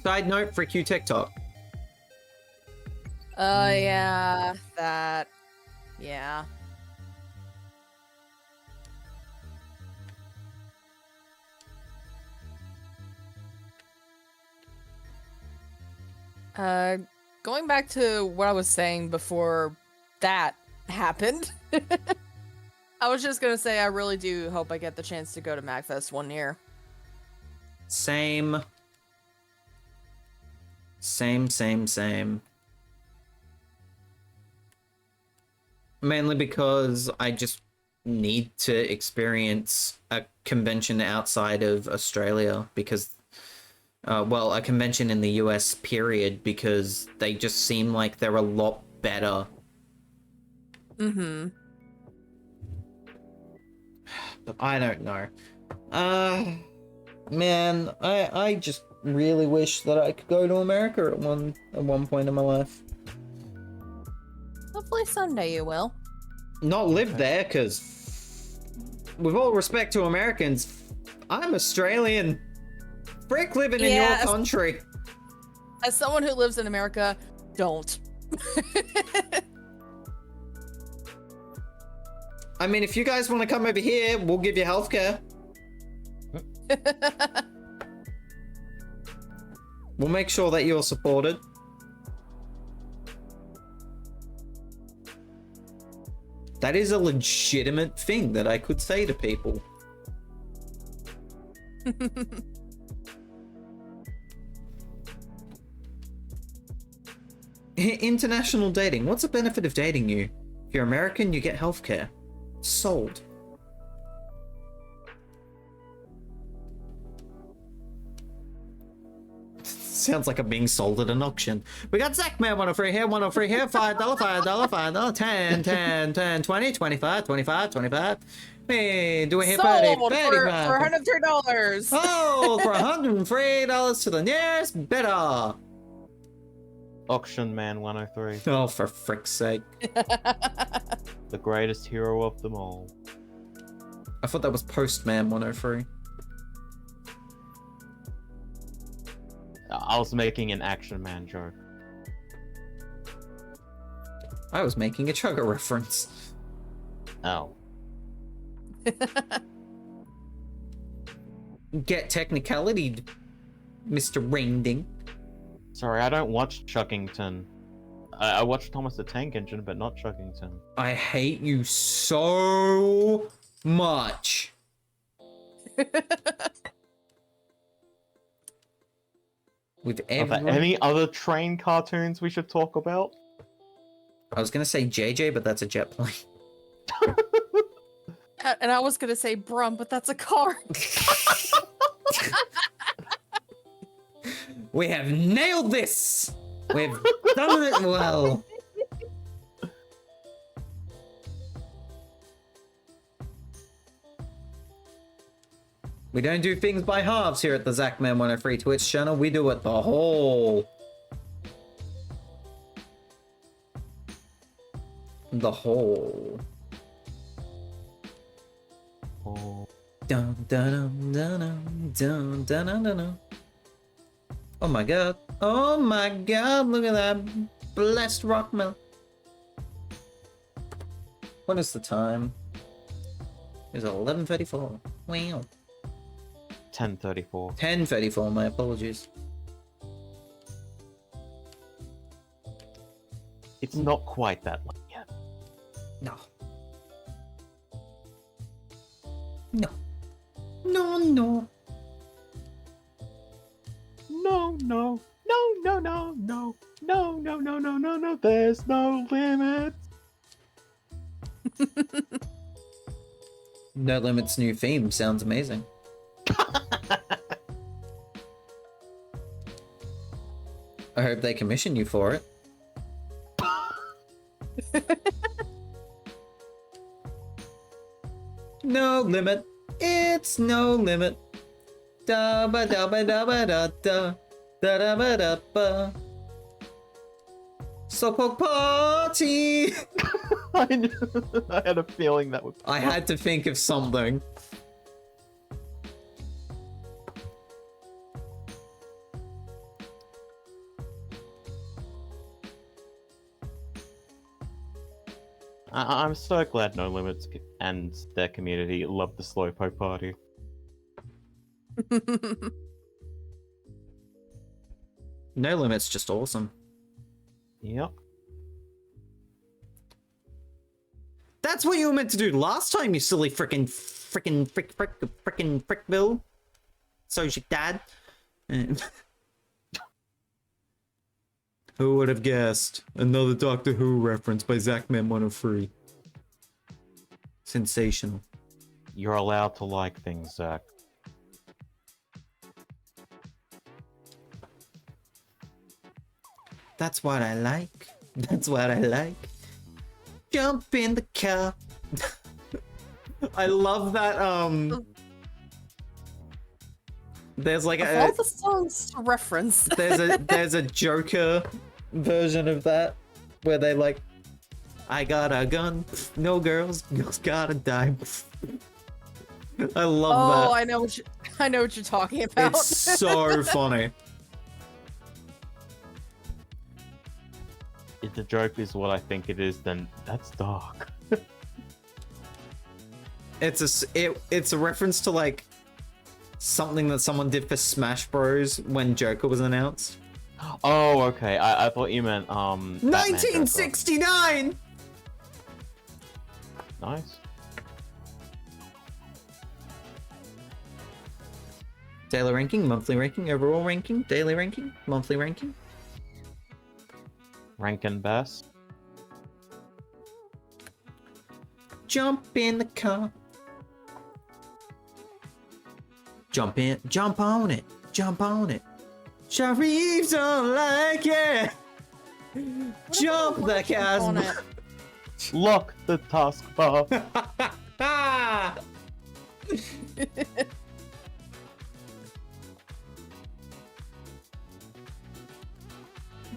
Side note for Q TikTok. Yeah, that. Yeah. Going back to what I was saying before that happened. I was just gonna say I really do hope I get the chance to go to MagFest one year. Same. Same. Mainly because I just need to experience a convention outside of Australia because, well, a convention in the US, period, because they just seem like they're a lot better. Mm-hmm. But I don't know. Man, I just really wish that I could go to America at one point in my life. Hopefully someday you will. Not live there, because with all respect to Americans, I'm Australian. Frick living in your Yeah, country. As someone who lives in America, don't. I mean, if you guys want to come over here, we'll give you healthcare. We'll make sure that you're supported. That is a legitimate thing that I could say to people. International dating. What's the benefit of dating you? If you're American, you get healthcare. Sold. Sounds like I'm being sold at an auction. We got Zackman 103 here, 103 here, $5, $5, $5, 10, 10, 10, 20, 25, 25, 25. Hey, do we hit 30, Sold 35? for $103. Oh, for $103 to the nearest bidder. Auction Man 103. Oh, for frick's sake. The greatest hero of them all. I thought that was Postman 103. I was making an Action Man joke. I was making a Chugga reference. Oh. Get technicality, Mr. Rainding. Sorry, I don't watch Chuggington. I watch Thomas the Tank Engine, but not Chuggington. I hate you so much. With Are there every... any other train cartoons we should talk about? I was gonna say JJ, but that's a jet plane. And I was gonna say Brum, but that's a car. We have nailed this! We've done it well. We don't do things by halves here at the Zackman 103 Twitch channel. We do it the whole. The whole. Oh. Dun dun dun dun dun dun dun dun dun. Oh my god. Oh my god, look at that blessed rock melt. What is the time? It's 11:34. Wow. 10:34. 10:34, my apologies. It's not quite that late yet. No. No. No, no. No, no, no, no, no, no, no, no, no, no, no, no, there's no limit. No Limit's new theme sounds amazing. I hope they commission you for it. No limit. It's no limit. Da ba da ba da ba da da da da ba da ba. Slowpoke party. I knew, I had a feeling that would. I had to think of something. I'm so glad No Limits and their community love the Slowpoke Party. No Limit's just awesome. Yep. That's what you were meant to do last time, you silly frickin' Bill. So's your dad. Who would have guessed? Another Doctor Who reference by Zackman 103. Sensational. You're allowed to like things, Zach. That's what I like. That's what I like. Jump in the car. I love that, there's like Of all the songs to reference. there's a Joker version of that where they like, I got a gun, no girls gotta die. I love that. Oh, I know what you're talking about. It's so funny. If the joke is what I think it is, then that's dark. It's a reference to like something that someone did for Smash Bros when Joker was announced. Oh, okay. I thought you meant 1969. Nice. Daily ranking, monthly ranking, overall ranking, daily ranking, monthly ranking. Rankin Bass. Jump in the car. Jump in, jump on it, jump on it, Sharif don't like it. Jump the on chasm. it. Lock the taskbar. Ah!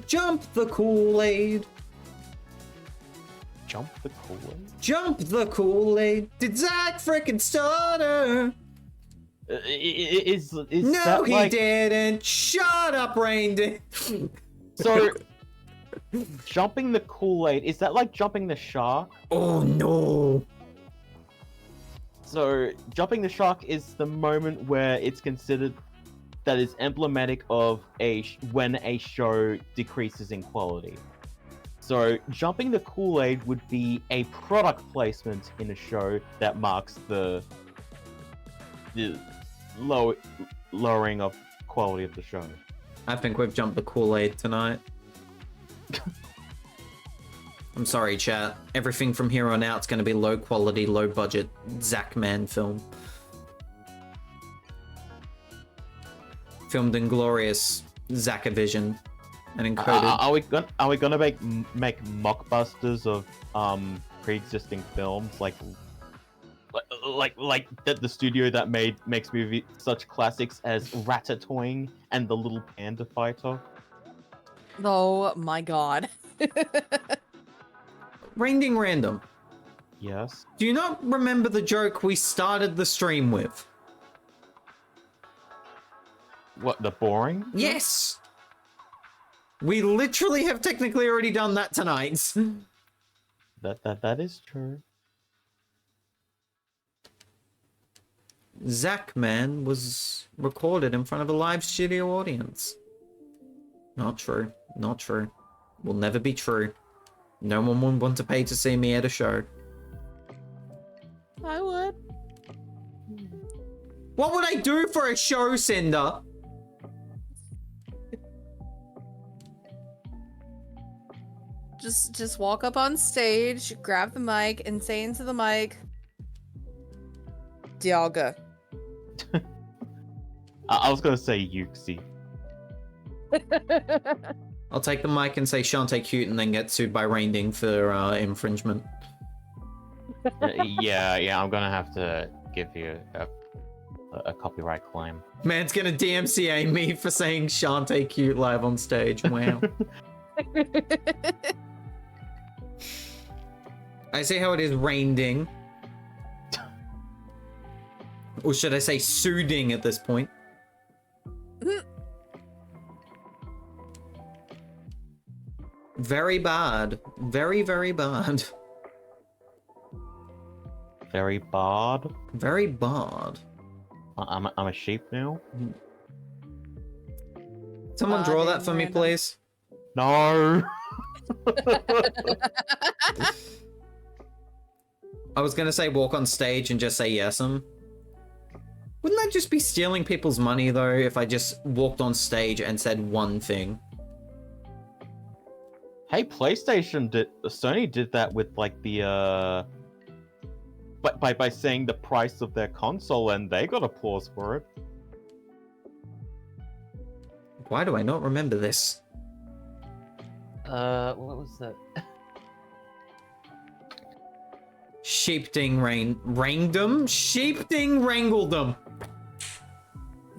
Jump the Kool-Aid. Jump the Kool-Aid? Jump the Kool-Aid. Did Zach frickin' stutter? Is No, that he like... didn't. Shut up, Rain. So, jumping the Kool-Aid, is that like jumping the shark? Oh no. So, jumping the shark is the moment where it's considered that is emblematic of when a show decreases in quality. So, jumping the Kool-Aid would be a product placement in a show that marks the lowering of quality of the show. I think we've jumped the Kool-Aid tonight. I'm sorry, chat. Everything from here on out is going to be low quality, low budget Zach Man film. Filmed in glorious Zachavision and encoded. Are we gonna make mockbusters of pre-existing films like the studio that makes movies such classics as Ratatouille and The Little Panda Fighter? Oh my god. RainDingRandom. Yes. Do you not remember the joke we started the stream with? What, the boring? Yes! We literally have technically already done that tonight. That is true. Zach Man was recorded in front of a live studio audience. Not true. Not true. Will never be true. No one would want to pay to see me at a show. I would. What would I do for a show, Cinder? Just walk up on stage, grab the mic, and say into the mic, Dialga. I was gonna say Yuxi. I'll take the mic and say Shantae Cute and then get sued by RainDing for infringement. yeah, I'm gonna have to give you a copyright claim. Man's gonna DMCA me for saying Shantae Cute live on stage. Wow. I see how it is RainDing. Or should I say soothing at this point? Very bad. Very, very bad. Very bad. Very bad. I'm a sheep now. Someone draw that for me, please. No. I was gonna say walk on stage and just say yes'm. Wouldn't that just be stealing people's money though if I just walked on stage and said one thing? Hey, Sony did that with like the by saying the price of their console, and they got applause for it. Why do I not remember this? What was that? Sheepding Rangdom? Sheepding Wrangledom.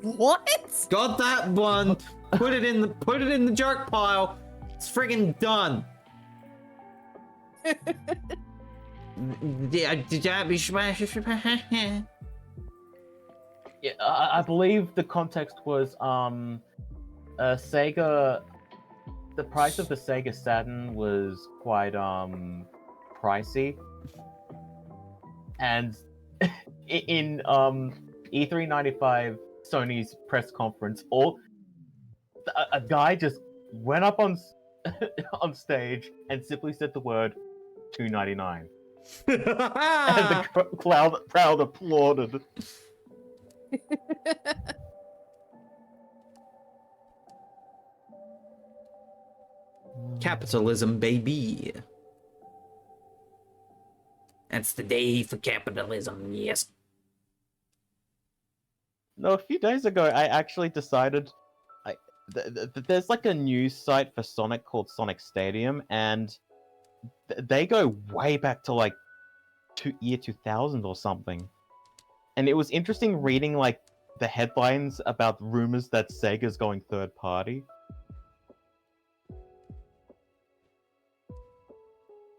What? Got that one. Put it in the joke pile. It's friggin' done. Yeah, I believe the context was Sega. The price of the Sega Saturn was quite pricey, and in E3 95 Sony's press conference, a guy just went up on on stage and simply said the word $299. And the crowd applauded. Capitalism, baby. That's the day for capitalism, yes. No, a few days ago, I actually decided there's like a news site for Sonic called Sonic Stadium, and they go way back to like year 2000 or something. And it was interesting reading like the headlines about rumors that Sega's going third party.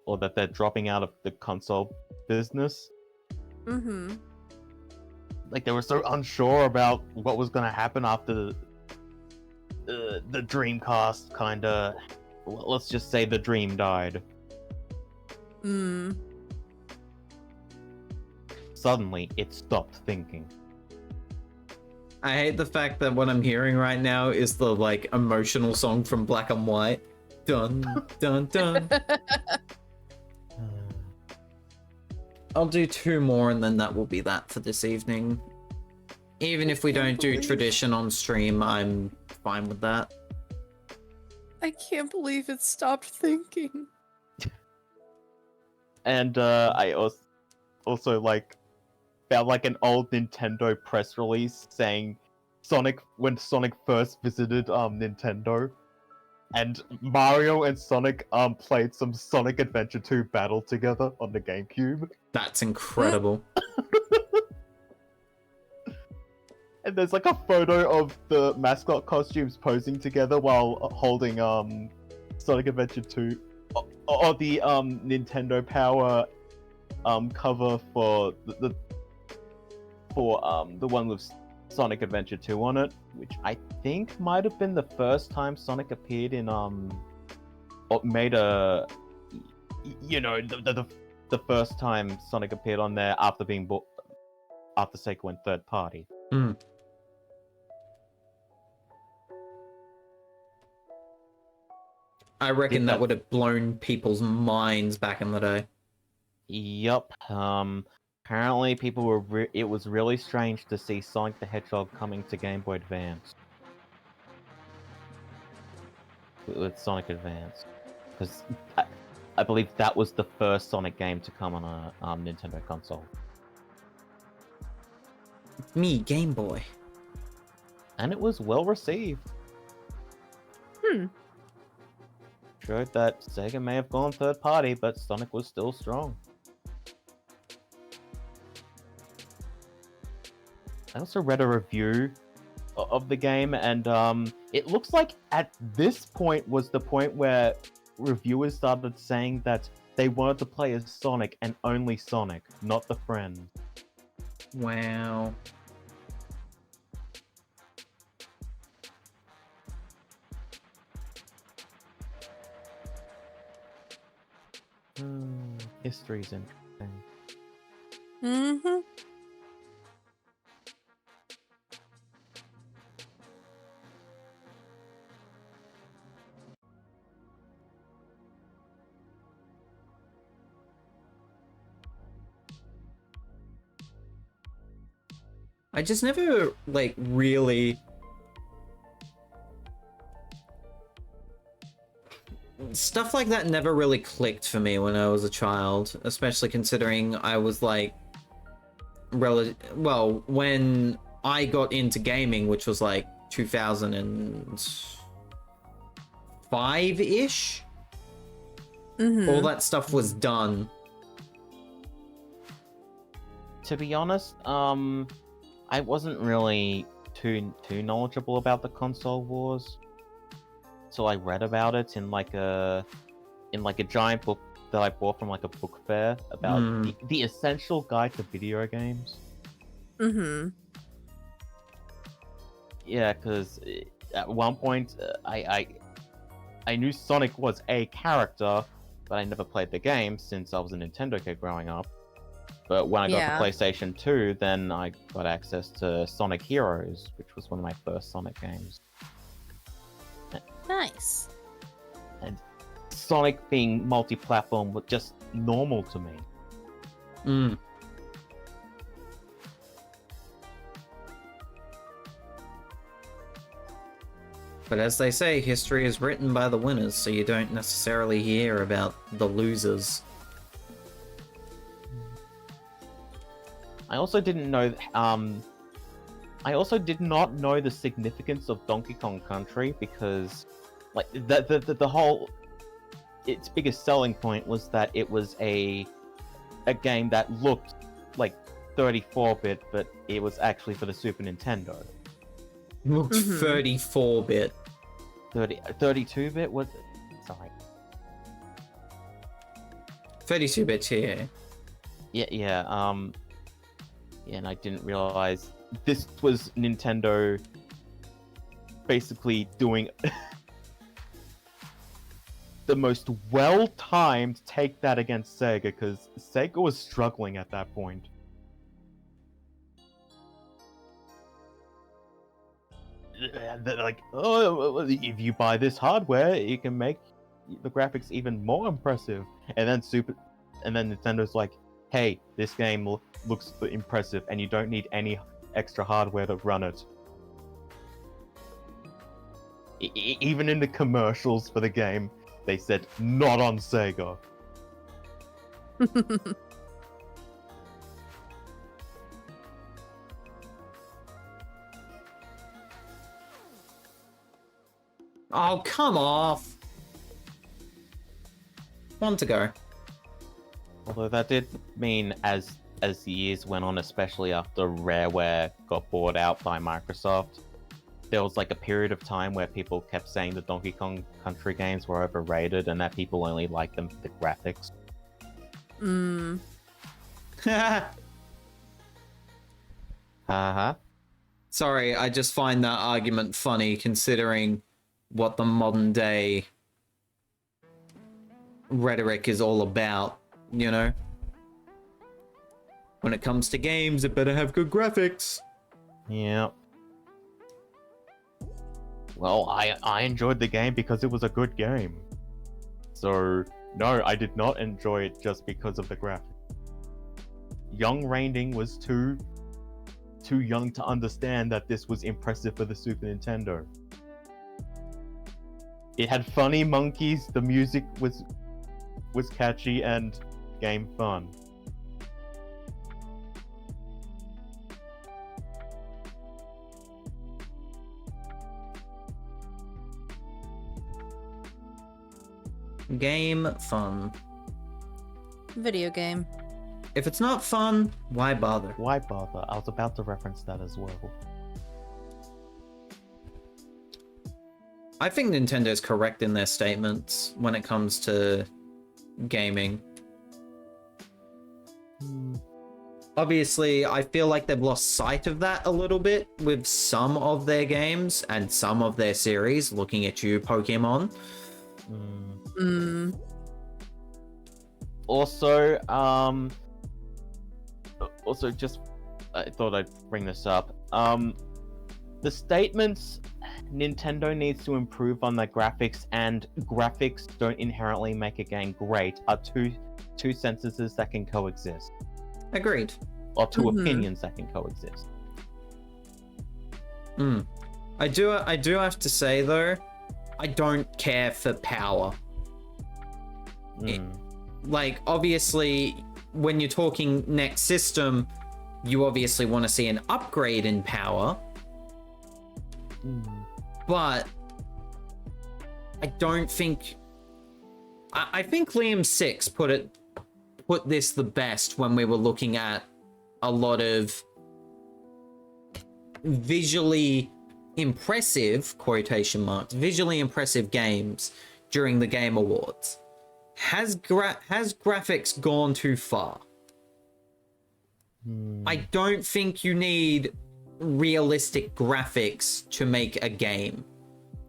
Or that they're dropping out of the console business. Mm-hmm. Like they were so unsure about what was going to happen after the Dreamcast kinda, well, let's just say the dream died. Mm. Suddenly, it stopped thinking. I hate the fact that what I'm hearing right now is the like emotional song from Black and White. Dun dun dun. I'll do 2 more and then that will be that for this evening. Even if we don't do tradition on stream, I'm fine with that. I can't believe it stopped thinking. And I also like found like an old Nintendo press release saying when Sonic first visited Nintendo, and Mario and Sonic played some Sonic Adventure 2 battle together on the GameCube. That's incredible. And there's like a photo of the mascot costumes posing together while holding Sonic Adventure 2 or the Nintendo Power cover for the one with Sonic Adventure 2 on it, which I think might have been the first time Sonic appeared in or made a, you know, the first time Sonic appeared on there after being after Sega went third party. Mm. I reckon that would have blown people's minds back in the day. Yup. Apparently people were it was really strange to see Sonic the Hedgehog coming to Game Boy Advance. With Sonic Advance. Because I believe that was the first Sonic game to come on a Nintendo console. Me, Game Boy. And it was well received. Showed that Sega may have gone third party, but Sonic was still strong. I also read a review of the game, and it looks like at this point was the point where reviewers started saying that they wanted to play as Sonic and only Sonic, not the friend. Wow. History's interesting. Mm-hmm. I just never, like, really... Stuff like that never really clicked for me when I was a child, especially considering I was, like... Well, when I got into gaming, which was, like, 2005-ish? Mm-hmm. All that stuff was done. To be honest, I wasn't really too knowledgeable about the console wars, so I read about it in like a giant book that I bought from like a book fair about the essential guide to video games. Mm-hmm. Yeah, because at one point I knew Sonic was a character, but I never played the game since I was a Nintendo kid growing up. But when I got the PlayStation 2, then I got access to Sonic Heroes, which was one of my first Sonic games. Nice. And Sonic being multi-platform was just normal to me. But as they say, history is written by the winners, so you don't necessarily hear about the losers. I also didn't know I also did not know the significance of Donkey Kong Country because, like, the whole its biggest selling point was that it was a game that looked like 34-bit, but it was actually for the Super Nintendo. Looked 34-bit. 32-bit was it? Sorry. 32-bit, yeah. Yeah, and I didn't realize this was Nintendo basically doing the most well-timed take that against Sega, because Sega was struggling at that point. They're like, oh, if you buy this hardware, you can make the graphics even more impressive. And then Nintendo's like, hey, this game looks impressive, and you don't need any extra hardware to run it. Even in the commercials for the game, they said, not on Sega. Oh, come off. One to go. Although that did mean, as the years went on, especially after Rareware got bought out by Microsoft, there was like a period of time where people kept saying the Donkey Kong Country games were overrated and that people only liked them for the graphics. Sorry, I just find that argument funny considering what the modern day rhetoric is all about, you know? When it comes to games, it better have good graphics. Yeah. Well, I enjoyed the game because it was a good game. So, no, I did not enjoy it just because of the graphics. Young RainDing was too young to understand that this was impressive for the Super Nintendo. It had funny monkeys, the music was catchy, and game fun. Game fun. Video game. If it's not fun, why bother? Why bother? I was about to reference that as well. I think Nintendo's correct in their statements when it comes to gaming. Obviously, I feel like they've lost sight of that a little bit with some of their games and some of their series. Looking at you, Pokemon. Also, just I thought I'd bring this up. The statements Nintendo needs to improve on their graphics and graphics don't inherently make a game great are two sentences that can coexist. Agreed. Or two opinions that can coexist. I do have to say though, I don't care for power. Like, obviously, when you're talking next system, you obviously want to see an upgrade in power. But I don't think... I think Liam 6 put this the best when we were looking at a lot of visually impressive, quotation marks, visually impressive games during the Game Awards. Has graphics gone too far? I don't think you need realistic graphics to make a game.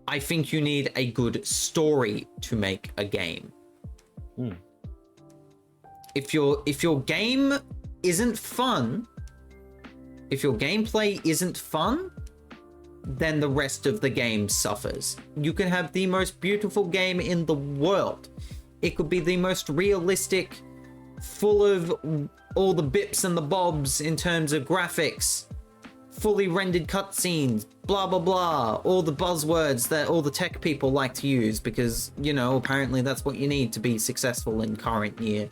I think you need a good story to make a game. If your game isn't fun, if your gameplay isn't fun, then the rest of the game suffers. You can have the most beautiful game in the world. It could be the most realistic, full of all the bips and the bobs in terms of graphics, fully rendered cutscenes, blah blah blah, all the buzzwords that all the tech people like to use because, you know, apparently that's what you need to be successful in current year.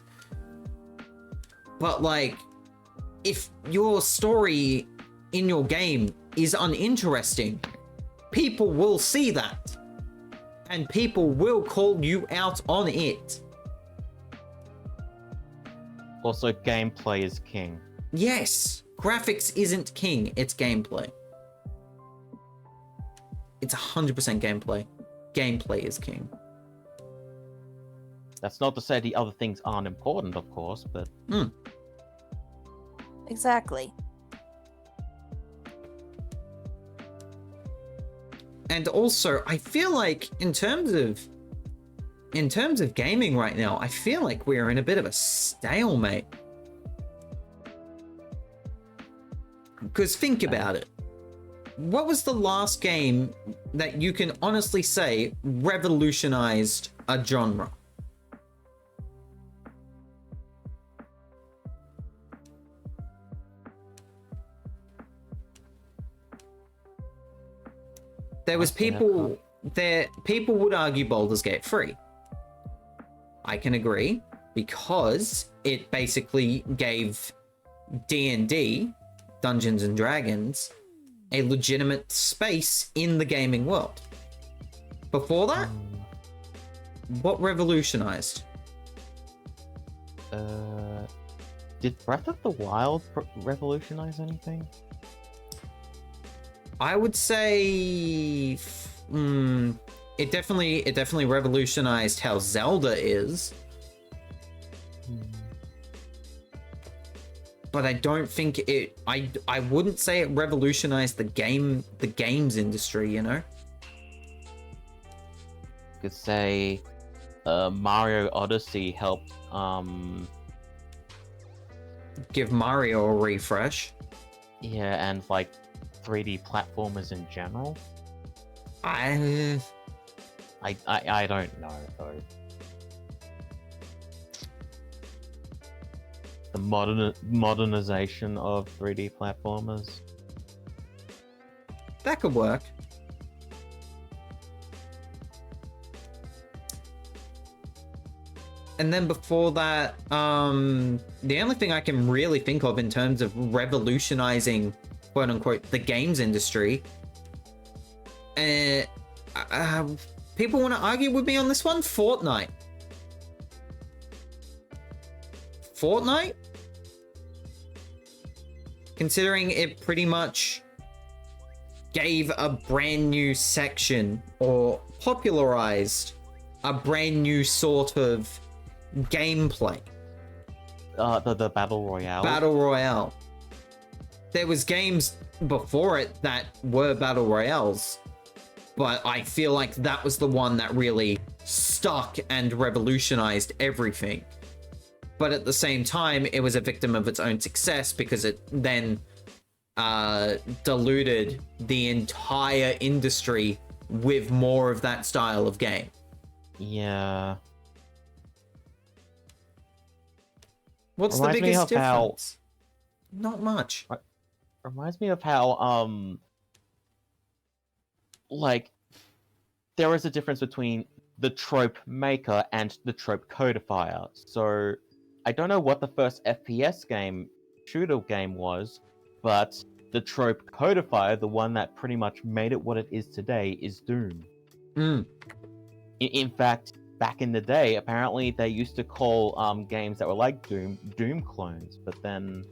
But like, if your story in your game is uninteresting, people will see that. And people will call you out on it. Also, gameplay is king. Yes, graphics isn't king, it's gameplay. It's 100% gameplay. Gameplay is king. That's not to say the other things aren't important, of course, but... Exactly. And also, I feel like in terms of gaming right now, I feel like we're in a bit of a stalemate. Because think about it. What was the last game that you can honestly say revolutionized a genre? There was people would argue Baldur's Gate 3. I can agree, because it basically gave D&D, Dungeons and Dragons, a legitimate space in the gaming world. Before that, what revolutionized? Did Breath of the Wild revolutionize anything? I would say it definitely revolutionized how Zelda is. But I don't think I wouldn't say it revolutionized the games industry, you know? You could say Mario Odyssey helped give Mario a refresh. Yeah, and like 3D platformers in general. I don't know though. The modernization of 3D platformers. That could work. And then before that, the only thing I can really think of in terms of revolutionizing, quote unquote, the games industry, people want to argue with me on this one? Fortnite. Fortnite? Considering it pretty much gave a brand new section, or popularized a brand new sort of gameplay. The Battle Royale. Battle Royale. There was games before it that were Battle Royales, but I feel like that was the one that really stuck and revolutionized everything. But at the same time, it was a victim of its own success because it then diluted the entire industry with more of that style of game. Yeah. What's Reminds the me biggest of how- difference? Not much. Reminds me of how like there is a difference between the trope maker and the trope codifier. So I don't know what the first FPS game, shooter game was, but the trope codifier, the one that pretty much made it what it is today, is Doom. In fact, back in the day, apparently they used to call games that were like Doom clones, but then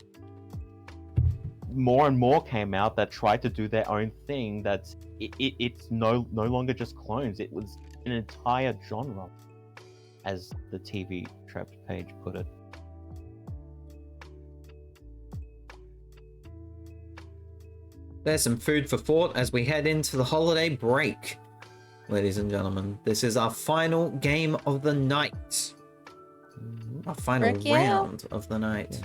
more and more came out that tried to do their own thing. It's no longer just clones. It was an entire genre, as the TV Trapped page put it. There's some food for thought as we head into the holiday break. Ladies and gentlemen, this is our final game of the night. Our final Frick yeah. round of the night.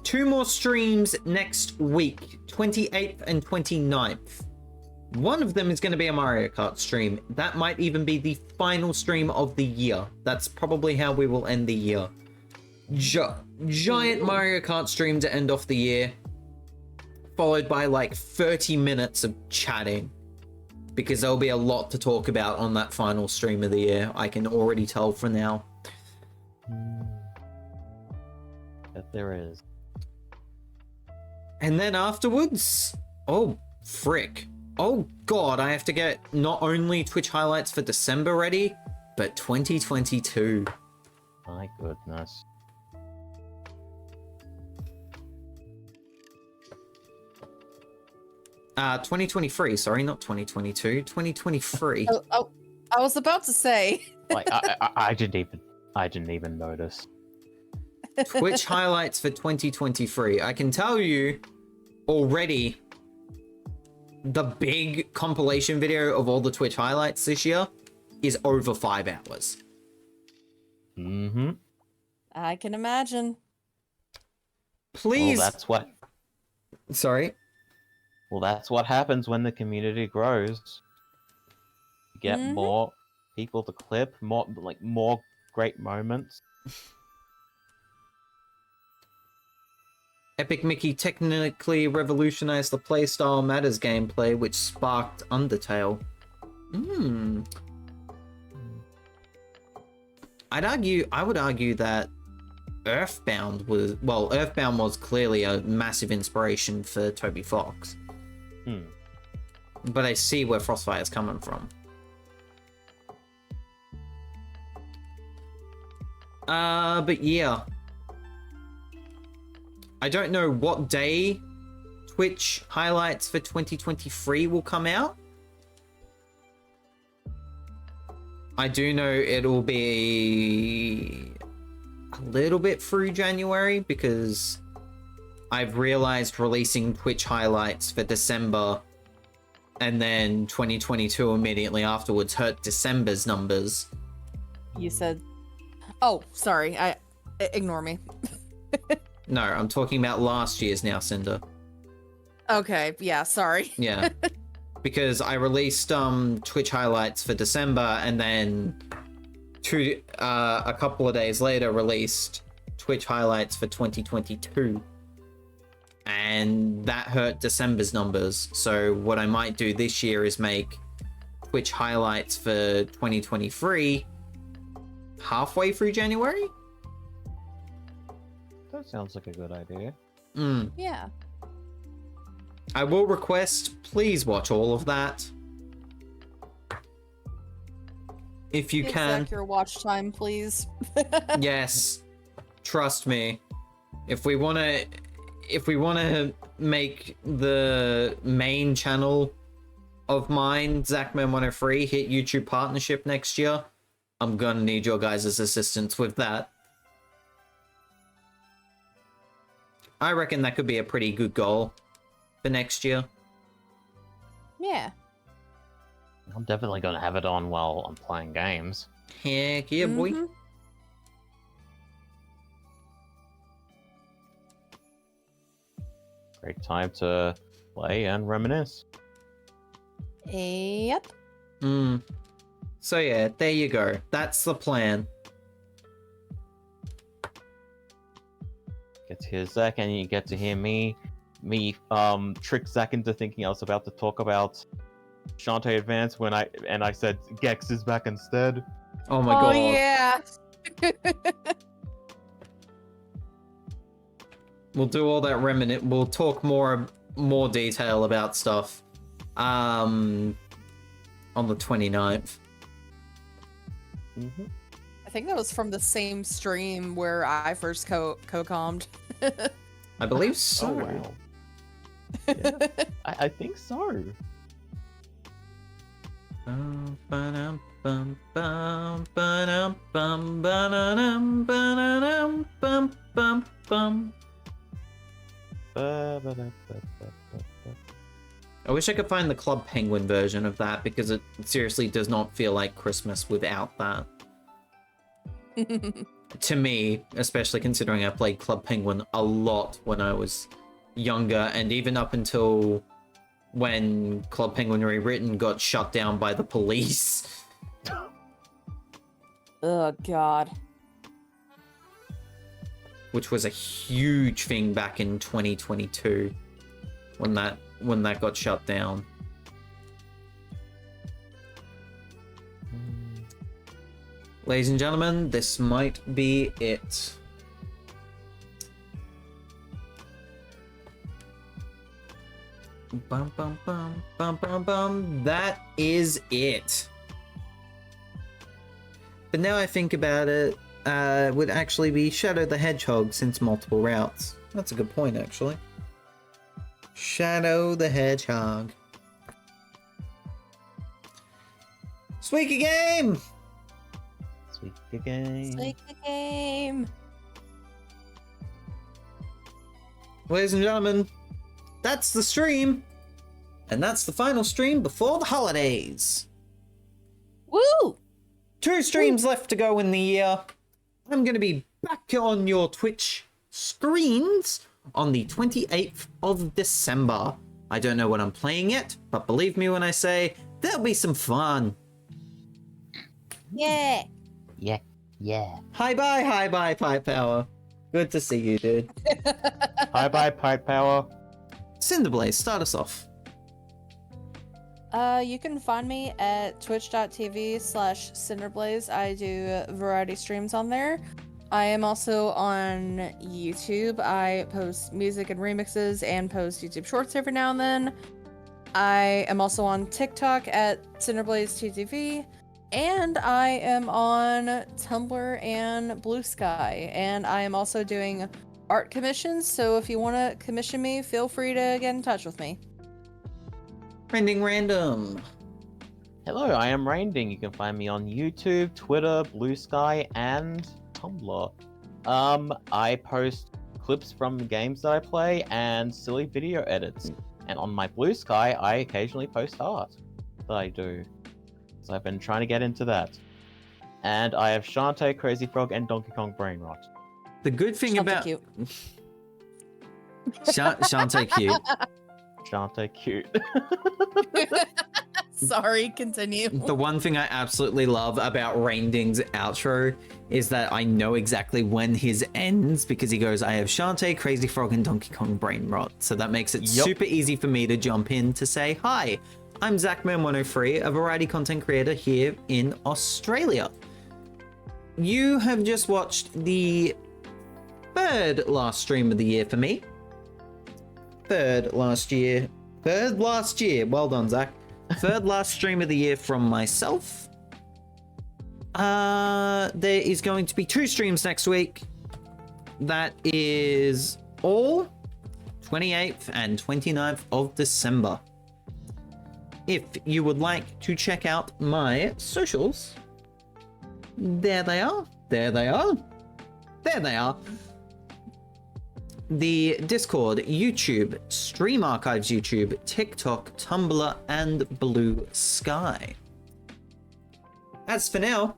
Two more streams next week, 28th and 29th. One of them is going to be a Mario Kart stream. That might even be the final stream of the year. That's probably how we will end the year. Giant Mario Kart stream to end off the year, followed by like 30 minutes of chatting, because there'll be a lot to talk about on that final stream of the year. I can already tell for now. That there is. And then afterwards, oh, frick. Oh god, I have to get not only Twitch highlights for December ready, but 2022. My goodness. Uh, 2023, sorry, not 2022, 2023. Oh, I was about to say. Like I didn't even notice. Twitch highlights for 2023. I can tell you already, the big compilation video of all the Twitch highlights this year is over 5 hours. Mm-hmm. I can imagine. Please. Well, that's what. Sorry. Well, that's what happens when the community grows. You get more people to clip, more great moments. Epic Mickey technically revolutionized the playstyle matters gameplay, which sparked Undertale. I would argue that Earthbound was clearly a massive inspiration for Toby Fox. But I see where Frostfire is coming from. But yeah. I don't know what day Twitch highlights for 2023 will come out. I do know it'll be a little bit through January because I've realized releasing Twitch highlights for December and then 2022 immediately afterwards hurt December's numbers. You said... Oh, sorry. Ignore me. No, I'm talking about last year's now, Cinder. Okay, yeah, sorry. Yeah. Because I released Twitch highlights for December and then a couple of days later released Twitch highlights for 2022. And that hurt December's numbers. So what I might do this year is make Twitch highlights for 2023 halfway through January? That sounds like a good idea. Yeah. I will request, please watch all of that. If you can. Zach your watch time, please. Yes. Trust me. If we want to make the main channel of mine, Zachman103, hit YouTube partnership next year, I'm gonna need your guys' assistance with that. I reckon that could be a pretty good goal for next year. Yeah. I'm definitely gonna have it on while I'm playing games. Heck yeah, boy. Great time to play and reminisce. Yep. So yeah, there you go. That's the plan. Get to hear Zach, and you get to hear me trick Zach into thinking I was about to talk about Shantae Advance when I said Gex is back instead. Oh my god. Oh yeah. We'll do all that we'll talk more detail about stuff on the 29th. I think that was from the same stream where I first co-commed. I believe so. Oh wow. Yeah, I think so. I wish I could find the Club Penguin version of that because it seriously does not feel like Christmas without that. To me, especially considering I played Club Penguin a lot when I was younger, and even up until when Club Penguin Rewritten got shut down by the police. Oh god. Which was a huge thing back in 2022 when that got shut down. Ladies and gentlemen, this might be it. Bum, bum, bum, bum, bum, bum. That is it. But now I think about it, would actually be Shadow the Hedgehog since multiple routes. That's a good point, actually. Shadow the Hedgehog. Suika Game! Suika Game. Suika Game. Ladies and gentlemen, that's the stream. And that's the final stream before the holidays. Woo! 2 streams left to go in the year. I'm going to be back on your Twitch screens on the 28th of December. I don't know what I'm playing yet, but believe me when I say there'll be some fun. Yeah. Yeah, yeah. Hi bye, Pipe Power. Good to see you, dude. Hi bye, Pipe Power. CynderBlaze, start us off. You can find me at twitch.tv/CynderBlaze. I do variety streams on there. I am also on YouTube. I post music and remixes and post YouTube shorts every now and then. I am also on TikTok at CynderBlazeTTV. And I am on Tumblr and Blue Sky. And I am also doing art commissions, so if you want to commission me, feel free to get in touch with me. RainDingRandom. Hello, I am RainDing. You can find me on YouTube, Twitter, Blue Sky, and Tumblr. I post clips from the games that I play and silly video edits. And on my Blue Sky, I occasionally post art that I do. So I've been trying to get into that. And I have Shantae, Crazy Frog, and Donkey Kong Brain Rot. The good thing Shantae about... cute. Shantae cute. Shantae cute. Sorry, continue. The one thing I absolutely love about RainDing's outro is that I know exactly when his ends because he goes, I have Shantae, Crazy Frog, and Donkey Kong Brain Rot. So that makes it super easy for me to jump in to say, hi, I'm Zachman103, a variety content creator here in Australia. You have just watched the third last stream of the year for me. Third last year. Well done, Zach. Third last stream of the year from myself. There is going to be 2 streams next week. That is all 28th and 29th of December. If you would like to check out my socials, there they are. The Discord, YouTube, Stream Archives YouTube, TikTok, Tumblr, and Blue Sky. As for now,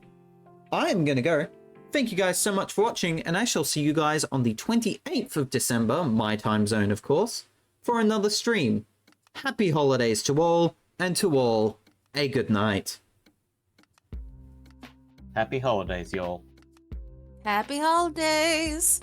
I'm gonna go. Thank you guys so much for watching, and I shall see you guys on the 28th of December, my time zone of course, for another stream. Happy holidays to all, and to all, a good night. Happy holidays, y'all. Happy holidays!